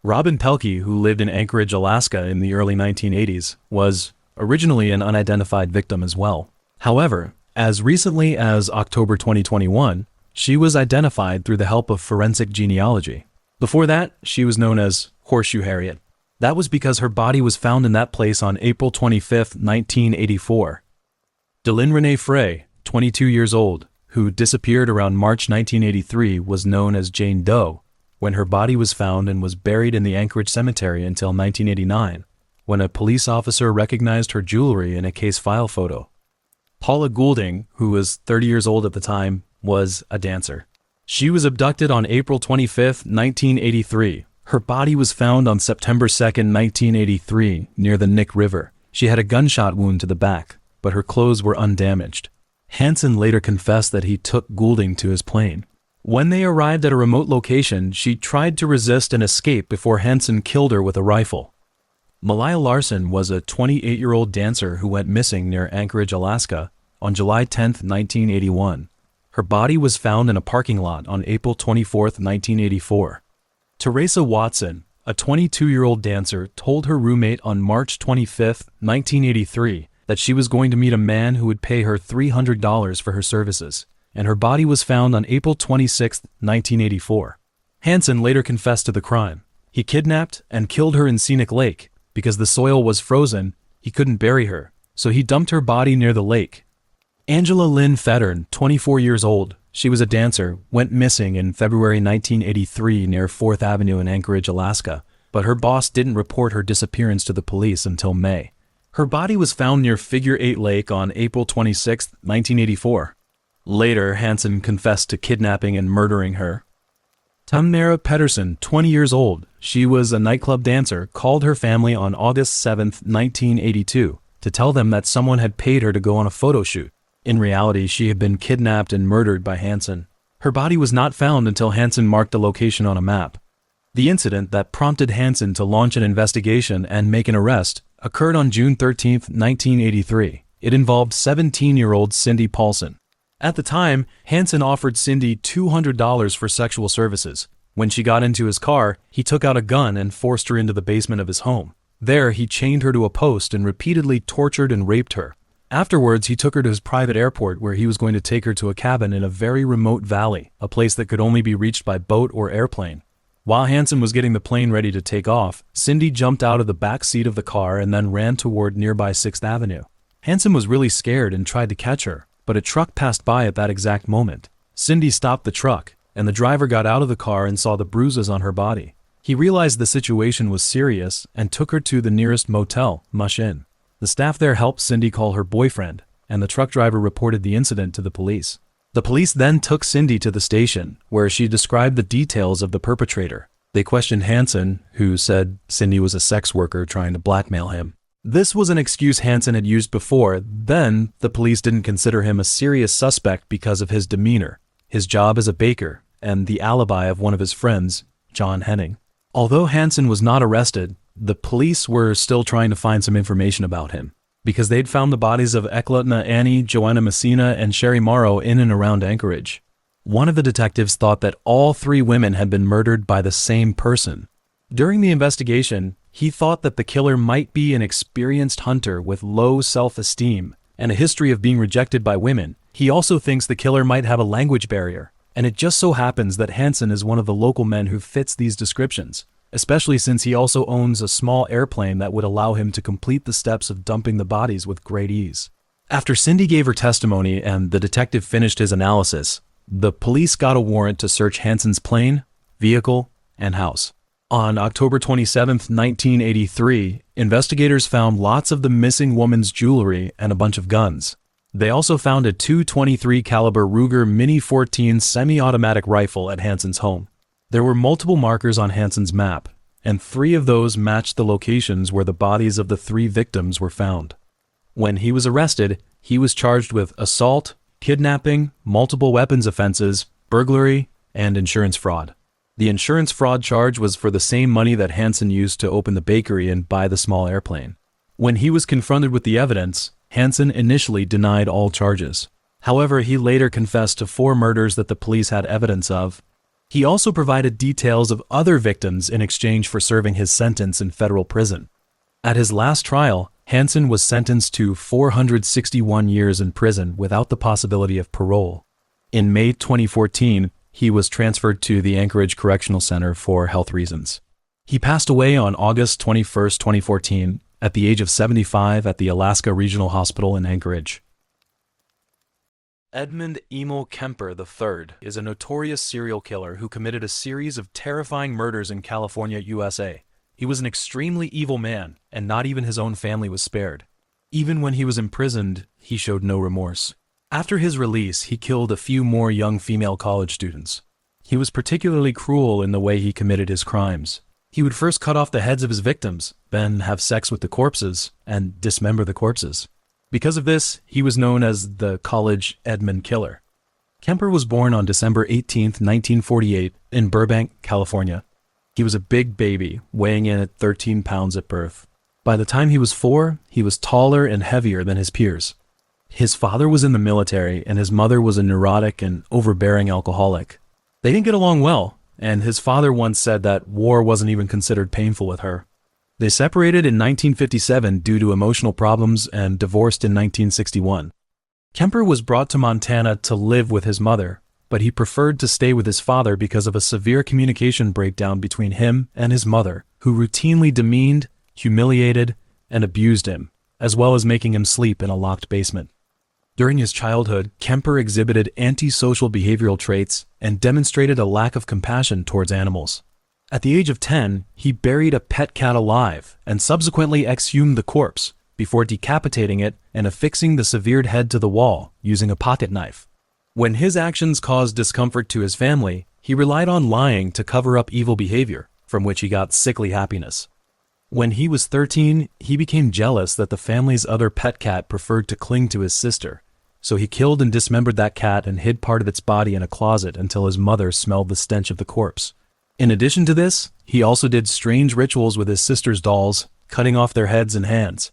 Speaker 1: Robin Pelkey, who lived in Anchorage, Alaska in the early 1980s, was originally an unidentified victim as well. However, as recently as October 2021, she was identified through the help of forensic genealogy. Before that, she was known as Horseshoe Harriet. That was because her body was found in that place on April 25, 1984. Delynn Renee Frey, 22 years old, who disappeared around March 1983, was known as Jane Doe, when her body was found and was buried in the Anchorage cemetery until 1989, when a police officer recognized her jewelry in a case file photo. Paula Goulding, who was 30 years old at the time, was a dancer. She was abducted on April 25, 1983. Her body was found on September 2, 1983, near the Nick River. She had a gunshot wound to the back, but her clothes were undamaged. Hansen later confessed that he took Goulding to his plane. When they arrived at a remote location, she tried to resist and escape before Hansen killed her with a rifle. Malaya Larson was a 28-year-old dancer who went missing near Anchorage, Alaska, on July 10, 1981. Her body was found in a parking lot on April 24, 1984. Teresa Watson, a 22-year-old dancer, told her roommate on March 25, 1983, that she was going to meet a man who would pay her $300 for her services, and her body was found on April 26, 1984. Hansen later confessed to the crime. He kidnapped and killed her in Scenic Lake. Because the soil was frozen, he couldn't bury her, so he dumped her body near the lake. Angela Lynn Fettern, 24 years old, she was a dancer, went missing in February 1983 near 4th Avenue in Anchorage, Alaska, but her boss didn't report her disappearance to the police until May. Her body was found near Figure 8 Lake on April 26, 1984. Later, Hansen confessed to kidnapping and murdering her. Tamara Pedersen, 20 years old, she was a nightclub dancer, called her family on August 7, 1982, to tell them that someone had paid her to go on a photo shoot. In reality, she had been kidnapped and murdered by Hansen. Her body was not found until Hansen marked the location on a map. The incident that prompted Hansen to launch an investigation and make an arrest occurred on June 13, 1983. It involved 17-year-old Cindy Paulson. At the time, Hansen offered Cindy $200 for sexual services. When she got into his car, he took out a gun and forced her into the basement of his home. There, he chained her to a post and repeatedly tortured and raped her. Afterwards, he took her to his private airport where he was going to take her to a cabin in a very remote valley, a place that could only be reached by boat or airplane. While Hansen was getting the plane ready to take off, Cindy jumped out of the back seat of the car and then ran toward nearby 6th Avenue. Hansen was really scared and tried to catch her, but a truck passed by at that exact moment. Cindy stopped the truck, and the driver got out of the car and saw the bruises on her body. He realized the situation was serious and took her to the nearest motel, Mush Inn. The staff there helped Cindy call her boyfriend, and the truck driver reported the incident to the police. The police then took Cindy to the station, where she described the details of the perpetrator. They questioned Hansen, who said Cindy was a sex worker trying to blackmail him. This was an excuse Hansen had used before. Then, the police didn't consider him a serious suspect because of his demeanor, his job as a baker, and the alibi of one of his friends, John Henning. Although Hansen was not arrested, the police were still trying to find some information about him, because they'd found the bodies of Eklatna Annie, Joanna Messina, and Sherry Morrow in and around Anchorage. One of the detectives thought that all 3 women had been murdered by the same person. During the investigation, he thought that the killer might be an experienced hunter with low self-esteem and a history of being rejected by women. He also thinks the killer might have a language barrier, and it just so happens that Hansen is one of the local men who fits these descriptions, especially since he also owns a small airplane that would allow him to complete the steps of dumping the bodies with great ease. After Cindy gave her testimony and the detective finished his analysis, the police got a warrant to search Hansen's plane, vehicle, and house. On October 27, 1983, investigators found lots of the missing woman's jewelry and a bunch of guns. They also found a .223 caliber Ruger Mini 14 semi-automatic rifle at Hansen's home. There were multiple markers on Hansen's map, and 3 of those matched the locations where the bodies of the 3 victims were found. When he was arrested, he was charged with assault, kidnapping, multiple weapons offenses, burglary, and insurance fraud. The insurance fraud charge was for the same money that Hansen used to open the bakery and buy the small airplane. When he was confronted with the evidence, Hansen initially denied all charges. However, he later confessed to 4 murders that the police had evidence of. He also provided details of other victims in exchange for serving his sentence in federal prison. At his last trial, Hansen was sentenced to 461 years in prison without the possibility of parole. In May 2014, he was transferred to the Anchorage Correctional Center for health reasons. He passed away on August 21, 2014, at the age of 75 at the Alaska Regional Hospital in Anchorage. Edmund Emil Kemper III is a notorious serial killer who committed a series of terrifying murders in California, USA. He was an extremely evil man, and not even his own family was spared. Even when he was imprisoned, he showed no remorse. After his release, he killed a few more young female college students. He was particularly cruel in the way he committed his crimes. He would first cut off the heads of his victims, then have sex with the corpses, and dismember the corpses. Because of this, he was known as the College Edmund Killer. Kemper was born on December 18, 1948, in Burbank, California. He was a big baby, weighing in at 13 pounds at birth. By the time he was 4, he was taller and heavier than his peers. His father was in the military, and his mother was a neurotic and overbearing alcoholic. They didn't get along well, and his father once said that war wasn't even considered painful with her. They separated in 1957 due to emotional problems and divorced in 1961. Kemper was brought to Montana to live with his mother, but he preferred to stay with his father because of a severe communication breakdown between him and his mother, who routinely demeaned, humiliated, and abused him, as well as making him sleep in a locked basement. During his childhood, Kemper exhibited antisocial behavioral traits and demonstrated a lack of compassion towards animals. At the age of 10, he buried a pet cat alive and subsequently exhumed the corpse before decapitating it and affixing the severed head to the wall using a pocket knife. When his actions caused discomfort to his family, he relied on lying to cover up evil behavior, from which he got sickly happiness. When he was 13, he became jealous that the family's other pet cat preferred to cling to his sister, so he killed and dismembered that cat and hid part of its body in a closet until his mother smelled the stench of the corpse. In addition to this, he also did strange rituals with his sister's dolls, cutting off their heads and hands.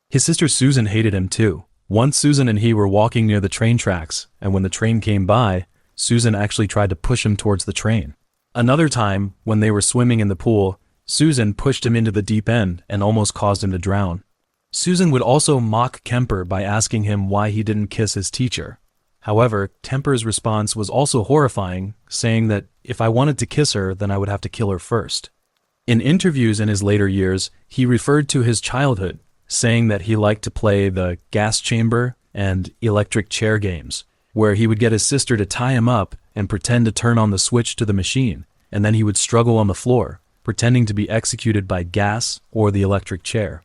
Speaker 1: His sister Susan hated him too. Once Susan and he were walking near the train tracks, and when the train came by, Susan actually tried to push him towards the train. Another time, when they were swimming in the pool, Susan pushed him into the deep end and almost caused him to drown. Susan would also mock Kemper by asking him why he didn't kiss his teacher. However, Kemper's response was also horrifying, saying that if I wanted to kiss her, then I would have to kill her first. In interviews in his later years, he referred to his childhood, saying that he liked to play the gas chamber and electric chair games, where he would get his sister to tie him up and pretend to turn on the switch to the machine, and then he would struggle on the floor, pretending to be executed by gas or the electric chair.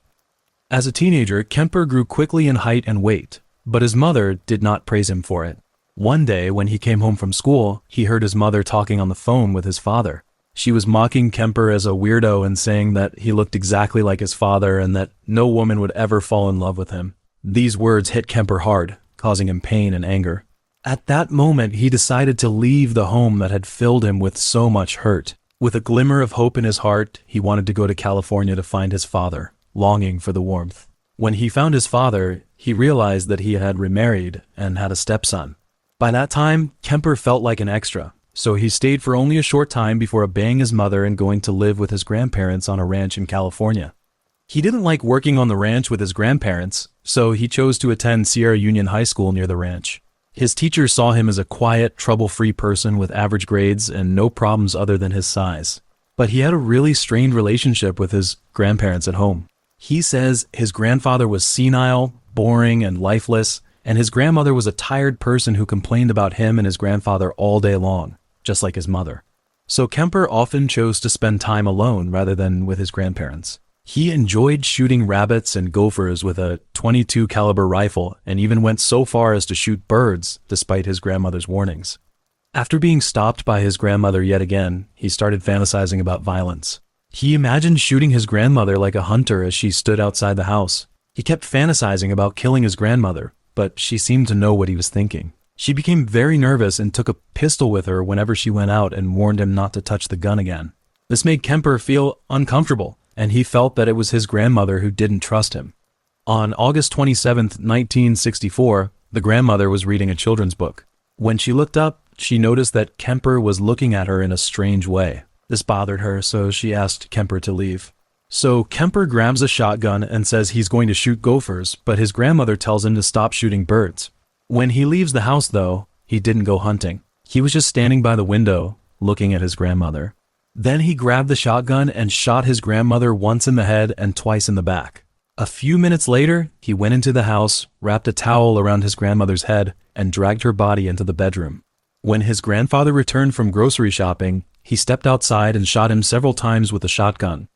Speaker 1: As a teenager, Kemper grew quickly in height and weight, but his mother did not praise him for it. One day, when he came home from school, he heard his mother talking on the phone with his father. She was mocking Kemper as a weirdo and saying that he looked exactly like his father and that no woman would ever fall in love with him. These words hit Kemper hard, causing him pain and anger. At that moment, he decided to leave the home that had filled him with so much hurt. With a glimmer of hope in his heart, he wanted to go to California to find his father, longing for the warmth. When he found his father, he realized that he had remarried and had a stepson. By that time, Kemper felt like an extra, so he stayed for only a short time before obeying his mother and going to live with his grandparents on a ranch in California. He didn't like working on the ranch with his grandparents, so he chose to attend Sierra Union High School near the ranch. His teachers saw him as a quiet, trouble-free person with average grades and no problems other than his size. But he had a really strained relationship with his grandparents at home. He says his grandfather was senile, boring, and lifeless, and his grandmother was a tired person who complained about him and his grandfather all day long, just like his mother. So Kemper often chose to spend time alone rather than with his grandparents. He enjoyed shooting rabbits and gophers with a .22 caliber rifle and even went so far as to shoot birds despite his grandmother's warnings. After being stopped by his grandmother yet again, he started fantasizing about violence. He imagined shooting his grandmother like a hunter as she stood outside the house. He kept fantasizing about killing his grandmother, but she seemed to know what he was thinking. She became very nervous and took a pistol with her whenever she went out and warned him not to touch the gun again. This made Kemper feel uncomfortable, and he felt that it was his grandmother who didn't trust him. On August 27, 1964, the grandmother was reading a children's book. When she looked up, she noticed that Kemper was looking at her in a strange way. This bothered her, so she asked Kemper to leave. So Kemper grabs a shotgun and says he's going to shoot gophers, but his grandmother tells him to stop shooting birds. When he leaves the house, though, he didn't go hunting. He was just standing by the window, looking at his grandmother. Then he grabbed the shotgun and shot his grandmother once in the head and twice in the back. A few minutes later, he went into the house, wrapped a towel around his grandmother's head, and dragged her body into the bedroom. When his grandfather returned from grocery shopping, he stepped outside and shot him several times with a shotgun.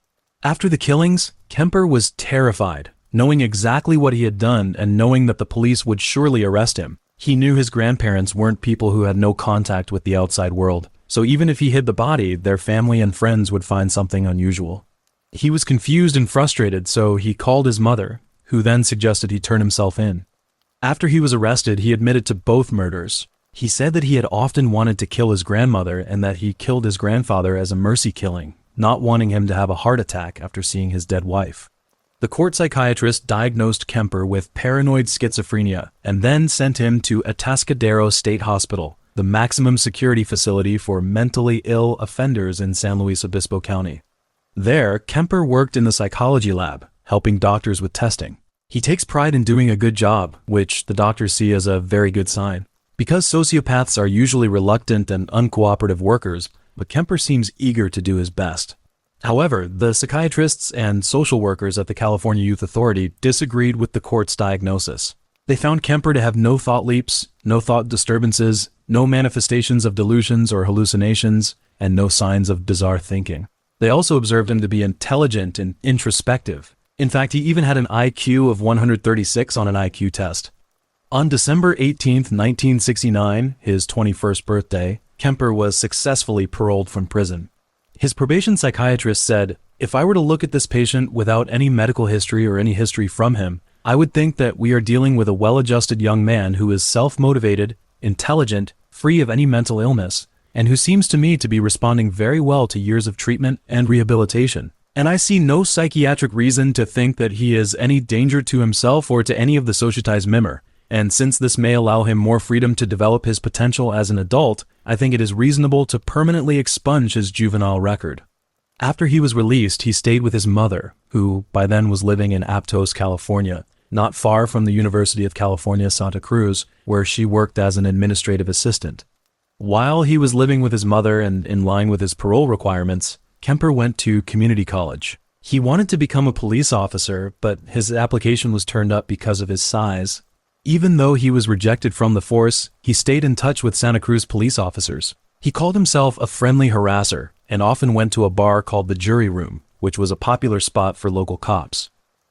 Speaker 1: After the killings, Kemper was terrified, knowing exactly what he had done and knowing that the police would surely arrest him. He knew his grandparents weren't people who had no contact with the outside world, so even if he hid the body, their family and friends would find something unusual. He was confused and frustrated, so he called his mother, who then suggested he turn himself in. After he was arrested, he admitted to both murders. He said that he had often wanted to kill his grandmother and that he killed his grandfather as a mercy killing, not wanting him to have a heart attack after seeing his dead wife. The court psychiatrist diagnosed Kemper with paranoid schizophrenia and then sent him to Atascadero State Hospital, the maximum security facility for mentally ill offenders in San Luis Obispo County. There, Kemper worked in the psychology lab, helping doctors with testing. He takes pride in doing a good job, which the doctors see as a very good sign. Because sociopaths are usually reluctant and uncooperative workers, but Kemper seems eager to do his best. However, the psychiatrists and social workers at the California Youth Authority disagreed with the court's diagnosis. They found Kemper to have no thought leaps, no thought disturbances, no manifestations of delusions or hallucinations, and no signs of bizarre thinking. They also observed him to be intelligent and introspective. In fact, he even had an IQ of 136 on an IQ test. On December 18, 1969, his 21st birthday, Kemper was successfully paroled from prison. His probation psychiatrist said, "If I were to look at this patient without any medical history or any history from him, I would think that we are dealing with a well-adjusted young man who is self-motivated, intelligent, free of any mental illness, and who seems to me to be responding very well to years of treatment and rehabilitation. And I see no psychiatric reason to think that he is any danger to himself or to any of the societized member. And since this may allow him more freedom to develop his potential as an adult, I think it is reasonable to permanently expunge his juvenile record." After he was released, he stayed with his mother, who by then was living in Aptos, California, not far from the University of California, Santa Cruz, where she worked as an administrative assistant. While he was living with his mother and in line with his parole requirements, Kemper went to community college. He wanted to become a police officer, but his application was turned up because of his size. Even though he was rejected from the force, he stayed in touch with Santa Cruz police officers. He called himself a friendly harasser and often went to a bar called the Jury Room, which was a popular spot for local cops.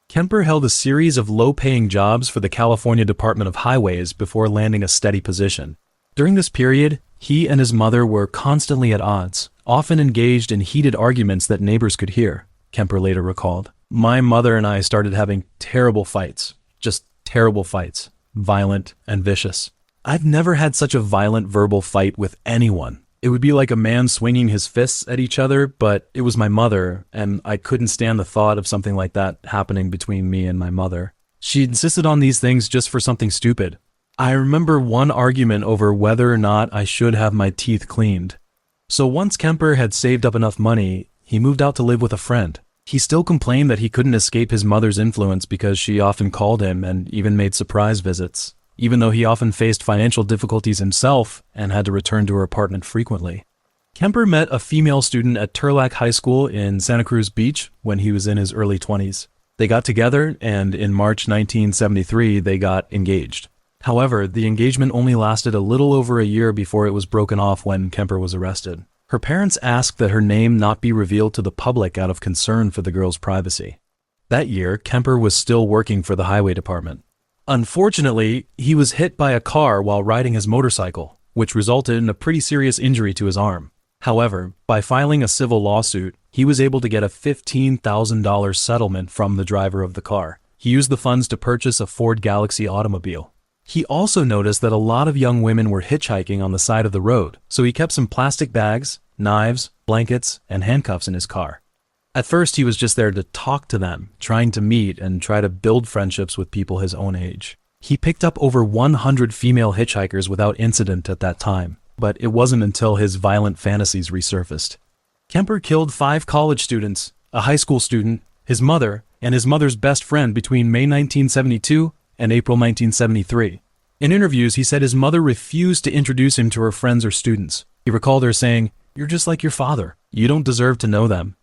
Speaker 1: Kemper held a series of low-paying jobs for the California Department of Highways before landing a steady position. During this period, he and his mother were constantly at odds, often engaged in heated arguments that neighbors could hear, Kemper later recalled. "My mother and I started having terrible fights, just terrible fights, violent and vicious. I've never had such a violent verbal fight with anyone. It would be like a man swinging his fists at each other, but it was my mother, and I couldn't stand the thought of something like that happening between me and my mother. She insisted on these things just for something stupid. I remember one argument over whether or not I should have my teeth cleaned." So once Kemper had saved up enough money, he moved out to live with a friend. He still complained that he couldn't escape his mother's influence because she often called him and even made surprise visits, even though he often faced financial difficulties himself and had to return to her apartment frequently. Kemper met a female student at Turlock High School in Santa Cruz Beach when he was in his early 20s. They got together, and in March 1973, they got engaged. However, the engagement only lasted a little over a year before it was broken off when Kemper was arrested. Her parents asked that her name not be revealed to the public out of concern for the girl's privacy. That year, Kemper was still working for the highway department. Unfortunately, he was hit by a car while riding his motorcycle, which resulted in a pretty serious injury to his arm. However, by filing a civil lawsuit, he was able to get a $15,000 settlement from the driver of the car. He used the funds to purchase a Ford Galaxy automobile. He also noticed that a lot of young women were hitchhiking on the side of the road, so he kept some plastic bags, knives, blankets, and handcuffs in his car. At first, he was just there to talk to them, trying to meet and try to build friendships with people his own age. He picked up over 100 female hitchhikers without incident at that time, but it wasn't until his violent fantasies resurfaced. Kemper killed 5 college students, a high school student, his mother, and his mother's best friend between May 1972 and April 1973. In interviews, he said his mother refused to introduce him to her friends or students. He recalled her saying, "You're just like your father. You don't deserve to know them."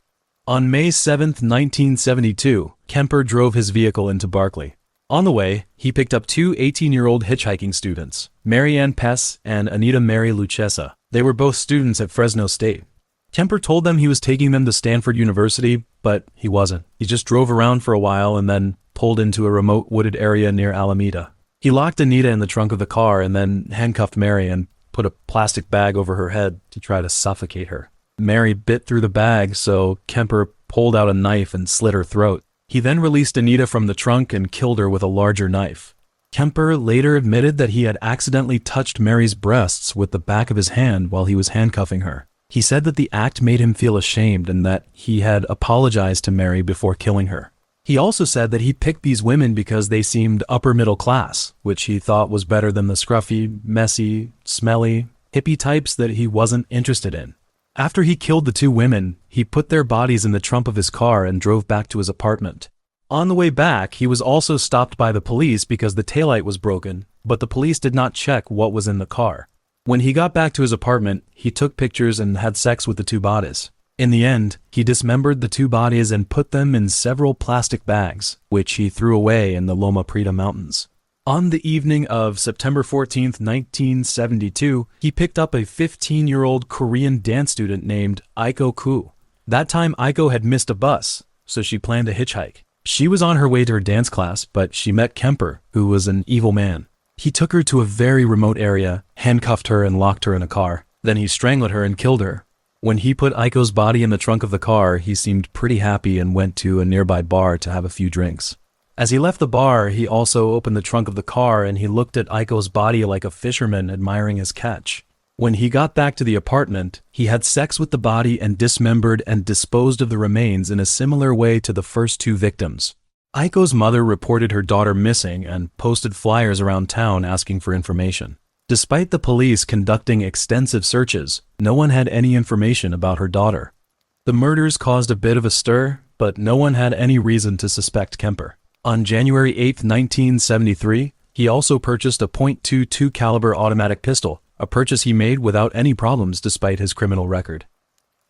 Speaker 1: On May 7, 1972, Kemper drove his vehicle into Barkley. On the way, he picked up two 18-year-old hitchhiking students, Mary Ann Pess and Anita Mary Lucchesa. They were both students at Fresno State. Kemper told them he was taking them to Stanford University, but he wasn't. He just drove around for a while and then pulled into a remote wooded area near Alameda. He locked Anita in the trunk of the car and then handcuffed Mary and put a plastic bag over her head to try to suffocate her. Mary bit through the bag, so Kemper pulled out a knife and slit her throat. He then released Anita from the trunk and killed her with a larger knife. Kemper later admitted that he had accidentally touched Mary's breasts with the back of his hand while he was handcuffing her. He said that the act made him feel ashamed and that he had apologized to Mary before killing her. He also said that he picked these women because they seemed upper middle class, which he thought was better than the scruffy, messy, smelly, hippie types that he wasn't interested in. After he killed the two women, he put their bodies in the trunk of his car and drove back to his apartment. On the way back, he was also stopped by the police because the taillight was broken, but the police did not check what was in the car. When he got back to his apartment, he took pictures and had sex with the two bodies. In the end, he dismembered the two bodies and put them in several plastic bags, which he threw away in the Loma Prieta Mountains. On the evening of September 14, 1972, he picked up a 15-year-old Korean dance student named Aiko Koo. That time Aiko had missed a bus, so she planned a hitchhike. She was on her way to her dance class, but she met Kemper, who was an evil man. He took her to a very remote area, handcuffed her and locked her in a car. Then he strangled her and killed her. When he put Aiko's body in the trunk of the car, he seemed pretty happy and went to a nearby bar to have a few drinks. As he left the bar, he also opened the trunk of the car and he looked at Aiko's body like a fisherman admiring his catch. When he got back to the apartment, he had sex with the body and dismembered and disposed of the remains in a similar way to the first two victims. Aiko's mother reported her daughter missing and posted flyers around town asking for information. Despite the police conducting extensive searches, no one had any information about her daughter. The murders caused a bit of a stir, but no one had any reason to suspect Kemper. On January 8, 1973, he also purchased a .22 caliber automatic pistol, a purchase he made without any problems despite his criminal record.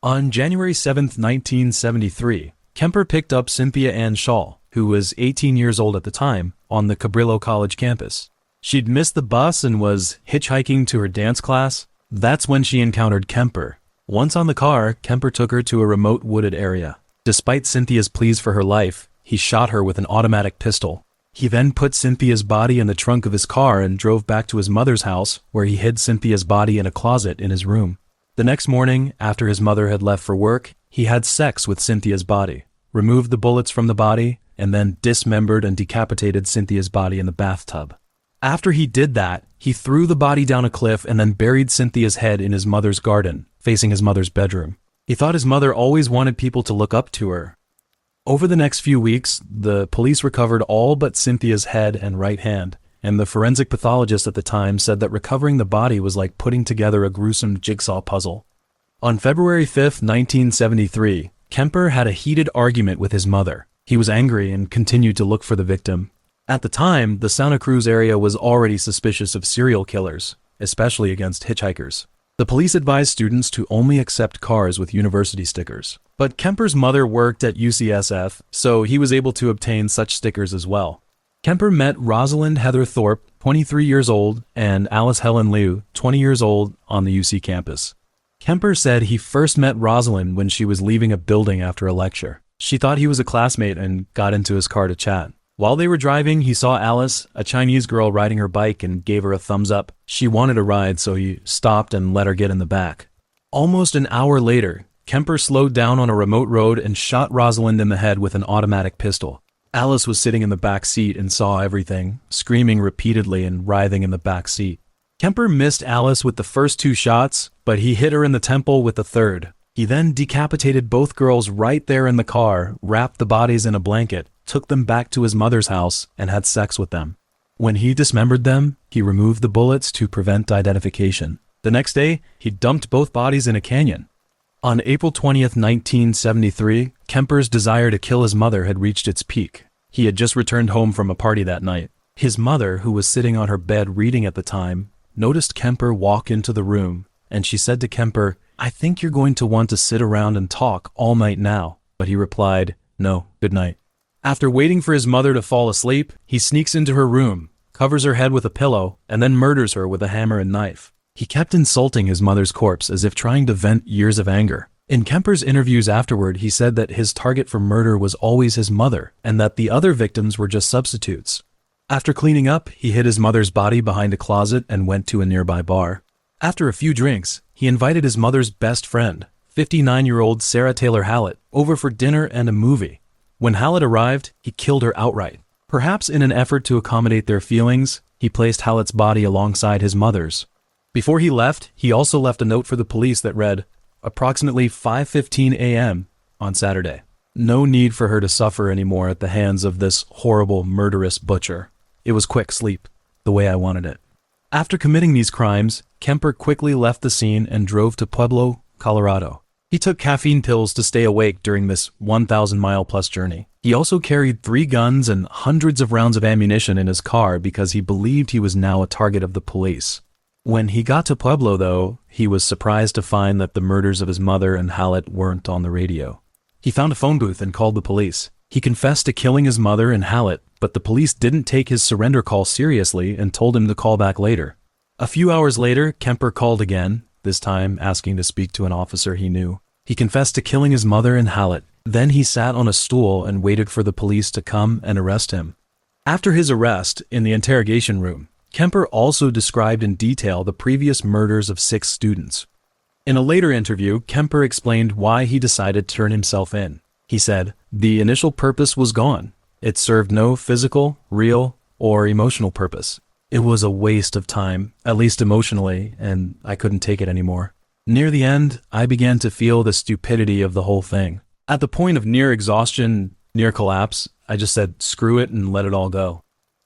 Speaker 1: On January 7, 1973, Kemper picked up Cynthia Ann Shaw, who was 18 years old at the time, on the Cabrillo College campus. She'd missed the bus and was hitchhiking to her dance class. That's when she encountered Kemper. Once on the car, Kemper took her to a remote wooded area. Despite Cynthia's pleas for her life, he shot her with an automatic pistol. He then put Cynthia's body in the trunk of his car and drove back to his mother's house, where he hid Cynthia's body in a closet in his room. The next morning, after his mother had left for work, he had sex with Cynthia's body, removed the bullets from the body, and then dismembered and decapitated Cynthia's body in the bathtub. After he did that, he threw the body down a cliff and then buried Cynthia's head in his mother's garden, facing his mother's bedroom. He thought his mother always wanted people to look up to her. Over the next few weeks, the police recovered all but Cynthia's head and right hand, and the forensic pathologist at the time said that recovering the body was like putting together a gruesome jigsaw puzzle. On February 5, 1973, Kemper had a heated argument with his mother. He was angry and continued to look for the victim. At the time, the Santa Cruz area was already suspicious of serial killers, especially against hitchhikers. The police advised students to only accept cars with university stickers. But Kemper's mother worked at UCSF, so he was able to obtain such stickers as well. Kemper met Rosalind Heather Thorpe, 23 years old, and Alice Helen Liu, 20 years old, on the UC campus. Kemper said he first met Rosalind when she was leaving a building after a lecture. She thought he was a classmate and got into his car to chat. While they were driving, he saw Alice, a Chinese girl, riding her bike and gave her a thumbs up. She wanted a ride, so he stopped and let her get in the back. Almost an hour later, Kemper slowed down on a remote road and shot Rosalind in the head with an automatic pistol. Alice was sitting in the back seat and saw everything, screaming repeatedly and writhing in the back seat. Kemper missed Alice with the first two shots, but he hit her in the temple with the third. He then decapitated both girls right there in the car, wrapped the bodies in a blanket, took them back to his mother's house, and had sex with them. When he dismembered them, he removed the bullets to prevent identification. The next day, he dumped both bodies in a canyon. On April 20th, 1973, Kemper's desire to kill his mother had reached its peak. He had just returned home from a party that night. His mother, who was sitting on her bed reading at the time, noticed Kemper walk into the room, and she said to Kemper, "I think you're going to want to sit around and talk all night now." but he replied, "No, good night." After waiting for his mother to fall asleep, he sneaks into her room, covers her head with a pillow, and then murders her with a hammer and knife. He kept insulting his mother's corpse as if trying to vent years of anger. In Kemper's interviews afterward, he said that his target for murder was always his mother, and that the other victims were just substitutes. After cleaning up, he hid his mother's body behind a closet and went to a nearby bar. After a few drinks, he invited his mother's best friend, 59-year-old Sarah Taylor Hallett, over for dinner and a movie. When Hallett arrived, he killed her outright. Perhaps in an effort to accommodate their feelings, he placed Hallett's body alongside his mother's. Before he left, he also left a note for the police that read, "Approximately 5:15 a.m. on Saturday. No need for her to suffer anymore at the hands of this horrible, murderous butcher. It was quick sleep, the way I wanted it." After committing these crimes, Kemper quickly left the scene and drove to Pueblo, Colorado. He took caffeine pills to stay awake during this 1,000-mile-plus journey. He also carried 3 guns and hundreds of rounds of ammunition in his car because he believed he was now a target of the police. When he got to Pueblo, though, he was surprised to find that the murders of his mother and Hallett weren't on the radio. He found a phone booth and called the police. He confessed to killing his mother and Hallett, but the police didn't take his surrender call seriously and told him to call back later. A few hours later, Kemper called again, this time asking to speak to an officer he knew. He confessed to killing his mother and Hallett. Then he sat on a stool and waited for the police to come and arrest him. After his arrest, in the interrogation room, Kemper also described in detail the previous murders of 6 students. In a later interview, Kemper explained why he decided to turn himself in. He said, "The initial purpose was gone. It served no physical, real, or emotional purpose. It was a waste of time, at least emotionally, and I couldn't take it anymore. Near the end, I began to feel the stupidity of the whole thing. At the point of near exhaustion, near collapse, I just said, screw it and let it all go."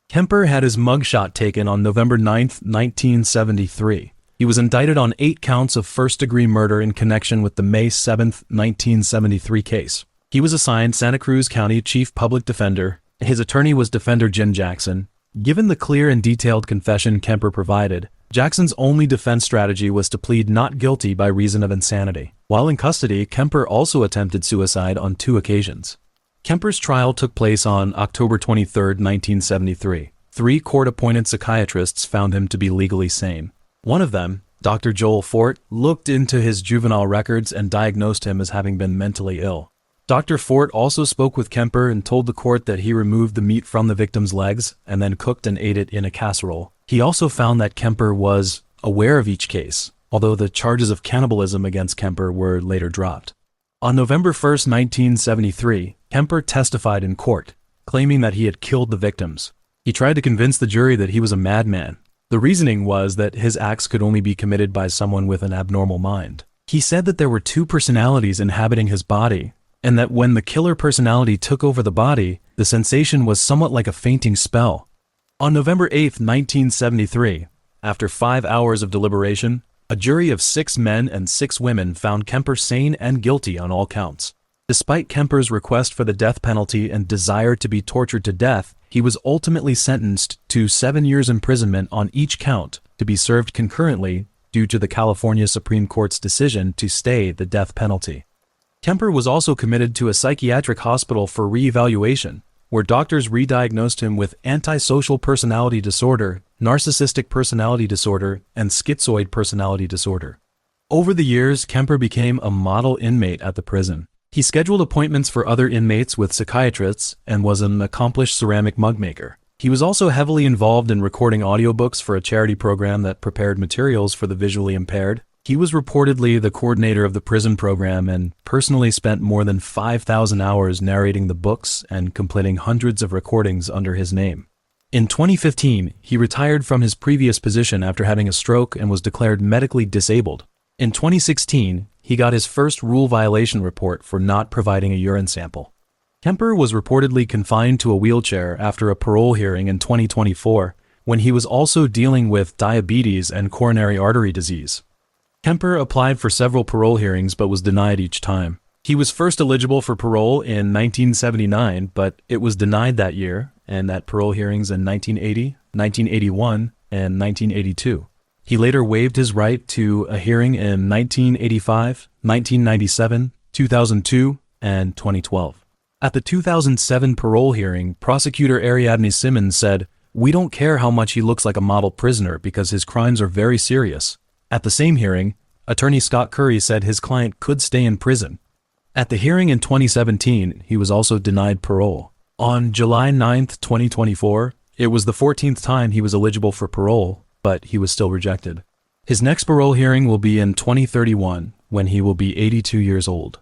Speaker 1: Kemper had his mugshot taken on November 9th, 1973. He was indicted on 8 counts of first-degree murder in connection with the May 7th, 1973 case. He was assigned Santa Cruz County Chief Public Defender. His attorney was Defender Jim Jackson. Given the clear and detailed confession Kemper provided, Jackson's only defense strategy was to plead not guilty by reason of insanity. While in custody, Kemper also attempted suicide on 2 occasions. Kemper's trial took place on October 23, 1973. 3 court-appointed psychiatrists found him to be legally sane. One of them, Dr. Joel Fort, looked into his juvenile records and diagnosed him as having been mentally ill. Dr. Fort also spoke with Kemper and told the court that he removed the meat from the victim's legs and then cooked and ate it in a casserole. He also found that Kemper was aware of each case, although the charges of cannibalism against Kemper were later dropped. On November 1st, 1973, Kemper testified in court, claiming that he had killed the victims. He tried to convince the jury that he was a madman. The reasoning was that his acts could only be committed by someone with an abnormal mind. He said that there were 2 personalities inhabiting his body, and that when the killer personality took over the body, the sensation was somewhat like a fainting spell. On November 8, 1973, after 5 hours of deliberation, a jury of 6 men and 6 women found Kemper sane and guilty on all counts. Despite Kemper's request for the death penalty and desire to be tortured to death, he was ultimately sentenced to 7 years imprisonment on each count to be served concurrently due to the California Supreme Court's decision to stay the death penalty. Kemper was also committed to a psychiatric hospital for re-evaluation, where doctors re-diagnosed him with antisocial personality disorder, narcissistic personality disorder, and schizoid personality disorder. Over the years, Kemper became a model inmate at the prison. He scheduled appointments for other inmates with psychiatrists and was an accomplished ceramic mug maker. He was also heavily involved in recording audiobooks for a charity program that prepared materials for the visually impaired. He was reportedly the coordinator of the prison program and personally spent more than 5,000 hours narrating the books and completing hundreds of recordings under his name. In 2015, he retired from his previous position after having a stroke and was declared medically disabled. In 2016, he got his first rule violation report for not providing a urine sample. Kemper was reportedly confined to a wheelchair after a parole hearing in 2024, when he was also dealing with diabetes and coronary artery disease. Kemper applied for several parole hearings but was denied each time. He was first eligible for parole in 1979, but it was denied that year and at parole hearings in 1980, 1981, and 1982. He later waived his right to a hearing in 1985, 1997, 2002, and 2012. At the 2007 parole hearing, prosecutor Ariadne Simmons said, "We don't care how much he looks like a model prisoner because his crimes are very serious." At the same hearing, attorney Scott Curry said his client could stay in prison. At the hearing in 2017, he was also denied parole. On July 9, 2024, it was the 14th time he was eligible for parole, but he was still rejected. His next parole hearing will be in 2031, when he will be 82 years old.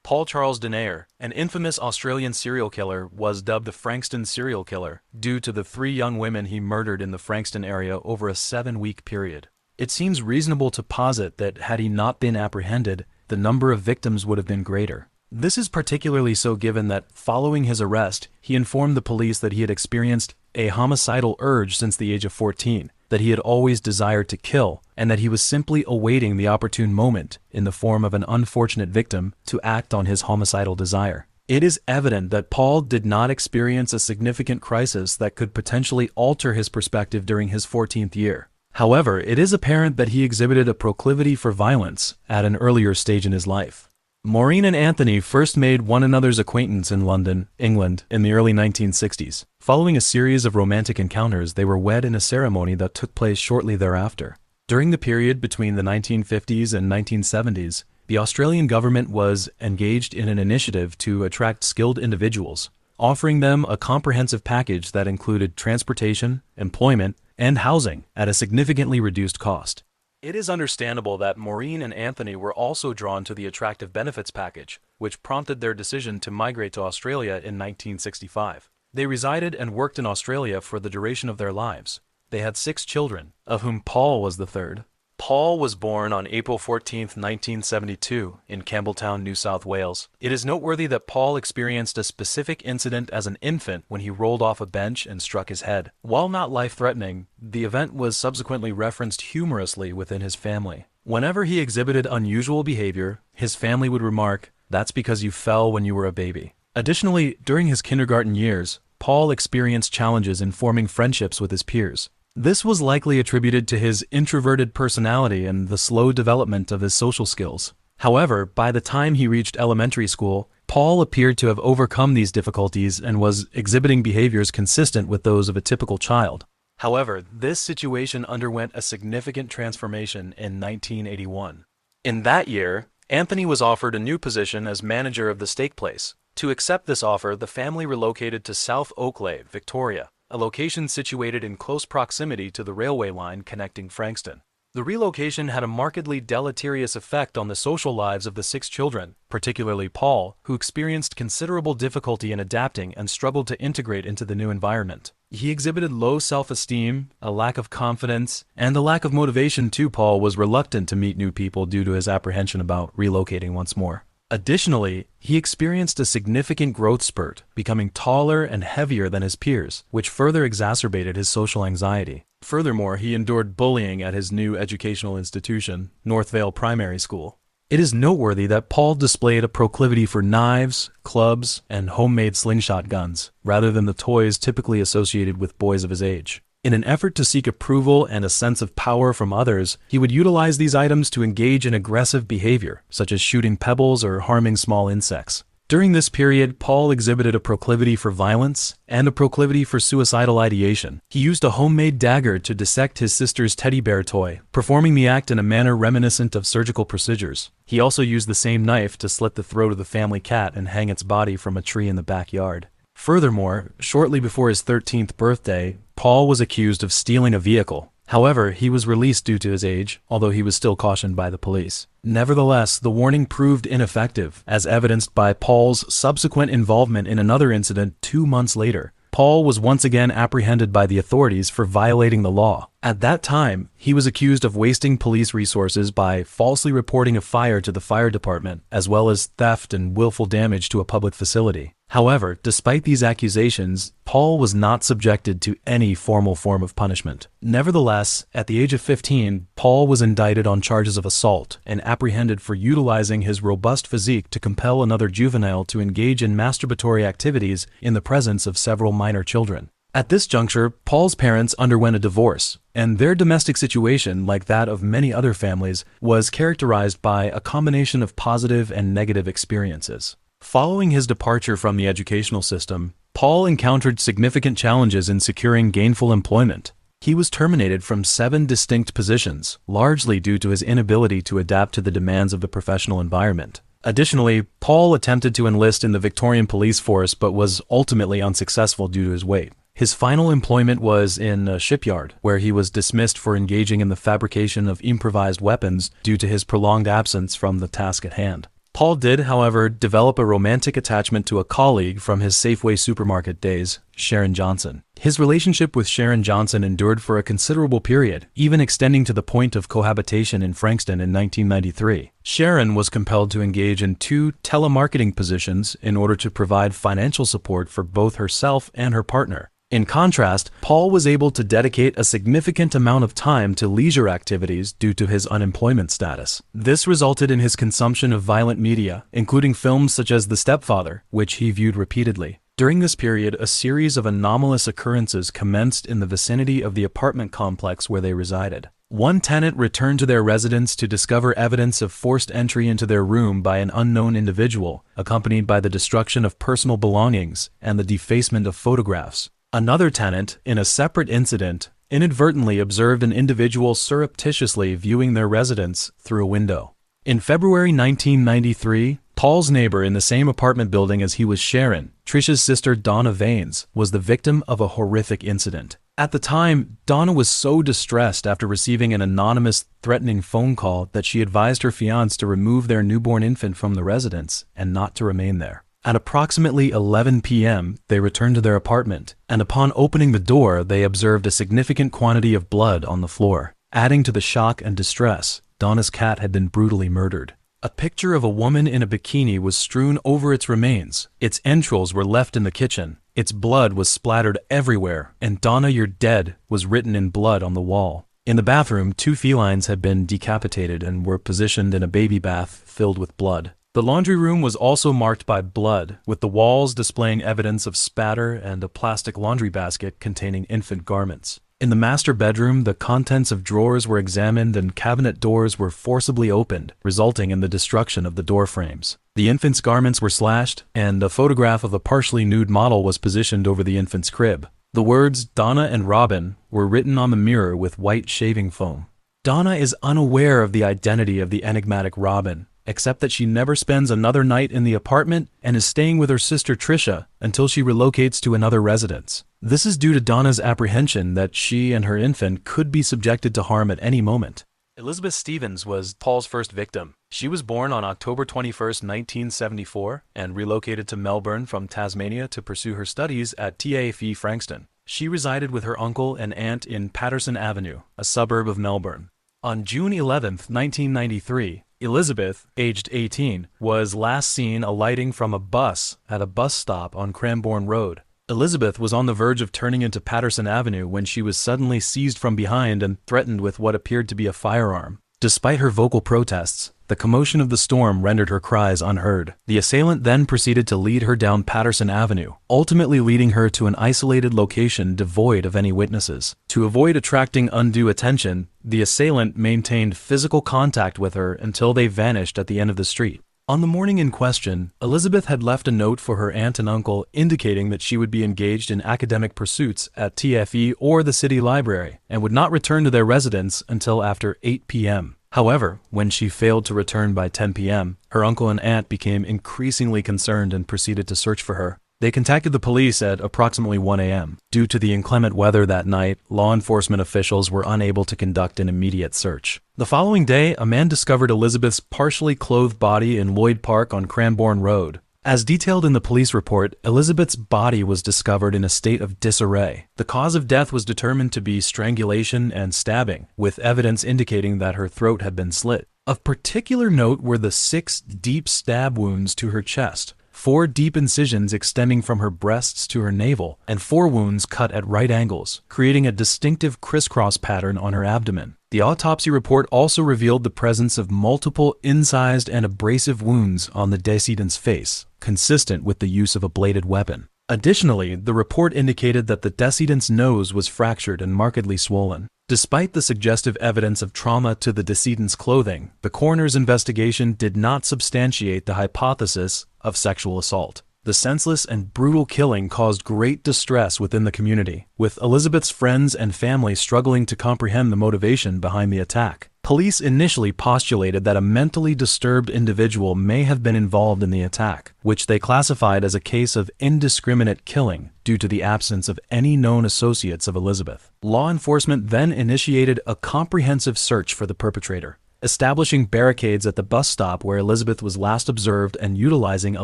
Speaker 1: Paul Charles Denayer, an infamous Australian serial killer, was dubbed the Frankston Serial Killer due to the 3 young women he murdered in the Frankston area over a 7-week period. It seems reasonable to posit that had he not been apprehended, the number of victims would have been greater. This is particularly so given that, following his arrest, he informed the police that he had experienced a homicidal urge since the age of 14, that he had always desired to kill, and that he was simply awaiting the opportune moment, in the form of an unfortunate victim, to act on his homicidal desire. It is evident that Paul did not experience a significant crisis that could potentially alter his perspective during his 14th year. However, it is apparent that he exhibited a proclivity for violence at an earlier stage in his life. Maureen and Anthony first made one another's acquaintance in London, England, in the early 1960s. Following a series of romantic encounters, they were wed in a ceremony that took place shortly thereafter. During the period between the 1950s and 1970s, the Australian government was engaged in an initiative to attract skilled individuals, offering them a comprehensive package that included transportation, employment, and housing at a significantly reduced cost. It is understandable that Maureen and Anthony were also drawn to the attractive benefits package, which prompted their decision to migrate to Australia in 1965. They resided and worked in Australia for the duration of their lives. They had 6 children, of whom Paul was the third. Paul was born on April 14, 1972, in Campbelltown, New South Wales. It is noteworthy that Paul experienced a specific incident as an infant when he rolled off a bench and struck his head. While not life-threatening, the event was subsequently referenced humorously within his family. Whenever he exhibited unusual behavior, his family would remark, "That's because you fell when you were a baby." Additionally, during his kindergarten years, Paul experienced challenges in forming friendships with his peers. This was likely attributed to his introverted personality and the slow development of his social skills. However, by the time he reached elementary school, Paul appeared to have overcome these difficulties and was exhibiting behaviors consistent with those of a typical child. However, this situation underwent a significant transformation in 1981. In that year, Anthony was offered a new position as manager of the steak place. To accept this offer, the family relocated to South Oakleigh, Victoria, a location situated in close proximity to the railway line connecting Frankston. The relocation had a markedly deleterious effect on the social lives of the 6 children, particularly Paul, who experienced considerable difficulty in adapting and struggled to integrate into the new environment. He exhibited low self-esteem, a lack of confidence, and a lack of motivation too. Paul was reluctant to meet new people due to his apprehension about relocating once more. Additionally, he experienced a significant growth spurt, becoming taller and heavier than his peers, which further exacerbated his social anxiety. Furthermore, he endured bullying at his new educational institution, Northvale Primary School. It is noteworthy that Paul displayed a proclivity for knives, clubs, and homemade slingshot guns, rather than the toys typically associated with boys of his age. In an effort to seek approval and a sense of power from others, he would utilize these items to engage in aggressive behavior, such as shooting pebbles or harming small insects. During this period, Paul exhibited a proclivity for violence and a proclivity for suicidal ideation. He used a homemade dagger to dissect his sister's teddy bear toy, performing the act in a manner reminiscent of surgical procedures. He also used the same knife to slit the throat of the family cat and hang its body from a tree in the backyard. Furthermore, shortly before his 13th birthday, Paul was accused of stealing a vehicle. However, he was released due to his age, although he was still cautioned by the police. Nevertheless, the warning proved ineffective, as evidenced by Paul's subsequent involvement in another incident 2 months later. Paul was once again apprehended by the authorities for violating the law. At that time, he was accused of wasting police resources by falsely reporting a fire to the fire department, as well as theft and willful damage to a public facility. However, despite these accusations, Paul was not subjected to any formal form of punishment. Nevertheless, at the age of 15, Paul was indicted on charges of assault and apprehended for utilizing his robust physique to compel another juvenile to engage in masturbatory activities in the presence of several minor children. At this juncture, Paul's parents underwent a divorce, and their domestic situation, like that of many other families, was characterized by a combination of positive and negative experiences. Following his departure from the educational system, Paul encountered significant challenges in securing gainful employment. He was terminated from 7 distinct positions, largely due to his inability to adapt to the demands of the professional environment. Additionally, Paul attempted to enlist in the Victorian police force but was ultimately unsuccessful due to his weight. His final employment was in a shipyard, where he was dismissed for engaging in the fabrication of improvised weapons due to his prolonged absence from the task at hand. Paul did, however, develop a romantic attachment to a colleague from his Safeway supermarket days, Sharon Johnson. His relationship with Sharon Johnson endured for a considerable period, even extending to the point of cohabitation in Frankston in 1993. Sharon was compelled to engage in 2 telemarketing positions in order to provide financial support for both herself and her partner. In contrast, Paul was able to dedicate a significant amount of time to leisure activities due to his unemployment status. This resulted in his consumption of violent media, including films such as The Stepfather, which he viewed repeatedly. During this period, a series of anomalous occurrences commenced in the vicinity of the apartment complex where they resided. One tenant returned to their residence to discover evidence of forced entry into their room by an unknown individual, accompanied by the destruction of personal belongings and the defacement of photographs. Another tenant, in a separate incident, inadvertently observed an individual surreptitiously viewing their residence through a window. In February 1993, Paul's neighbor in the same apartment building as he was Sharon, Trisha's sister Donna Vaines, was the victim of a horrific incident. At the time, Donna was so distressed after receiving an anonymous, threatening phone call that she advised her fiancé to remove their newborn infant from the residence and not to remain there. At approximately 11 p.m., they returned to their apartment, and upon opening the door, they observed a significant quantity of blood on the floor. Adding to the shock and distress, Donna's cat had been brutally murdered. A picture of a woman in a bikini was strewn over its remains. Its entrails were left in the kitchen. Its blood was splattered everywhere, and "Donna, you're dead" was written in blood on the wall. In the bathroom, 2 felines had been decapitated and were positioned in a baby bath filled with blood. The laundry room was also marked by blood, with the walls displaying evidence of spatter and a plastic laundry basket containing infant garments. In the master bedroom, the contents of drawers were examined and cabinet doors were forcibly opened, resulting in the destruction of the door frames. The infant's garments were slashed, and a photograph of a partially nude model was positioned over the infant's crib. The words "Donna and Robin" were written on the mirror with white shaving foam. Donna is unaware of the identity of the enigmatic Robin, except that she never spends another night in the apartment and is staying with her sister Trisha until she relocates to another residence. This is due to Donna's apprehension that she and her infant could be subjected to harm at any moment. Elizabeth Stevens was Paul's first victim. She was born on October 21, 1974, and relocated to Melbourne from Tasmania to pursue her studies at TAFE Frankston. She resided with her uncle and aunt in Patterson Avenue, a suburb of Melbourne. On June 11, 1993, Elizabeth, aged 18, was last seen alighting from a bus at a bus stop on Cranbourne Road. Elizabeth was on the verge of turning into Patterson Avenue when she was suddenly seized from behind and threatened with what appeared to be a firearm. Despite her vocal protests, the commotion of the storm rendered her cries unheard. The assailant then proceeded to lead her down Patterson Avenue, ultimately leading her to an isolated location devoid of any witnesses. To avoid attracting undue attention, the assailant maintained physical contact with her until they vanished at the end of the street. On the morning in question, Elizabeth had left a note for her aunt and uncle indicating that she would be engaged in academic pursuits at TFE or the city library and would not return to their residence until after 8 p.m. However, when she failed to return by 10 p.m., her uncle and aunt became increasingly concerned and proceeded to search for her. They contacted the police at approximately 1 a.m. Due to the inclement weather that night, law enforcement officials were unable to conduct an immediate search. The following day, a man discovered Elizabeth's partially clothed body in Lloyd Park on Cranbourne Road. As detailed in the police report, Elizabeth's body was discovered in a state of disarray. The cause of death was determined to be strangulation and stabbing, with evidence indicating that her throat had been slit. Of particular note were the 6 deep stab wounds to her chest, 4 deep incisions extending from her breasts to her navel, and 4 wounds cut at right angles, creating a distinctive crisscross pattern on her abdomen. The autopsy report also revealed the presence of multiple incised and abrasive wounds on the decedent's face, consistent with the use of a bladed weapon. Additionally, the report indicated that the decedent's nose was fractured and markedly swollen. Despite the suggestive evidence of trauma to the decedent's clothing, the coroner's investigation did not substantiate the hypothesis of sexual assault. The senseless and brutal killing caused great distress within the community, with Elizabeth's friends and family struggling to comprehend the motivation behind the attack. Police initially postulated that a mentally disturbed individual may have been involved in the attack, which they classified as a case of indiscriminate killing due to the absence of any known associates of Elizabeth. Law enforcement then initiated a comprehensive search for the perpetrator, establishing barricades at the bus stop where Elizabeth was last observed and utilizing a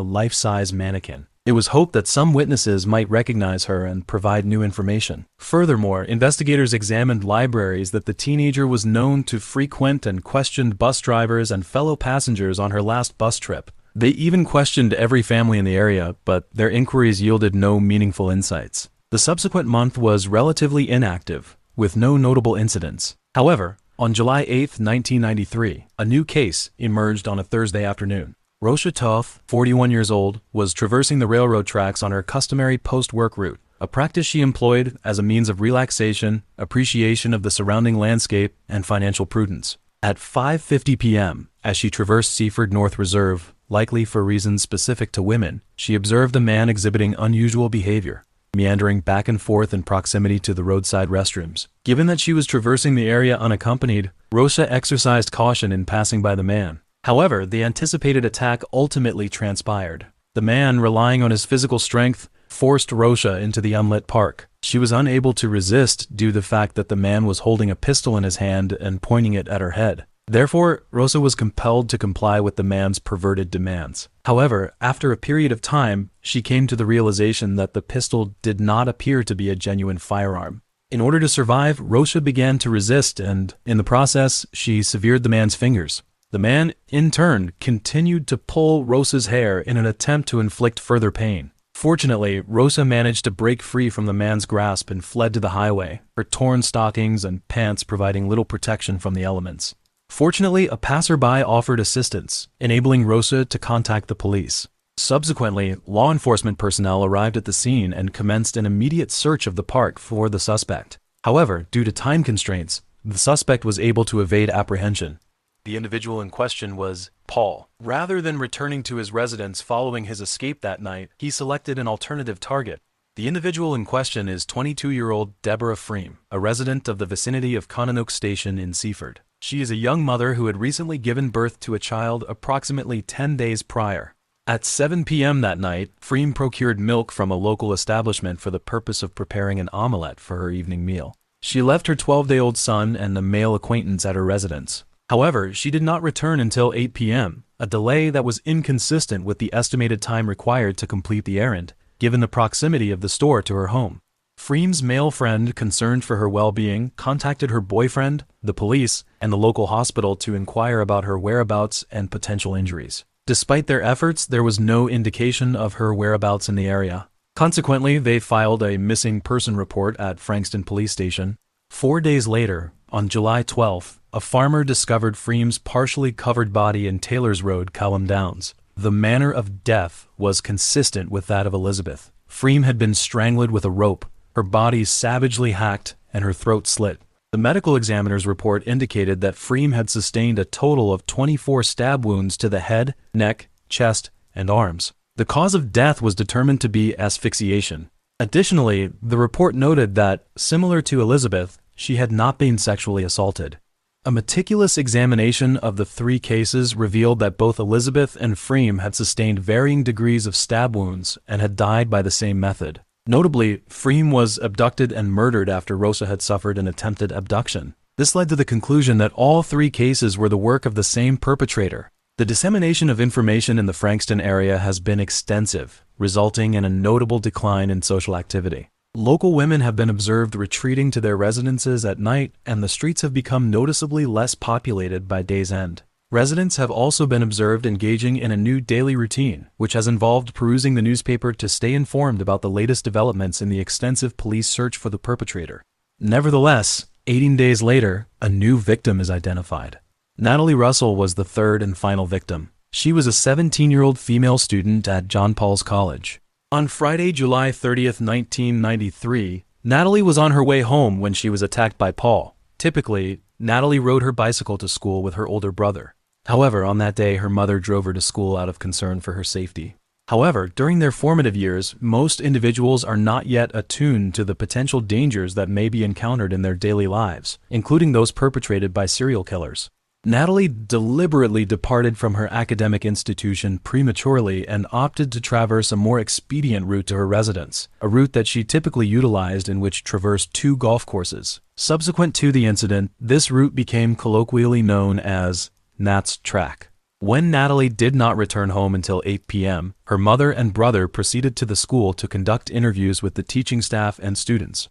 Speaker 1: life-size mannequin. It was hoped that some witnesses might recognize her and provide new information. Furthermore, investigators examined libraries that the teenager was known to frequent and questioned bus drivers and fellow passengers on her last bus trip. They even questioned every family in the area, but their inquiries yielded no meaningful insights. The subsequent month was relatively inactive, with no notable incidents. However, on July 8, 1993, a new case emerged on a Thursday afternoon. Rosha Toth, 41 years old, was traversing the railroad tracks on her customary post-work route, a practice she employed as a means of relaxation, appreciation of the surrounding landscape, and financial prudence. At 5:50 p.m., as she traversed Seaford North Reserve, likely for reasons specific to women, she observed a man exhibiting unusual behavior, meandering back and forth in proximity to the roadside restrooms. Given that she was traversing the area unaccompanied, Rosha exercised caution in passing by the man. However, the anticipated attack ultimately transpired. The man, relying on his physical strength, forced Rosha into the unlit park. She was unable to resist due to the fact that the man was holding a pistol in his hand and pointing it at her head. Therefore, Rosha was compelled to comply with the man's perverted demands. However, after a period of time, she came to the realization that the pistol did not appear to be a genuine firearm. In order to survive, Rosha began to resist and, in the process, she severed the man's fingers. The man, in turn, continued to pull Rosha's hair in an attempt to inflict further pain. Fortunately, Rosha managed to break free from the man's grasp and fled to the highway, her torn stockings and pants providing little protection from the elements. Fortunately, a passerby offered assistance, enabling Rosha to contact the police. Subsequently, law enforcement personnel arrived at the scene and commenced an immediate search of the park for the suspect. However, due to time constraints, the suspect was able to evade apprehension. The individual in question was Paul. Rather than returning to his residence following his escape that night, he selected an alternative target. The individual in question is 22-year-old Deborah Freem, a resident of the vicinity of Conanoke Station in Seaford. She is a young mother who had recently given birth to a child approximately 10 days prior. At 7 p.m. that night, Freem procured milk from a local establishment for the purpose of preparing an omelette for her evening meal. She left her 12-day-old son and a male acquaintance at her residence. However, she did not return until 8 p.m., a delay that was inconsistent with the estimated time required to complete the errand, given the proximity of the store to her home. Freem's male friend, concerned for her well-being, contacted her boyfriend, the police, and the local hospital to inquire about her whereabouts and potential injuries. Despite their efforts, there was no indication of her whereabouts in the area. Consequently, they filed a missing person report at Frankston Police Station. 4 days later, on July 12th, a farmer discovered Freem's partially covered body in Taylor's Road, Callum Downs. The manner of death was consistent with that of Elizabeth. Freem had been strangled with a rope, her body savagely hacked, and her throat slit. The medical examiner's report indicated that Freem had sustained a total of 24 stab wounds to the head, neck, chest, and arms. The cause of death was determined to be asphyxiation. Additionally, the report noted that, similar to Elizabeth, she had not been sexually assaulted. A meticulous examination of the three cases revealed that both Elizabeth and Freem had sustained varying degrees of stab wounds and had died by the same method. Notably, Freem was abducted and murdered after Rosha had suffered an attempted abduction. This led to the conclusion that all three cases were the work of the same perpetrator. The dissemination of information in the Frankston area has been extensive, resulting in a notable decline in social activity. Local women have been observed retreating to their residences at night, and the streets have become noticeably less populated by day's end. Residents have also been observed engaging in a new daily routine, which has involved perusing the newspaper to stay informed about the latest developments in the extensive police search for the perpetrator. Nevertheless, 18 days later, a new victim is identified. Natalie Russell was the third and final victim. She was a 17-year-old female student at John Paul's College. On Friday, July 30th, 1993, Natalie was on her way home when she was attacked by Paul. Typically, Natalie rode her bicycle to school with her older brother. However, on that day, her mother drove her to school out of concern for her safety. However, during their formative years, most individuals are not yet attuned to the potential dangers that may be encountered in their daily lives, including those perpetrated by serial killers. Natalie deliberately departed from her academic institution prematurely and opted to traverse a more expedient route to her residence, a route that she typically utilized in which traversed 2 golf courses. Subsequent to the incident, this route became colloquially known as Nat's Track. When Natalie did not return home until 8 p.m., her mother and brother proceeded to the school to conduct interviews with the teaching staff and students.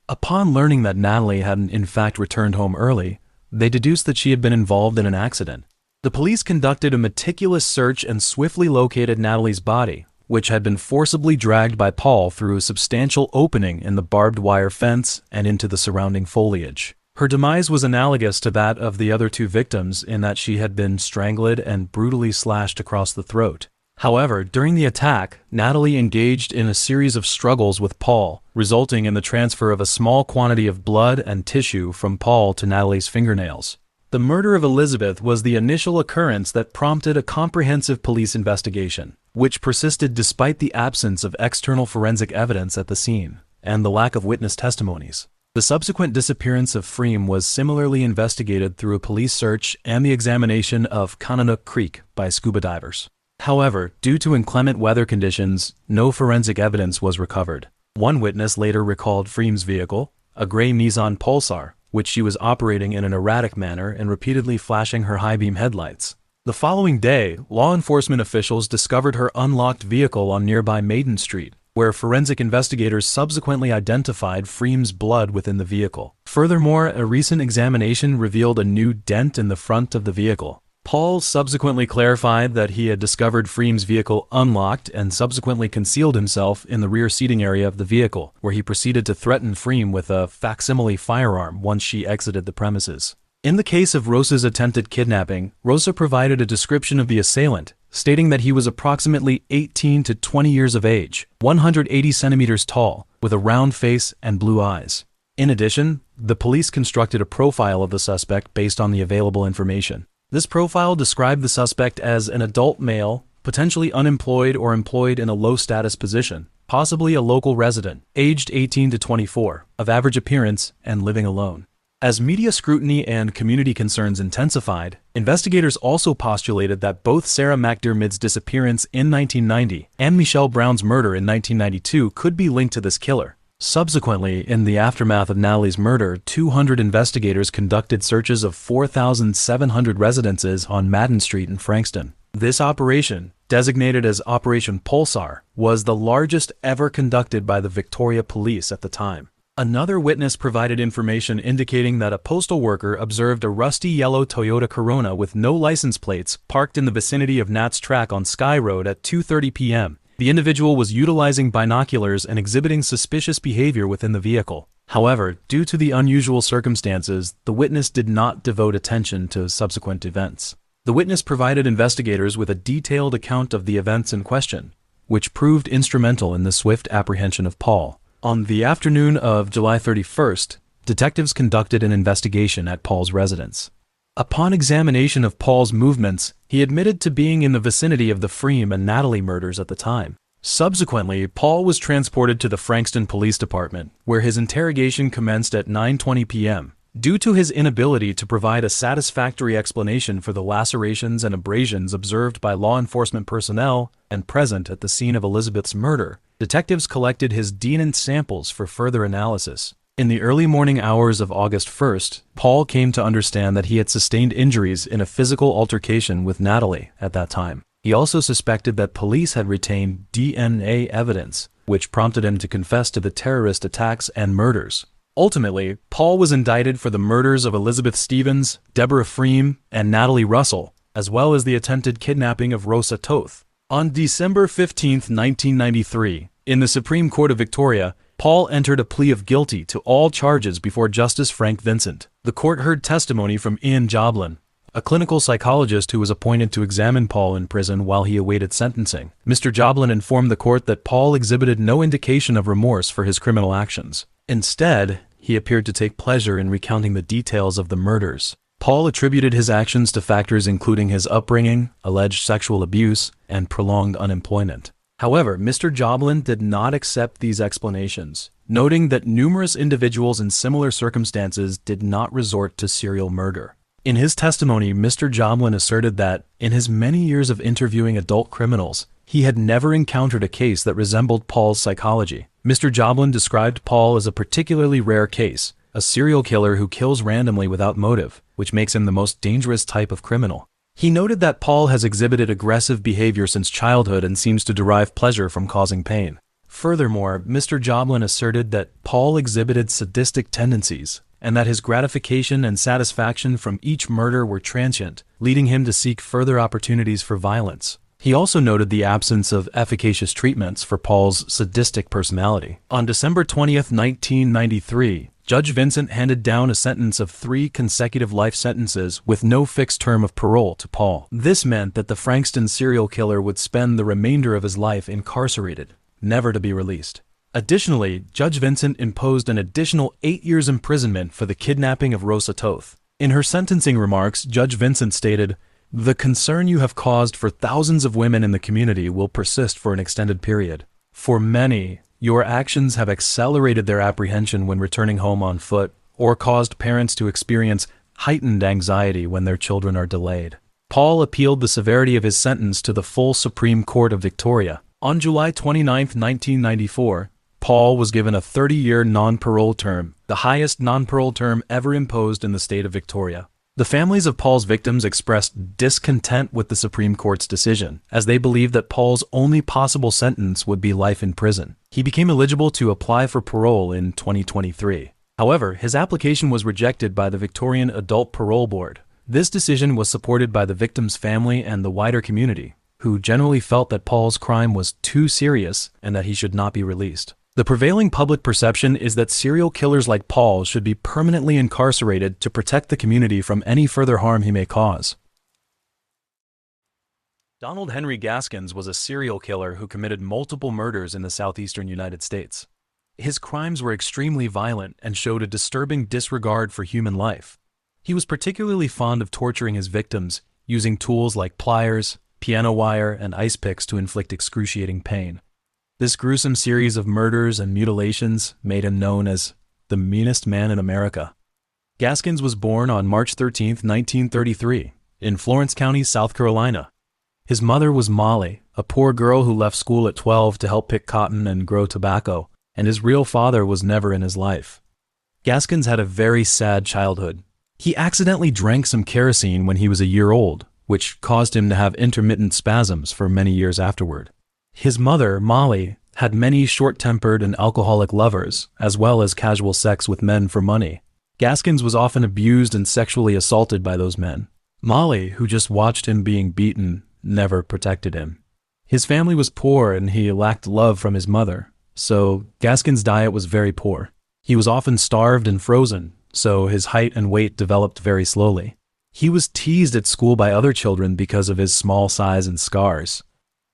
Speaker 1: Upon learning that Natalie hadn't in fact returned home early, they deduced that she had been involved in an accident. The police conducted a meticulous search and swiftly located Natalie's body, which had been forcibly dragged by Paul through a substantial opening in the barbed wire fence and into the surrounding foliage. Her demise was analogous to that of the other 2 victims in that she had been strangled and brutally slashed across the throat. However, during the attack, Natalie engaged in a series of struggles with Paul, resulting in the transfer of a small quantity of blood and tissue from Paul to Natalie's fingernails. The murder of Elizabeth was the initial occurrence that prompted a comprehensive police investigation, which persisted despite the absence of external forensic evidence at the scene and the lack of witness testimonies. The subsequent disappearance of Freem was similarly investigated through a police search and the examination of Conanook Creek by scuba divers. However, due to inclement weather conditions, no forensic evidence was recovered. One witness later recalled Freem's vehicle, a gray Nissan Pulsar, which she was operating in an erratic manner and repeatedly flashing her high-beam headlights. The following day, law enforcement officials discovered her unlocked vehicle on nearby Maiden Street, where forensic investigators subsequently identified Freem's blood within the vehicle. Furthermore, a recent examination revealed a new dent in the front of the vehicle. Paul subsequently clarified that he had discovered Freem's vehicle unlocked and subsequently concealed himself in the rear seating area of the vehicle, where he proceeded to threaten Freem with a facsimile firearm once she exited the premises. In the case of Rosa's attempted kidnapping, Rosa provided a description of the assailant, stating that he was approximately 18 to 20 years of age, 180 centimeters tall, with a round face and blue eyes. In addition, the police constructed a profile of the suspect based on the available information. This profile described the suspect as an adult male, potentially unemployed or employed in a low-status position, possibly a local resident, aged 18 to 24, of average appearance, and living alone. As media scrutiny and community concerns intensified, investigators also postulated that both Sarah McDermott's disappearance in 1990 and Michelle Brown's murder in 1992 could be linked to this killer. Subsequently, in the aftermath of Natalie's murder, 200 investigators conducted searches of 4,700 residences on Madden Street in Frankston. This operation, designated as Operation Pulsar, was the largest ever conducted by the Victoria Police at the time. Another witness provided information indicating that a postal worker observed a rusty yellow Toyota Corona with no license plates parked in the vicinity of Nat's Track on Sky Road at 2:30 p.m. The individual was utilizing binoculars and exhibiting suspicious behavior within the vehicle. However, due to the unusual circumstances, the witness did not devote attention to subsequent events. The witness provided investigators with a detailed account of the events in question, which proved instrumental in the swift apprehension of Paul. On the afternoon of July 31st, detectives conducted an investigation at Paul's residence. Upon examination of Paul's movements, he admitted to being in the vicinity of the Freem and Natalie murders at the time. Subsequently, Paul was transported to the Frankston Police Department, where his interrogation commenced at 9:20 p.m. Due to his inability to provide a satisfactory explanation for the lacerations and abrasions observed by law enforcement personnel and present at the scene of Elizabeth's murder, detectives collected his DNA samples for further analysis. In the early morning hours of August 1st, Paul came to understand that he had sustained injuries in a physical altercation with Natalie at that time. He also suspected that police had retained DNA evidence, which prompted him to confess to the terrorist attacks and murders. Ultimately, Paul was indicted for the murders of Elizabeth Stevens, Deborah Freem, and Natalie Russell, as well as the attempted kidnapping of Rosa Toth. On December 15, 1993, in the Supreme Court of Victoria, Paul entered a plea of guilty to all charges before Justice Frank Vincent. The court heard testimony from Ian Joblin, a clinical psychologist who was appointed to examine Paul in prison while he awaited sentencing. Mr. Joblin informed the court that Paul exhibited no indication of remorse for his criminal actions. Instead, he appeared to take pleasure in recounting the details of the murders. Paul attributed his actions to factors including his upbringing, alleged sexual abuse, and prolonged unemployment. However, Mr. Joblin did not accept these explanations, noting that numerous individuals in similar circumstances did not resort to serial murder. In his testimony, Mr. Joblin asserted that, in his many years of interviewing adult criminals, he had never encountered a case that resembled Paul's psychology. Mr. Joblin described Paul as a particularly rare case, a serial killer who kills randomly without motive, which makes him the most dangerous type of criminal. He noted that Paul has exhibited aggressive behavior since childhood and seems to derive pleasure from causing pain. Furthermore, Mr. Joblin asserted that Paul exhibited sadistic tendencies, and that his gratification and satisfaction from each murder were transient, leading him to seek further opportunities for violence. He also noted the absence of efficacious treatments for Paul's sadistic personality. On December 20th, 1993, Judge Vincent handed down a sentence of 3 consecutive life sentences with no fixed term of parole to Paul. This meant that the Frankston serial killer would spend the remainder of his life incarcerated, never to be released. Additionally, Judge Vincent imposed an additional 8 years imprisonment for the kidnapping of Rosa Toth. In her sentencing remarks, Judge Vincent stated, "The concern you have caused for thousands of women in the community will persist for an extended period. For many, your actions have accelerated their apprehension when returning home on foot, or caused parents to experience heightened anxiety when their children are delayed." Paul appealed the severity of his sentence to the full Supreme Court of Victoria. On July 29, 1994, Paul was given a 30-year non-parole term, the highest non-parole term ever imposed in the state of Victoria. The families of Paul's victims expressed discontent with the Supreme Court's decision, as they believed that Paul's only possible sentence would be life in prison. He became eligible to apply for parole in 2023. However, his application was rejected by the Victorian Adult Parole Board. This decision was supported by the victim's family and the wider community, who generally felt that Paul's crime was too serious and that he should not be released. The prevailing public perception is that serial killers like Paul should be permanently incarcerated to protect the community from any further harm he may cause. Donald Henry Gaskins was a serial killer who committed multiple murders in the southeastern United States. His crimes were extremely violent and showed a disturbing disregard for human life. He was particularly fond of torturing his victims, using tools like pliers, piano wire, and ice picks to inflict excruciating pain. This gruesome series of murders and mutilations made him known as the meanest man in America. Gaskins was born on March 13, 1933, in Florence County, South Carolina. His mother was Molly, a poor girl who left school at 12 to help pick cotton and grow tobacco, and his real father was never in his life. Gaskins had a very sad childhood. He accidentally drank some kerosene when he was a year old, which caused him to have intermittent spasms for many years afterward. His mother, Molly, had many short-tempered and alcoholic lovers, as well as casual sex with men for money. Gaskins was often abused and sexually assaulted by those men. Molly, who just watched him being beaten, never protected him. His family was poor and he lacked love from his mother, so Gaskins' diet was very poor. He was often starved and frozen, so his height and weight developed very slowly. He was teased at school by other children because of his small size and scars.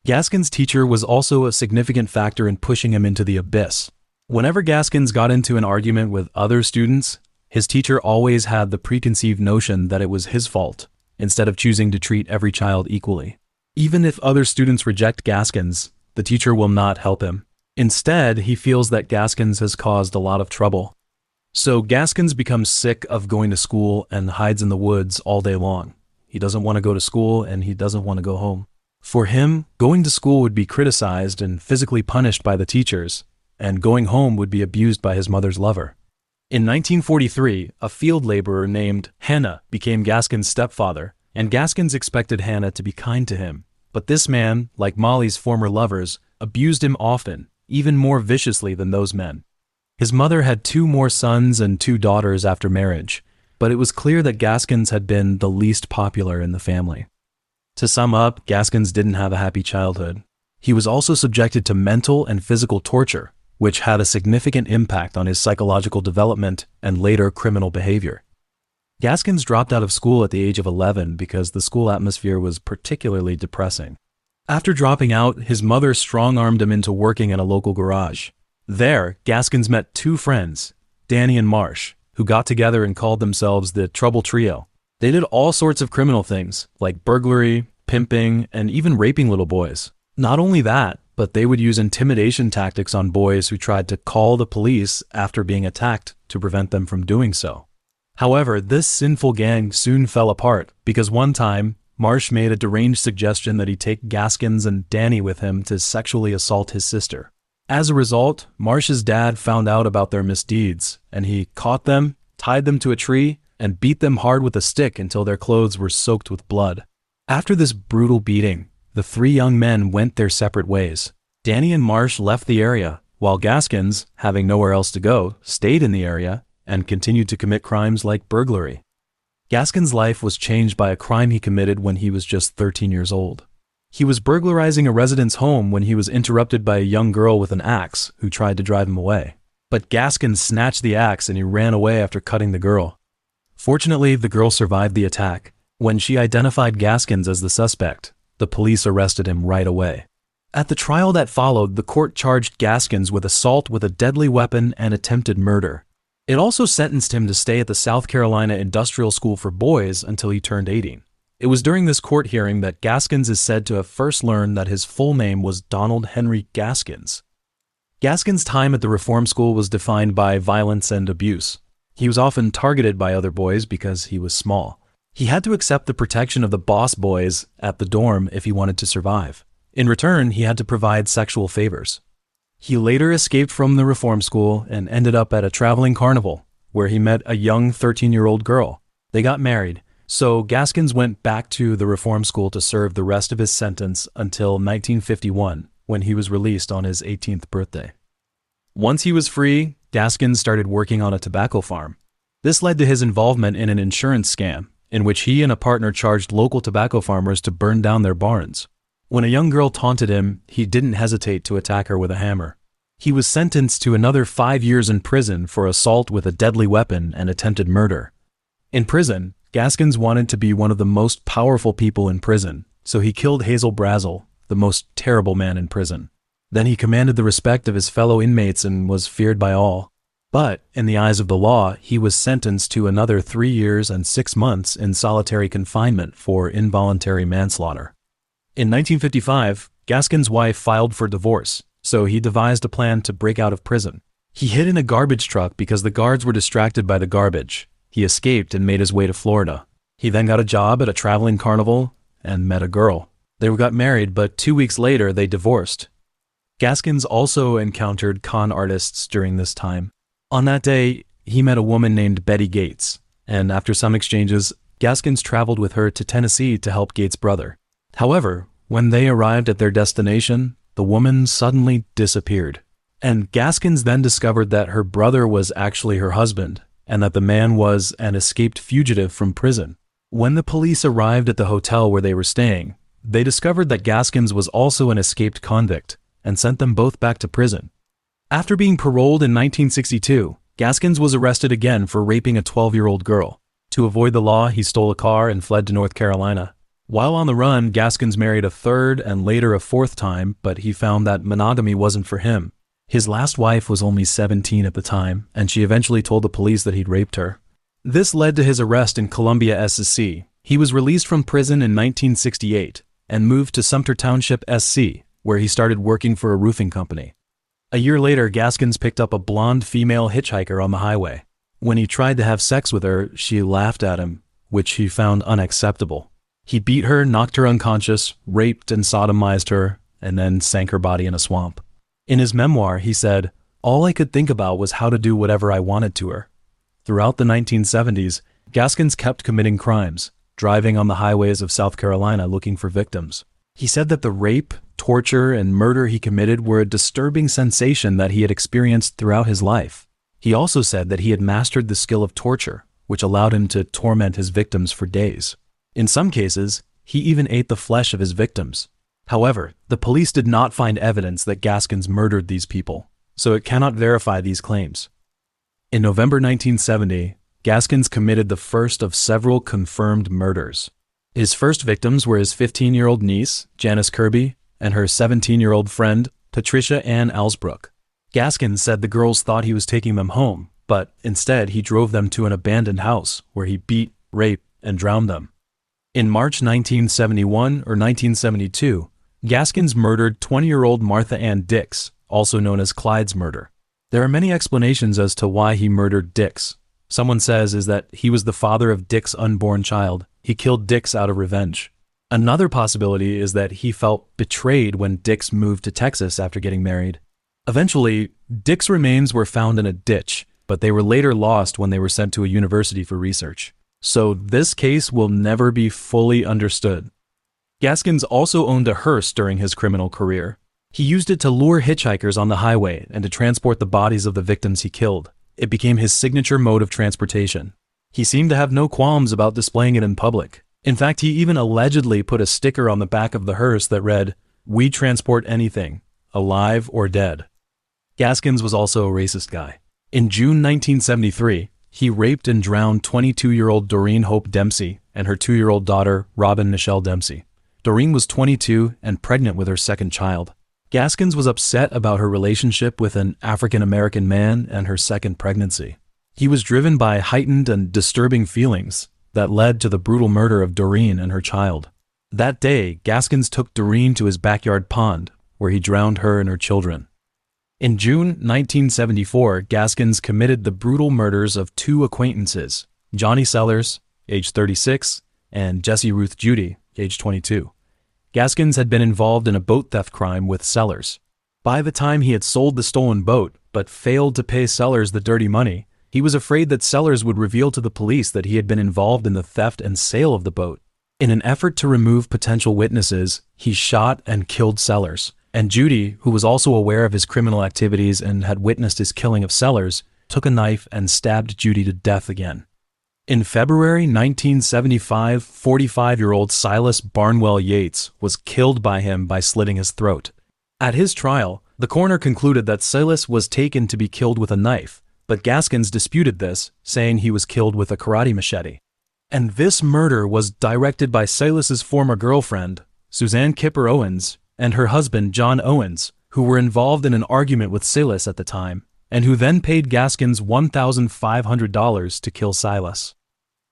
Speaker 1: Gaskins' teacher was also a significant factor in pushing him into the abyss. Whenever Gaskins got into an argument with other students, his teacher always had the preconceived notion that it was his fault, instead of choosing to treat every child equally. Even if other students reject Gaskins, the teacher will not help him. Instead, he feels that Gaskins has caused a lot of trouble. So Gaskins becomes sick of going to school and hides in the woods all day long. He doesn't want to go to school and he doesn't want to go home. For him, going to school would be criticized and physically punished by the teachers, and going home would be abused by his mother's lover. In 1943, a field laborer named Hannah became Gaskins' stepfather, and Gaskins expected Hannah to be kind to him. But this man, like Molly's former lovers, abused him often, even more viciously than those men. His mother had 2 more sons and 2 daughters after marriage, but it was clear that Gaskins had been the least popular in the family. To sum up, Gaskins didn't have a happy childhood. He was also subjected to mental and physical torture, which had a significant impact on his psychological development and later criminal behavior. Gaskins dropped out of school at the age of 11 because the school atmosphere was particularly depressing. After dropping out, his mother strong-armed him into working in a local garage. There, Gaskins met two friends, Danny and Marsh, who got together and called themselves the Trouble Trio. They did all sorts of criminal things, like burglary, pimping, and even raping little boys. Not only that, but they would use intimidation tactics on boys who tried to call the police after being attacked to prevent them from doing so. However, this sinful gang soon fell apart because one time, Marsh made a deranged suggestion that he take Gaskins and Danny with him to sexually assault his sister. As a result, Marsh's dad found out about their misdeeds, and he caught them, tied them to a tree, and beat them hard with a stick until their clothes were soaked with blood. After this brutal beating, the three young men went their separate ways. Danny and Marsh left the area, while Gaskins, having nowhere else to go, stayed in the area and continued to commit crimes like burglary. Gaskins' life was changed by a crime he committed when he was just 13 years old. He was burglarizing a resident's home when he was interrupted by a young girl with an axe who tried to drive him away. But Gaskins snatched the axe and he ran away after cutting the girl. Fortunately, the girl survived the attack. When she identified Gaskins as the suspect, the police arrested him right away. At the trial that followed, the court charged Gaskins with assault with a deadly weapon and attempted murder. It also sentenced him to stay at the South Carolina Industrial School for Boys until he turned 18. It was during this court hearing that Gaskins is said to have first learned that his full name was Donald Henry Gaskins. Gaskins' time at the reform school was defined by violence and abuse. He was often targeted by other boys because he was small. He had to accept the protection of the boss boys at the dorm if he wanted to survive. In return, he had to provide sexual favors. He later escaped from the reform school and ended up at a traveling carnival, where he met a young 13-year-old girl. They got married, so Gaskins went back to the reform school to serve the rest of his sentence until 1951, when he was released on his 18th birthday. Once he was free, Gaskins started working on a tobacco farm. This led to his involvement in an insurance scam, in which he and a partner charged local tobacco farmers to burn down their barns. When a young girl taunted him, he didn't hesitate to attack her with a hammer. He was sentenced to another 5 years in prison for assault with a deadly weapon and attempted murder. In prison, Gaskins wanted to be one of the most powerful people in prison, so he killed Hazel Brazel, the most terrible man in prison. Then he commanded the respect of his fellow inmates and was feared by all. But, in the eyes of the law, he was sentenced to another 3 years and 6 months in solitary confinement for involuntary manslaughter. In 1955, Gaskins' wife filed for divorce, so he devised a plan to break out of prison. He hid in a garbage truck because the guards were distracted by the garbage. He escaped and made his way to Florida. He then got a job at a traveling carnival and met a girl. They got married, but 2 weeks later they divorced. Gaskins also encountered con artists during this time. On that day, he met a woman named Betty Gates, and after some exchanges, Gaskins traveled with her to Tennessee to help Gates' brother. However, when they arrived at their destination, the woman suddenly disappeared. And Gaskins then discovered that her brother was actually her husband, and that the man was an escaped fugitive from prison. When the police arrived at the hotel where they were staying, they discovered that Gaskins was also an escaped convict, and sent them both back to prison. After being paroled in 1962, Gaskins was arrested again for raping a 12-year-old girl. To avoid the law, he stole a car and fled to North Carolina. While on the run, Gaskins married a third and later a fourth time, but he found that monogamy wasn't for him. His last wife was only 17 at the time, and she eventually told the police that he'd raped her. This led to his arrest in Columbia, SC. He was released from prison in 1968 and moved to Sumter Township, SC, where he started working for a roofing company. A year later, Gaskins picked up a blonde female hitchhiker on the highway. When he tried to have sex with her, she laughed at him, which he found unacceptable. He beat her, knocked her unconscious, raped and sodomized her, and then sank her body in a swamp. In his memoir, he said, "All I could think about was how to do whatever I wanted to her." Throughout the 1970s, Gaskins kept committing crimes, driving on the highways of South Carolina looking for victims. He said that the rape, torture, and murder he committed were a disturbing sensation that he had experienced throughout his life. He also said that he had mastered the skill of torture, which allowed him to torment his victims for days. In some cases, he even ate the flesh of his victims. However, the police did not find evidence that Gaskins murdered these people, so it cannot verify these claims. In November 1970, Gaskins committed the first of several confirmed murders. His first victims were his 15-year-old niece, Janice Kirby, and her 17-year-old friend, Patricia Ann Alsbrook. Gaskins said the girls thought he was taking them home, but instead he drove them to an abandoned house where he beat, raped, and drowned them. In March 1971 or 1972, Gaskins murdered 20-year-old Martha Ann Dix, also known as Clyde's murder. There are many explanations as to why he murdered Dix. Someone says is that he was the father of Dick's unborn child. He killed Dix out of revenge. Another possibility is that he felt betrayed when Dix moved to Texas after getting married. Eventually, Dix's remains were found in a ditch, but they were later lost when they were sent to a university for research. So this case will never be fully understood. Gaskins also owned a hearse during his criminal career. He used it to lure hitchhikers on the highway and to transport the bodies of the victims he killed. It became his signature mode of transportation. He seemed to have no qualms about displaying it in public. In fact, he even allegedly put a sticker on the back of the hearse that read, "We transport anything, alive or dead." Gaskins was also a racist guy. In June 1973, he raped and drowned 22-year-old Doreen Hope Dempsey and her 2-year-old daughter, Robin Nichelle Dempsey. Doreen was 22 and pregnant with her second child. Gaskins was upset about her relationship with an African-American man and her second pregnancy. He was driven by heightened and disturbing feelings that led to the brutal murder of Doreen and her child. That day, Gaskins took Doreen to his backyard pond, where he drowned her and her children. In June 1974, Gaskins committed the brutal murders of 2 acquaintances, Johnny Sellers, age 36, and Jessie Ruth Judy, age 22. Gaskins had been involved in a boat theft crime with Sellers. By the time he had sold the stolen boat, but failed to pay Sellers the dirty money, he was afraid that Sellers would reveal to the police that he had been involved in the theft and sale of the boat. In an effort to remove potential witnesses, he shot and killed Sellers. And Judy, who was also aware of his criminal activities and had witnessed his killing of Sellers, took a knife and stabbed Judy to death again. In February 1975, 45-year-old Silas Barnwell Yates was killed by him by slitting his throat. At his trial, the coroner concluded that Silas was taken to be killed with a knife, but Gaskins disputed this, saying he was killed with a karate machete. And this murder was directed by Silas's former girlfriend, Suzanne Kipper Owens, and her husband, John Owens, who were involved in an argument with Silas at the time, and who then paid Gaskins $1,500 to kill Silas.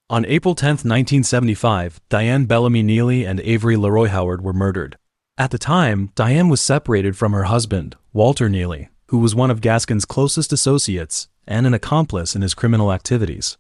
Speaker 1: On April 10, 1975, Diane Bellamy Neely and Avery Leroy Howard were murdered. At the time, Diane was separated from her husband, Walter Neely, who was one of Gaskins' closest associates and an accomplice in his criminal activities.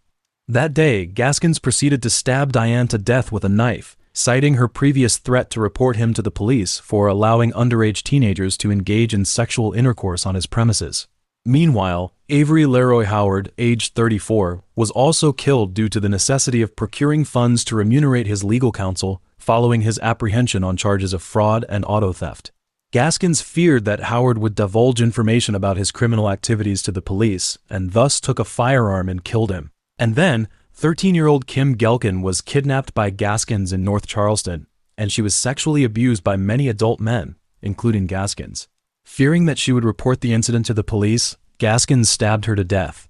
Speaker 1: That day, Gaskins proceeded to stab Diane to death with a knife, citing her previous threat to report him to the police for allowing underage teenagers to engage in sexual intercourse on his premises. Meanwhile, Avery Leroy Howard, aged 34, was also killed due to the necessity of procuring funds to remunerate his legal counsel following his apprehension on charges of fraud and auto theft. Gaskins feared that Howard would divulge information about his criminal activities to the police and thus took a firearm and killed him. And then, 13-year-old Kim Gelkin was kidnapped by Gaskins in North Charleston, and she was sexually abused by many adult men, including Gaskins. Fearing that she would report the incident to the police, Gaskins stabbed her to death.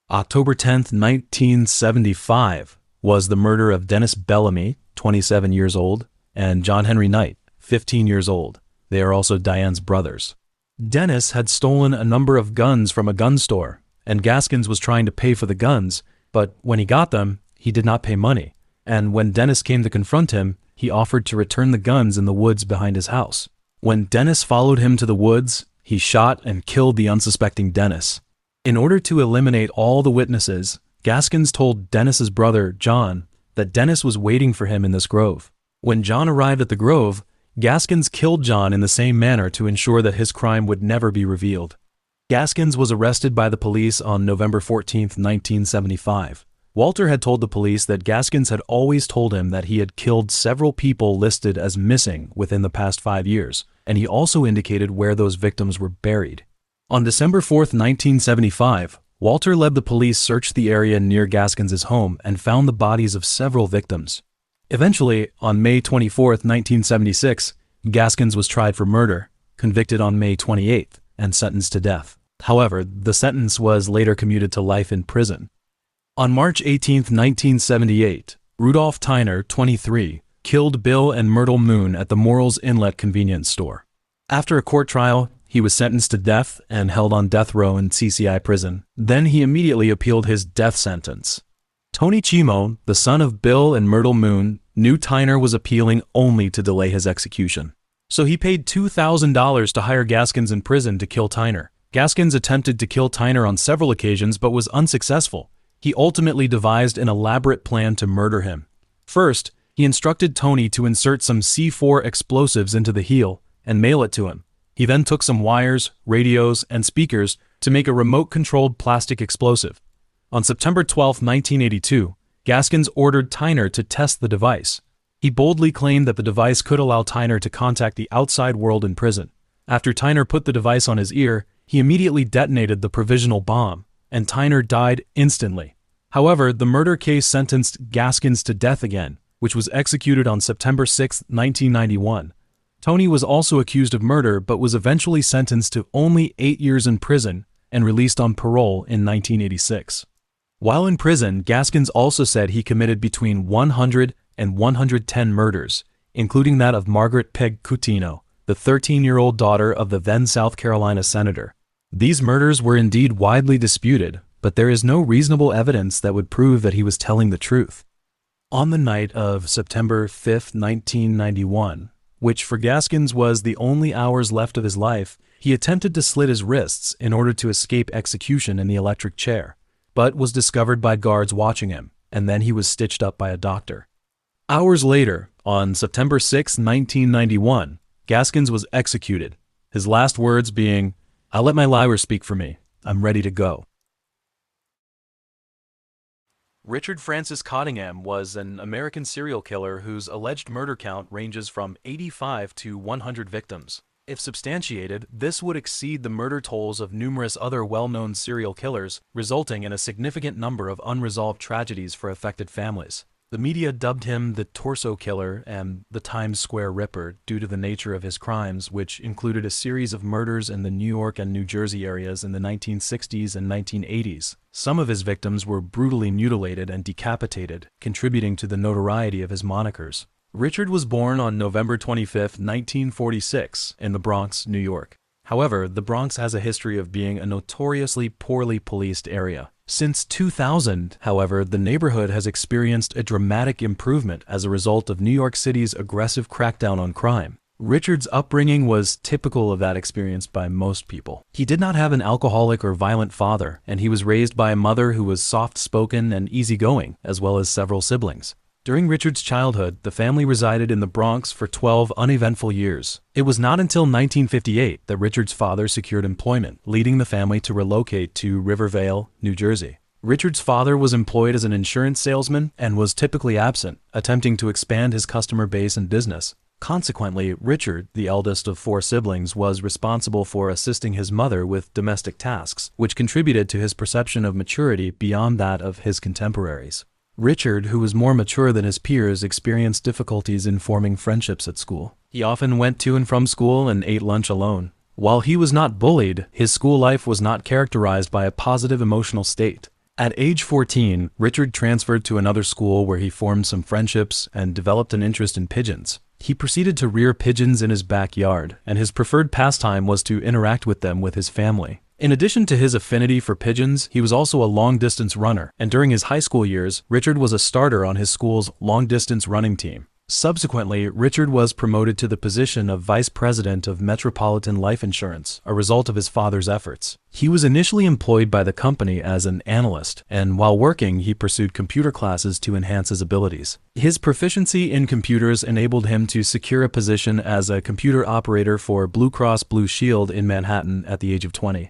Speaker 1: October 10, 1975, was the murder of Dennis Bellamy, 27 years old, and John Henry Knight, 15 years old. They are also Diane's brothers. Dennis had stolen a number of guns from a gun store, and Gaskins was trying to pay for the guns, but when he got them, he did not pay money, and when Dennis came to confront him, he offered to return the guns in the woods behind his house. When Dennis followed him to the woods, he shot and killed the unsuspecting Dennis. In order to eliminate all the witnesses, Gaskins told Dennis's brother, John, that Dennis was waiting for him in this grove. When John arrived at the grove, Gaskins killed John in the same manner to ensure that his crime would never be revealed. Gaskins was arrested by the police on November 14, 1975. Walter had told the police that Gaskins had always told him that he had killed several people listed as missing within the past 5 years, and he also indicated where those victims were buried. On December 4, 1975, Walter led the police search the area near Gaskins' home and found the bodies of several victims. Eventually, on May 24, 1976, Gaskins was tried for murder, convicted on May 28th, and sentenced to death. However, the sentence was later commuted to life in prison. On March 18, 1978, Rudolph Tyner, 23, killed Bill and Myrtle Moon at the Morals Inlet convenience store. After a court trial, he was sentenced to death and held on death row in CCI prison. Then he immediately appealed his death sentence. Tony Chimo, the son of Bill and Myrtle Moon, knew Tyner was appealing only to delay his execution. So he paid $2,000 to hire Gaskins in prison to kill Tyner. Gaskins attempted to kill Tyner on several occasions but was unsuccessful. He ultimately devised an elaborate plan to murder him. First, he instructed Tony to insert some C4 explosives into the heel and mail it to him. He then took some wires, radios, and speakers to make a remote-controlled plastic explosive. On September 12, 1982, Gaskins ordered Tyner to test the device. He boldly claimed that the device could allow Tyner to contact the outside world in prison. After Tyner put the device on his ear, he immediately detonated the provisional bomb, and Tyner died instantly. However, the murder case sentenced Gaskins to death again, which was executed on September 6, 1991. Tony was also accused of murder but was eventually sentenced to only 8 years in prison and released on parole in 1986. While in prison, Gaskins also said he committed between 100 and 110 murders, including that of Margaret Peg Coutinho, the 13-year-old daughter of the then South Carolina senator. These murders were indeed widely disputed, but there is no reasonable evidence that would prove that he was telling the truth. On the night of September 5, 1991, which for Gaskins was the only hours left of his life, he attempted to slit his wrists in order to escape execution in the electric chair, but was discovered by guards watching him, and then he was stitched up by a doctor. Hours later, on September 6, 1991, Gaskins was executed, his last words being, "I'll let my liver speak for me. I'm ready to go." Richard Francis Cottingham was an American serial killer whose alleged murder count ranges from 85 to 100 victims. If substantiated, this would exceed the murder tolls of numerous other well-known serial killers, resulting in a significant number of unresolved tragedies for affected families. The media dubbed him the Torso Killer and the Times Square Ripper due to the nature of his crimes, which included a series of murders in the New York and New Jersey areas in the 1960s and 1980s. Some of his victims were brutally mutilated and decapitated, contributing to the notoriety of his monikers. Richard was born on November 25, 1946, in the Bronx, New York. However, the Bronx has a history of being a notoriously poorly policed area. Since 2000, however, the neighborhood has experienced a dramatic improvement as a result of New York City's aggressive crackdown on crime. Richard's upbringing was typical of that experienced by most people. He did not have an alcoholic or violent father, and he was raised by a mother who was soft-spoken and easygoing, as well as several siblings. During Richard's childhood, the family resided in the Bronx for 12 uneventful years. It was not until 1958 that Richard's father secured employment, leading the family to relocate to Rivervale, New Jersey. Richard's father was employed as an insurance salesman and was typically absent, attempting to expand his customer base and business. Consequently, Richard, the eldest of 4 siblings, was responsible for assisting his mother with domestic tasks, which contributed to his perception of maturity beyond that of his contemporaries. Richard, who was more mature than his peers, experienced difficulties in forming friendships at school. He often went to and from school and ate lunch alone. While he was not bullied, his school life was not characterized by a positive emotional state. At age 14, Richard transferred to another school where he formed some friendships and developed an interest in pigeons. He proceeded to rear pigeons in his backyard, and his preferred pastime was to interact with them with his family. In addition to his affinity for pigeons, he was also a long-distance runner, and during his high school years, Richard was a starter on his school's long-distance running team. Subsequently, Richard was promoted to the position of Vice President of Metropolitan Life Insurance, a result of his father's efforts. He was initially employed by the company as an analyst, and while working, he pursued computer classes to enhance his abilities. His proficiency in computers enabled him to secure a position as a computer operator for Blue Cross Blue Shield in Manhattan at the age of 20.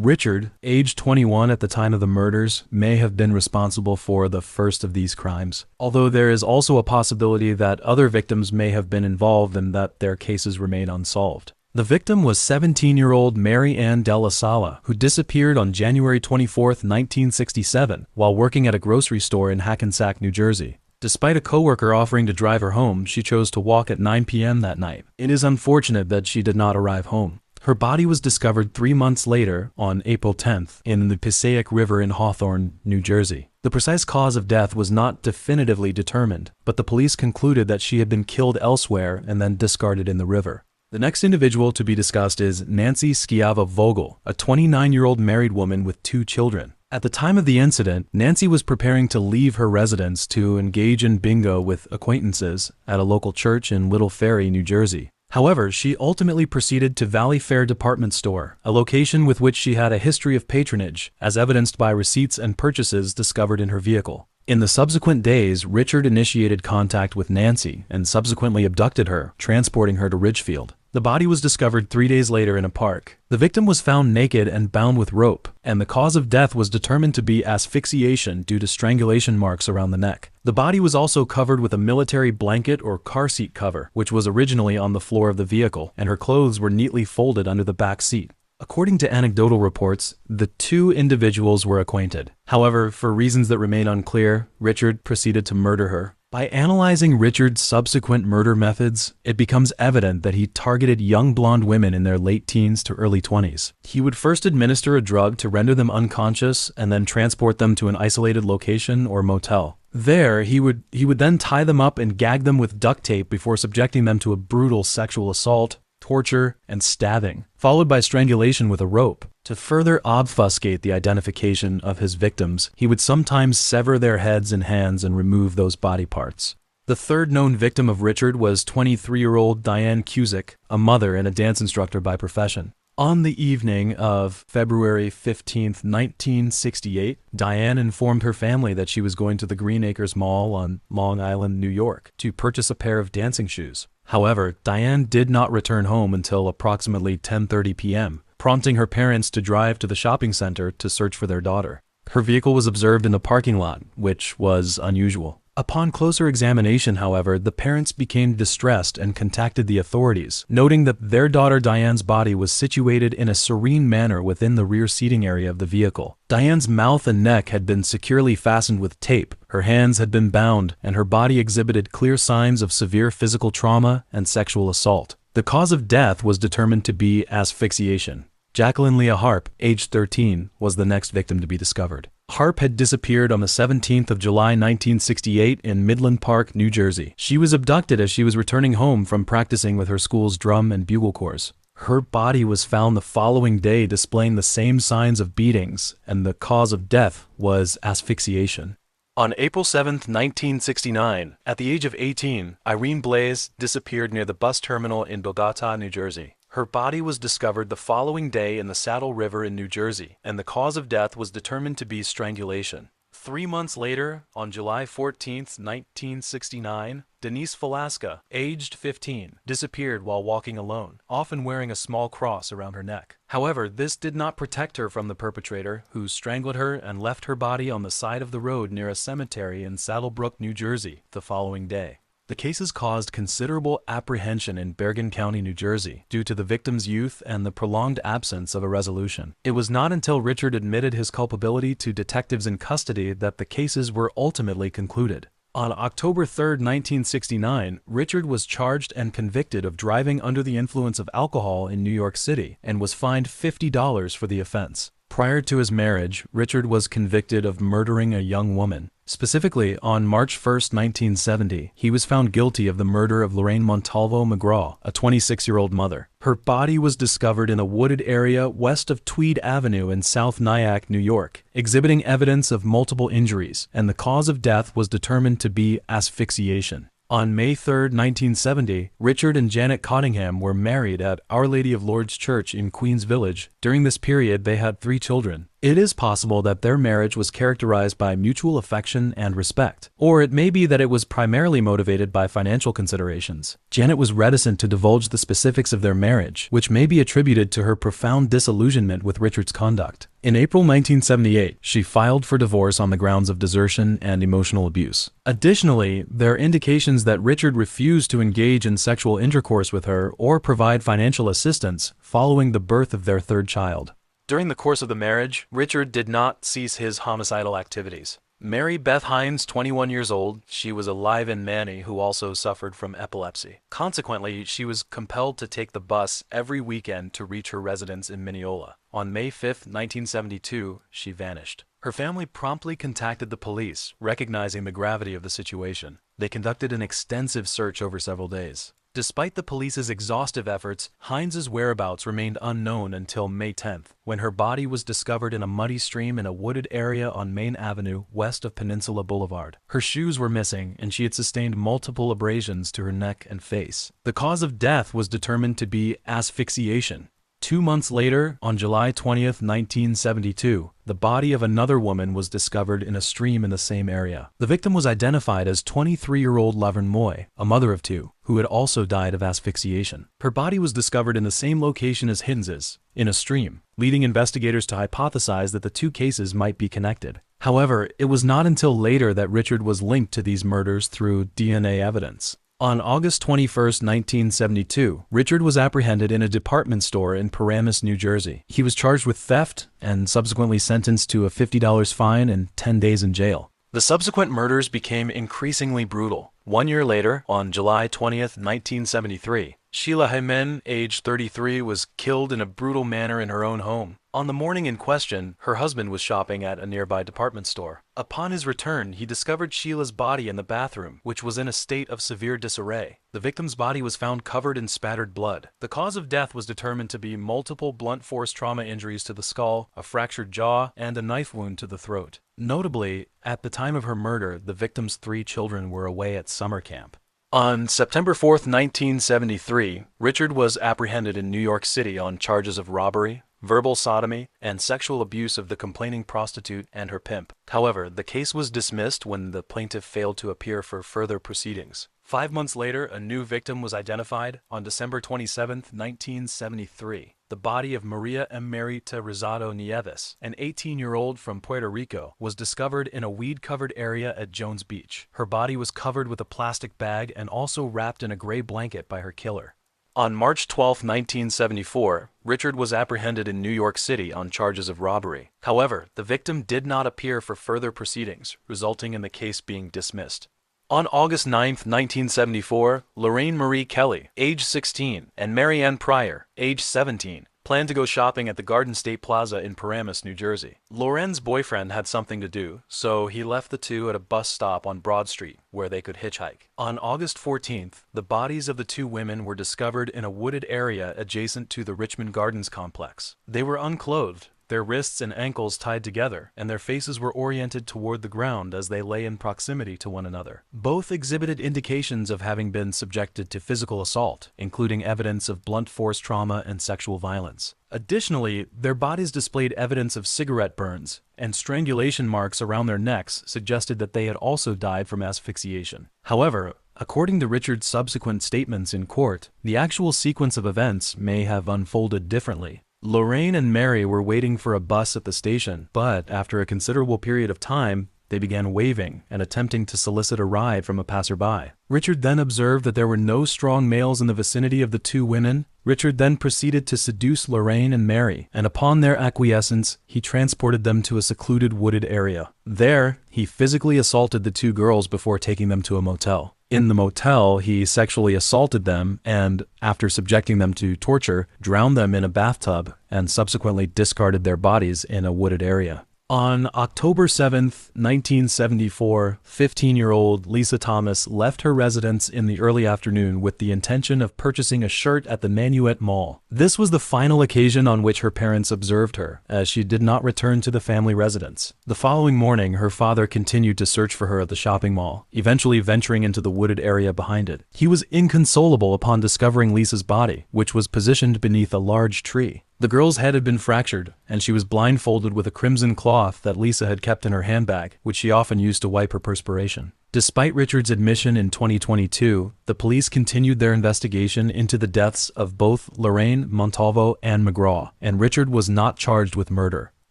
Speaker 1: Richard, aged 21 at the time of the murders, may have been responsible for the first of these crimes, although there is also a possibility that other victims may have been involved and that their cases remain unsolved. The victim was 17-year-old Mary Ann Della Sala, who disappeared on January 24, 1967, while working at a grocery store in Hackensack, New Jersey. Despite a coworker offering to drive her home, she chose to walk at 9 p.m. that night. It is unfortunate that she did not arrive home. Her body was discovered 3 months later, on April 10th, in the Passaic River in Hawthorne, New Jersey. The precise cause of death was not definitively determined, but the police concluded that she had been killed elsewhere and then discarded in the river. The next individual to be discussed is Nancy Schiava Vogel, a 29-year-old married woman with 2 children. At the time of the incident, Nancy was preparing to leave her residence to engage in bingo with acquaintances at a local church in Little Ferry, New Jersey. However, she ultimately proceeded to Valley Fair Department Store, a location with which she had a history of patronage, as evidenced by receipts and purchases discovered in her vehicle. In the subsequent days, Richard initiated contact with Nancy and subsequently abducted her, transporting her to Ridgefield. The body was discovered 3 days later in a park. The victim was found naked and bound with rope, and the cause of death was determined to be asphyxiation due to strangulation marks around the neck. The body was also covered with a military blanket or car seat cover, which was originally on the floor of the vehicle, and her clothes were neatly folded under the back seat. According to anecdotal reports, the 2 individuals were acquainted. However, for reasons that remain unclear, Richard proceeded to murder her. By analyzing Richard's subsequent murder methods, it becomes evident that he targeted young blonde women in their late teens to early 20s. He would first administer a drug to render them unconscious and then transport them to an isolated location or motel. There, he would then tie them up and gag them with duct tape before subjecting them to a brutal sexual assault, torture, and stabbing, followed by strangulation with a rope. To further obfuscate the identification of his victims, he would sometimes sever their heads and hands and remove those body parts. The third known victim of Richard was 23-year-old Diane Cusick, a mother and a dance instructor by profession. On the evening of February 15, 1968, Diane informed her family that she was going to the Green Acres Mall on Long Island, New York, to purchase a pair of dancing shoes. However, Diane did not return home until approximately 10:30 p.m., prompting her parents to drive to the shopping center to search for their daughter. Her vehicle was observed in the parking lot, which was unusual. Upon closer examination, however, the parents became distressed and contacted the authorities, noting that their daughter Diane's body was situated in a serene manner within the rear seating area of the vehicle. Diane's mouth and neck had been securely fastened with tape, her hands had been bound, and her body exhibited clear signs of severe physical trauma and sexual assault. The cause of death was determined to be asphyxiation. Jacqueline Leah Harp, age 13, was the next victim to be discovered. Harp had disappeared on the 17th of July 1968 in Midland Park, New Jersey. She was abducted as she was returning home from practicing with her school's drum and bugle corps. Her body was found the following day displaying the same signs of beatings, and the cause of death was asphyxiation. On April 7, 1969, at the age of 18, Irene Blaze disappeared near the bus terminal in Bogota, New Jersey. Her body was discovered the following day in the Saddle River in New Jersey, and the cause of death was determined to be strangulation. 3 months later, on July 14, 1969, Denise Velasca, aged 15, disappeared while walking alone, often wearing a small cross around her neck. However, this did not protect her from the perpetrator, who strangled her and left her body on the side of the road near a cemetery in Saddlebrook, New Jersey, the following day. The cases caused considerable apprehension in Bergen County, New Jersey, due to the victim's youth and the prolonged absence of a resolution. It was not until Richard admitted his culpability to detectives in custody that the cases were ultimately concluded. On October 3, 1969, Richard was charged and convicted of driving under the influence of alcohol in New York City and was fined $50 for the offense. Prior to his marriage, Richard was convicted of murdering a young woman. Specifically, on March 1, 1970, he was found guilty of the murder of Lorraine Montalvo McGraw, a 26-year-old mother. Her body was discovered in a wooded area west of Tweed Avenue in South Nyack, New York, exhibiting evidence of multiple injuries, and the cause of death was determined to be asphyxiation. On May 3, 1970, Richard and Janet Cottingham were married at Our Lady of Lourdes Church in Queens Village. During this period, they had 3 children. It is possible that their marriage was characterized by mutual affection and respect, or it may be that it was primarily motivated by financial considerations. Janet was reticent to divulge the specifics of their marriage, which may be attributed to her profound disillusionment with Richard's conduct. In April 1978, she filed for divorce on the grounds of desertion and emotional abuse. Additionally, there are indications that Richard refused to engage in sexual intercourse with her or provide financial assistance following the birth of their 3rd child. During the course of the marriage, Richard did not cease his homicidal activities. Mary Beth Hines, 21 years old, she was a live-in nanny who also suffered from epilepsy. Consequently, she was compelled to take the bus every weekend to reach her residence in Mineola. On May 5, 1972, she vanished. Her family promptly contacted the police, recognizing the gravity of the situation. They conducted an extensive search over several days. Despite the police's exhaustive efforts, Hines's whereabouts remained unknown until May 10th, when her body was discovered in a muddy stream in a wooded area on Main Avenue, west of Peninsula Boulevard. Her shoes were missing, and she had sustained multiple abrasions to her neck and face. The cause of death was determined to be asphyxiation. 2 months later, on July 20th, 1972, the body of another woman was discovered in a stream in the same area. The victim was identified as 23-year-old Laverne Moy, a mother of two, who had also died of asphyxiation. Her body was discovered in the same location as Hines's, in a stream, leading investigators to hypothesize that the two cases might be connected. However, it was not until later that Richard was linked to these murders through DNA evidence. On August 21, 1972, Richard was apprehended in a department store in Paramus, New Jersey. He was charged with theft and subsequently sentenced to a $50 fine and 10 days in jail. The subsequent murders became increasingly brutal. 1 year later, on July 20, 1973, Sheila Hymen, age 33, was killed in a brutal manner in her own home. On the morning in question, her husband was shopping at a nearby department store. Upon his return, he discovered Sheila's body in the bathroom, which was in a state of severe disarray. The victim's body was found covered in spattered blood. The cause of death was determined to be multiple blunt force trauma injuries to the skull, a fractured jaw, and a knife wound to the throat. Notably, at the time of her murder, the victim's 3 children were away at summer camp. On September 4, 1973, Richard was apprehended in New York City on charges of robbery, verbal sodomy, and sexual abuse of the complaining prostitute and her pimp. However, the case was dismissed when the plaintiff failed to appear for further proceedings. 5 months later, a new victim was identified on December 27, 1973. The body of Maria Emerita Rosado Nieves, an 18-year-old from Puerto Rico, was discovered in a weed-covered area at Jones Beach. Her body was covered with a plastic bag and also wrapped in a gray blanket by her killer. On March 12, 1974, Richard was apprehended in New York City on charges of robbery. However, the victim did not appear for further proceedings, resulting in the case being dismissed. On August 9, 1974, Lorraine Marie Kelly, age 16, and Mary Ann Pryor, age 17, planned to go shopping at the Garden State Plaza in Paramus, New Jersey. Loren's boyfriend had something to do, so he left the two at a bus stop on Broad Street, where they could hitchhike. On August 14th, the bodies of the 2 women were discovered in a wooded area adjacent to the Richmond Gardens complex. They were unclothed, their wrists and ankles tied together, and their faces were oriented toward the ground as they lay in proximity to one another. Both exhibited indications of having been subjected to physical assault, including evidence of blunt force trauma and sexual violence. Additionally, their bodies displayed evidence of cigarette burns, and strangulation marks around their necks suggested that they had also died from asphyxiation. However, according to Richard's subsequent statements in court, the actual sequence of events may have unfolded differently. Lorraine and Mary were waiting for a bus at the station, but after a considerable period of time, they began waving and attempting to solicit a ride from a passerby. Richard then observed that there were no strong males in the vicinity of the 2 women. Richard then proceeded to seduce Lorraine and Mary, and upon their acquiescence, he transported them to a secluded wooded area. There, he physically assaulted the 2 girls before taking them to a motel. In the motel, he sexually assaulted them and, after subjecting them to torture, drowned them in a bathtub and subsequently discarded their bodies in a wooded area. On October 7, 1974, 15-year-old Lisa Thomas left her residence in the early afternoon with the intention of purchasing a shirt at the Nanuet Mall. This was the final occasion on which her parents observed her, as she did not return to the family residence. The following morning, her father continued to search for her at the shopping mall, eventually venturing into the wooded area behind it. He was inconsolable upon discovering Lisa's body, which was positioned beneath a large tree. The girl's head had been fractured, and she was blindfolded with a crimson cloth that Lisa had kept in her handbag, which she often used to wipe her perspiration. Despite Richard's admission in 2022, the police continued their investigation into the deaths of both Lorraine Montalvo and McGraw, and Richard was not charged with murder.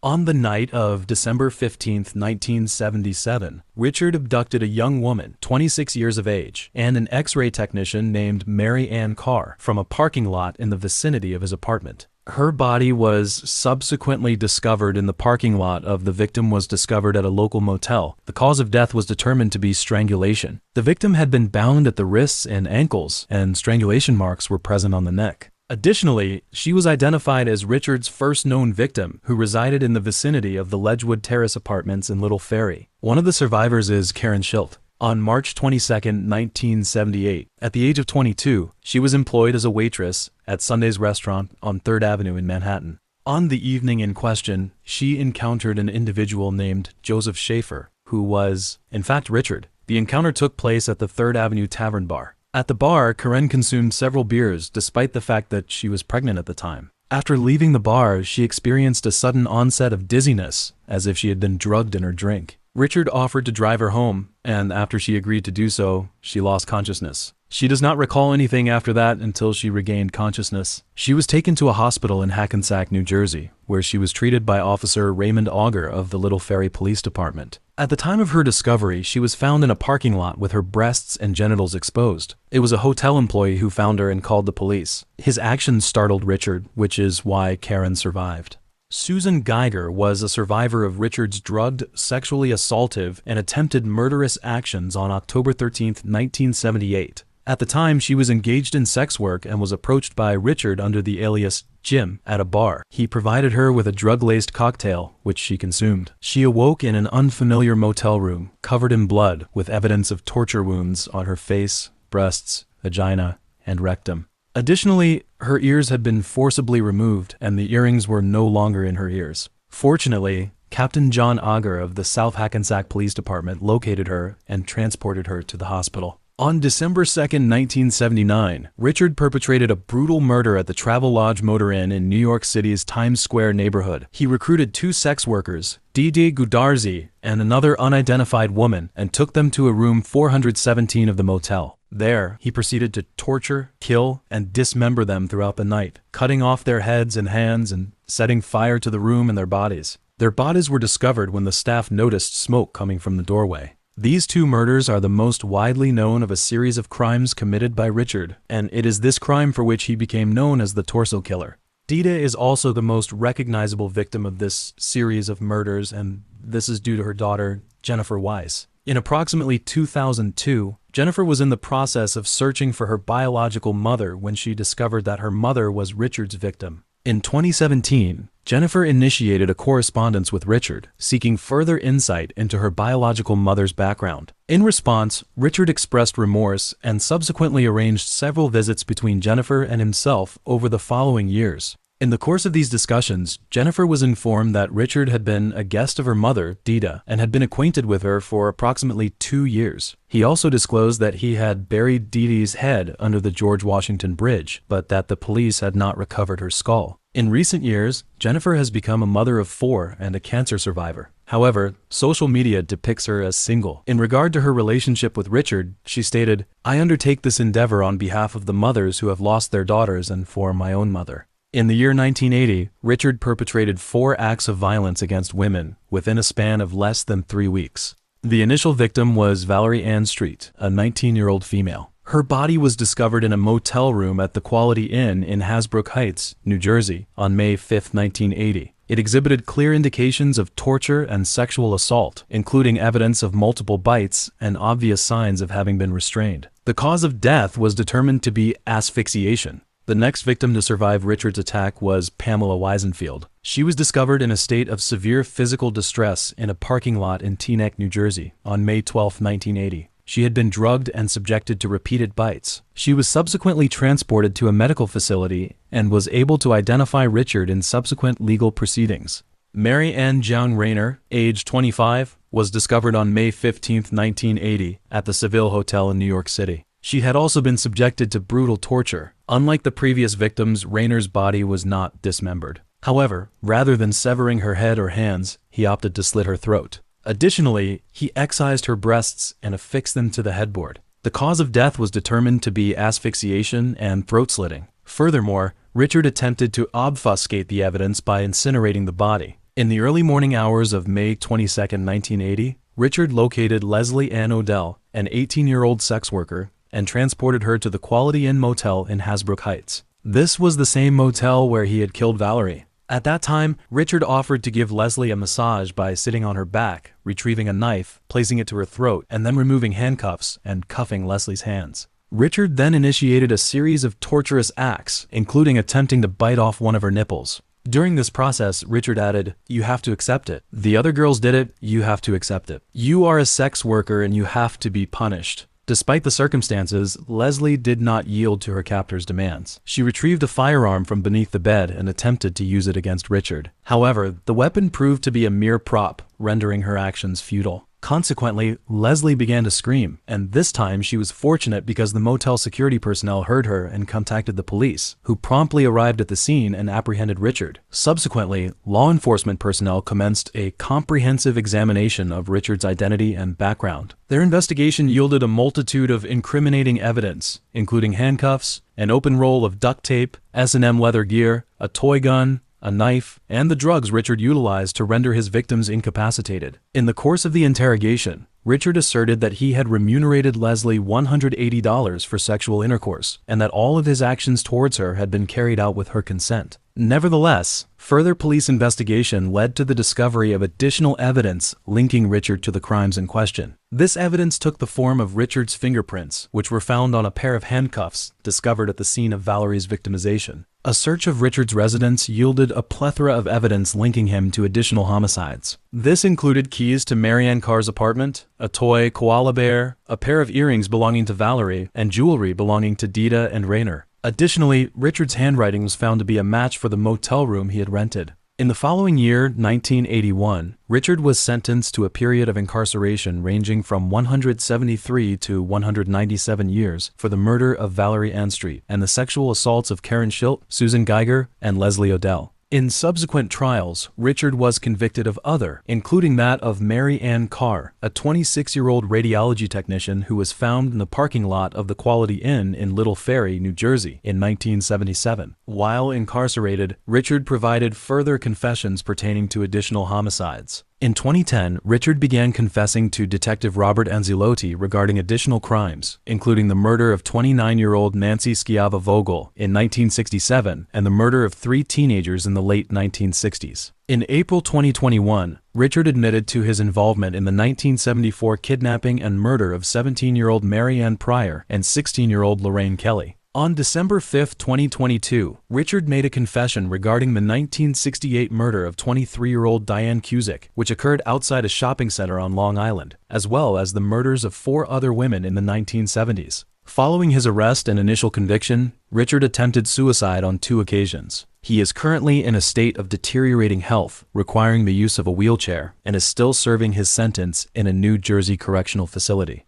Speaker 1: On the night of December 15, 1977, Richard abducted a young woman, 26 years of age, and an X-ray technician named Mary Ann Carr from a parking lot in the vicinity of his apartment. Her body was subsequently discovered in the parking lot of the victim was discovered at a local motel. The cause of death was determined to be strangulation. The victim had been bound at the wrists and ankles, and strangulation marks were present on the neck. Additionally, she was identified as Richard's first known victim, who resided in the vicinity of the Ledgewood Terrace apartments in Little Ferry. One of the survivors is Karen Schilt. On March 22, 1978, at the age of 22, she was employed as a waitress at Sunday's restaurant on 3rd Avenue in Manhattan. On the evening in question, she encountered an individual named Joseph Schaefer, who was, in fact, Richard. The encounter took place at the 3rd Avenue Tavern Bar. At the bar, Karen consumed several beers despite the fact that she was pregnant at the time. After leaving the bar, she experienced a sudden onset of dizziness, as if she had been drugged in her drink. Richard offered to drive her home, and after she agreed to do so, she lost consciousness. She does not recall anything after that until she regained consciousness. She was taken to a hospital in Hackensack, New Jersey, where she was treated by Officer Raymond Auger of the Little Ferry Police Department. At the time of her discovery, she was found in a parking lot with her breasts and genitals exposed. It was a hotel employee who found her and called the police. His actions startled Richard, which is why Karen survived. Susan Geiger was a survivor of Richard's drugged, sexually assaultive, and attempted murderous actions on October 13, 1978. At the time, she was engaged in sex work and was approached by Richard under the alias Jim at a bar. He provided her with a drug-laced cocktail, which she consumed. She awoke in an unfamiliar motel room, covered in blood, with evidence of torture wounds on her face, breasts, vagina, and rectum. Additionally, her ears had been forcibly removed, and the earrings were no longer in her ears. Fortunately, Captain John Auger of the South Hackensack Police Department located her and transported her to the hospital. On December 2, 1979, Richard perpetrated a brutal murder at the Travelodge Motor Inn in New York City's Times Square neighborhood. He recruited 2 sex workers, Didi Gudarzi and another unidentified woman, and took them to a room 417 of the motel. There, he proceeded to torture, kill, and dismember them throughout the night, cutting off their heads and hands and setting fire to the room and their bodies. Their bodies were discovered when the staff noticed smoke coming from the doorway. These 2 murders are the most widely known of a series of crimes committed by Richard, and it is this crime for which he became known as the Torso Killer. Dida is also the most recognizable victim of this series of murders, and this is due to her daughter, Jennifer Weiss. In approximately 2002, Jennifer was in the process of searching for her biological mother when she discovered that her mother was Richard's victim. In 2017, Jennifer initiated a correspondence with Richard, seeking further insight into her biological mother's background. In response, Richard expressed remorse and subsequently arranged several visits between Jennifer and himself over the following years. In the course of these discussions, Jennifer was informed that Richard had been a guest of her mother, Dida, and had been acquainted with her for approximately 2 years. He also disclosed that he had buried Didi's head under the George Washington Bridge, but that the police had not recovered her skull. In recent years, Jennifer has become a mother of 4 and a cancer survivor. However, social media depicts her as single. In regard to her relationship with Richard, she stated, "I undertake this endeavor on behalf of the mothers who have lost their daughters and for my own mother." In the year 1980, Richard perpetrated 4 acts of violence against women within a span of less than 3 weeks. The initial victim was Valerie Ann Street, a 19-year-old female. Her body was discovered in a motel room at the Quality Inn in Hasbrook Heights, New Jersey, on May 5, 1980. It exhibited clear indications of torture and sexual assault, including evidence of multiple bites and obvious signs of having been restrained. The cause of death was determined to be asphyxiation. The next victim to survive Richard's attack was Pamela Weisenfield. She was discovered in a state of severe physical distress in a parking lot in Teaneck, New Jersey, on May 12, 1980. She had been drugged and subjected to repeated bites. She was subsequently transported to a medical facility and was able to identify Richard in subsequent legal proceedings. Mary Ann Jiang Rayner, age 25, was discovered on May 15, 1980, at the Seville Hotel in New York City. She had also been subjected to brutal torture. Unlike the previous victims, Rayner's body was not dismembered. However, rather than severing her head or hands, he opted to slit her throat. Additionally, he excised her breasts and affixed them to the headboard. The cause of death was determined to be asphyxiation and throat slitting. Furthermore, Richard attempted to obfuscate the evidence by incinerating the body. In the early morning hours of May 22, 1980, Richard located Leslie Ann Odell, an 18-year-old sex worker, and transported her to the Quality Inn Motel in Hasbrook Heights. This was the same motel where he had killed Valerie. At that time, Richard offered to give Leslie a massage by sitting on her back, retrieving a knife, placing it to her throat, and then removing handcuffs and cuffing Leslie's hands. Richard then initiated a series of torturous acts, including attempting to bite off one of her nipples. During this process, Richard added, "You have to accept it. The other girls did it, you have to accept it. You are a sex worker and you have to be punished." Despite the circumstances, Leslie did not yield to her captor's demands. She retrieved a firearm from beneath the bed and attempted to use it against Richard. However, the weapon proved to be a mere prop, rendering her actions futile. Consequently, Leslie began to scream, and this time she was fortunate because the motel security personnel heard her and contacted the police, who promptly arrived at the scene and apprehended Richard. Subsequently, law enforcement personnel commenced a comprehensive examination of Richard's identity and background. Their investigation yielded a multitude of incriminating evidence, including handcuffs, an open roll of duct tape, S&M leather gear, a toy gun, a knife, and the drugs Richard utilized to render his victims incapacitated. In the course of the interrogation, Richard asserted that he had remunerated Leslie $180 for sexual intercourse, and that all of his actions towards her had been carried out with her consent. Nevertheless, further police investigation led to the discovery of additional evidence linking Richard to the crimes in question. This evidence took the form of Richard's fingerprints, which were found on a pair of handcuffs discovered at the scene of Valerie's victimization. A search of Richard's residence yielded a plethora of evidence linking him to additional homicides. This included keys to Marianne Carr's apartment, a toy koala bear, a pair of earrings belonging to Valerie, and jewelry belonging to Dita and Rayner. Additionally, Richard's handwriting was found to be a match for the motel room he had rented. In the following year, 1981, Richard was sentenced to a period of incarceration ranging from 173 to 197 years for the murder of Valerie Anstreet and the sexual assaults of Karen Schilt, Susan Geiger, and Leslie Odell. In subsequent trials, Richard was convicted of other, including that of Mary Ann Carr, a 26-year-old radiology technician who was found in the parking lot of the Quality Inn in Little Ferry, New Jersey, in 1977. While incarcerated, Richard provided further confessions pertaining to additional homicides. In 2010, Richard began confessing to Detective Robert Anzilotti regarding additional crimes, including the murder of 29-year-old Nancy Schiava Vogel in 1967 and the murder of 3 teenagers in the late 1960s. In April 2021, Richard admitted to his involvement in the 1974 kidnapping and murder of 17-year-old Mary Ann Pryor and 16-year-old Lorraine Kelly. On December 5, 2022, Richard made a confession regarding the 1968 murder of 23-year-old Diane Cusick, which occurred outside a shopping center on Long Island, as well as the murders of 4 other women in the 1970s. Following his arrest and initial conviction, Richard attempted suicide on 2 occasions. He is currently in a state of deteriorating health, requiring the use of a wheelchair, and is still serving his sentence in a New Jersey correctional facility.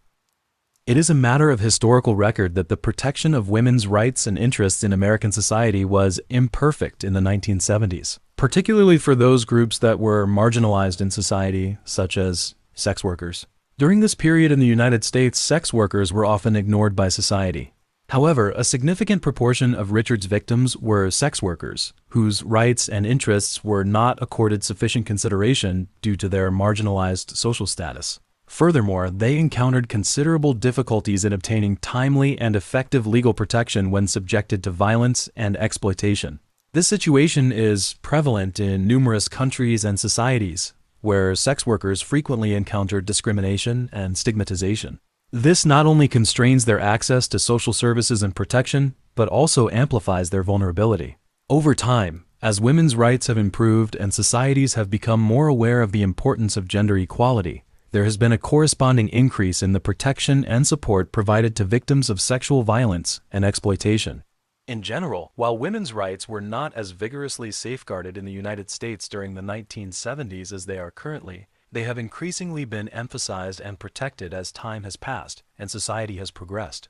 Speaker 1: It is a matter of historical record that the protection of women's rights and interests in American society was imperfect in the 1970s, particularly for those groups that were marginalized in society, such as sex workers. During this period in the United States, sex workers were often ignored by society. However, a significant proportion of Richard's victims were sex workers, whose rights and interests were not accorded sufficient consideration due to their marginalized social status. Furthermore, they encountered considerable difficulties in obtaining timely and effective legal protection when subjected to violence and exploitation. This situation is prevalent in numerous countries and societies, where sex workers frequently encounter discrimination and stigmatization. This not only constrains their access to social services and protection, but also amplifies their vulnerability. Over time, as women's rights have improved and societies have become more aware of the importance of gender equality, there has been a corresponding increase in the protection and support provided to victims of sexual violence and exploitation. In general, while women's rights were not as vigorously safeguarded in the United States during the 1970s as they are currently, they have increasingly been emphasized and protected as time has passed and society has progressed.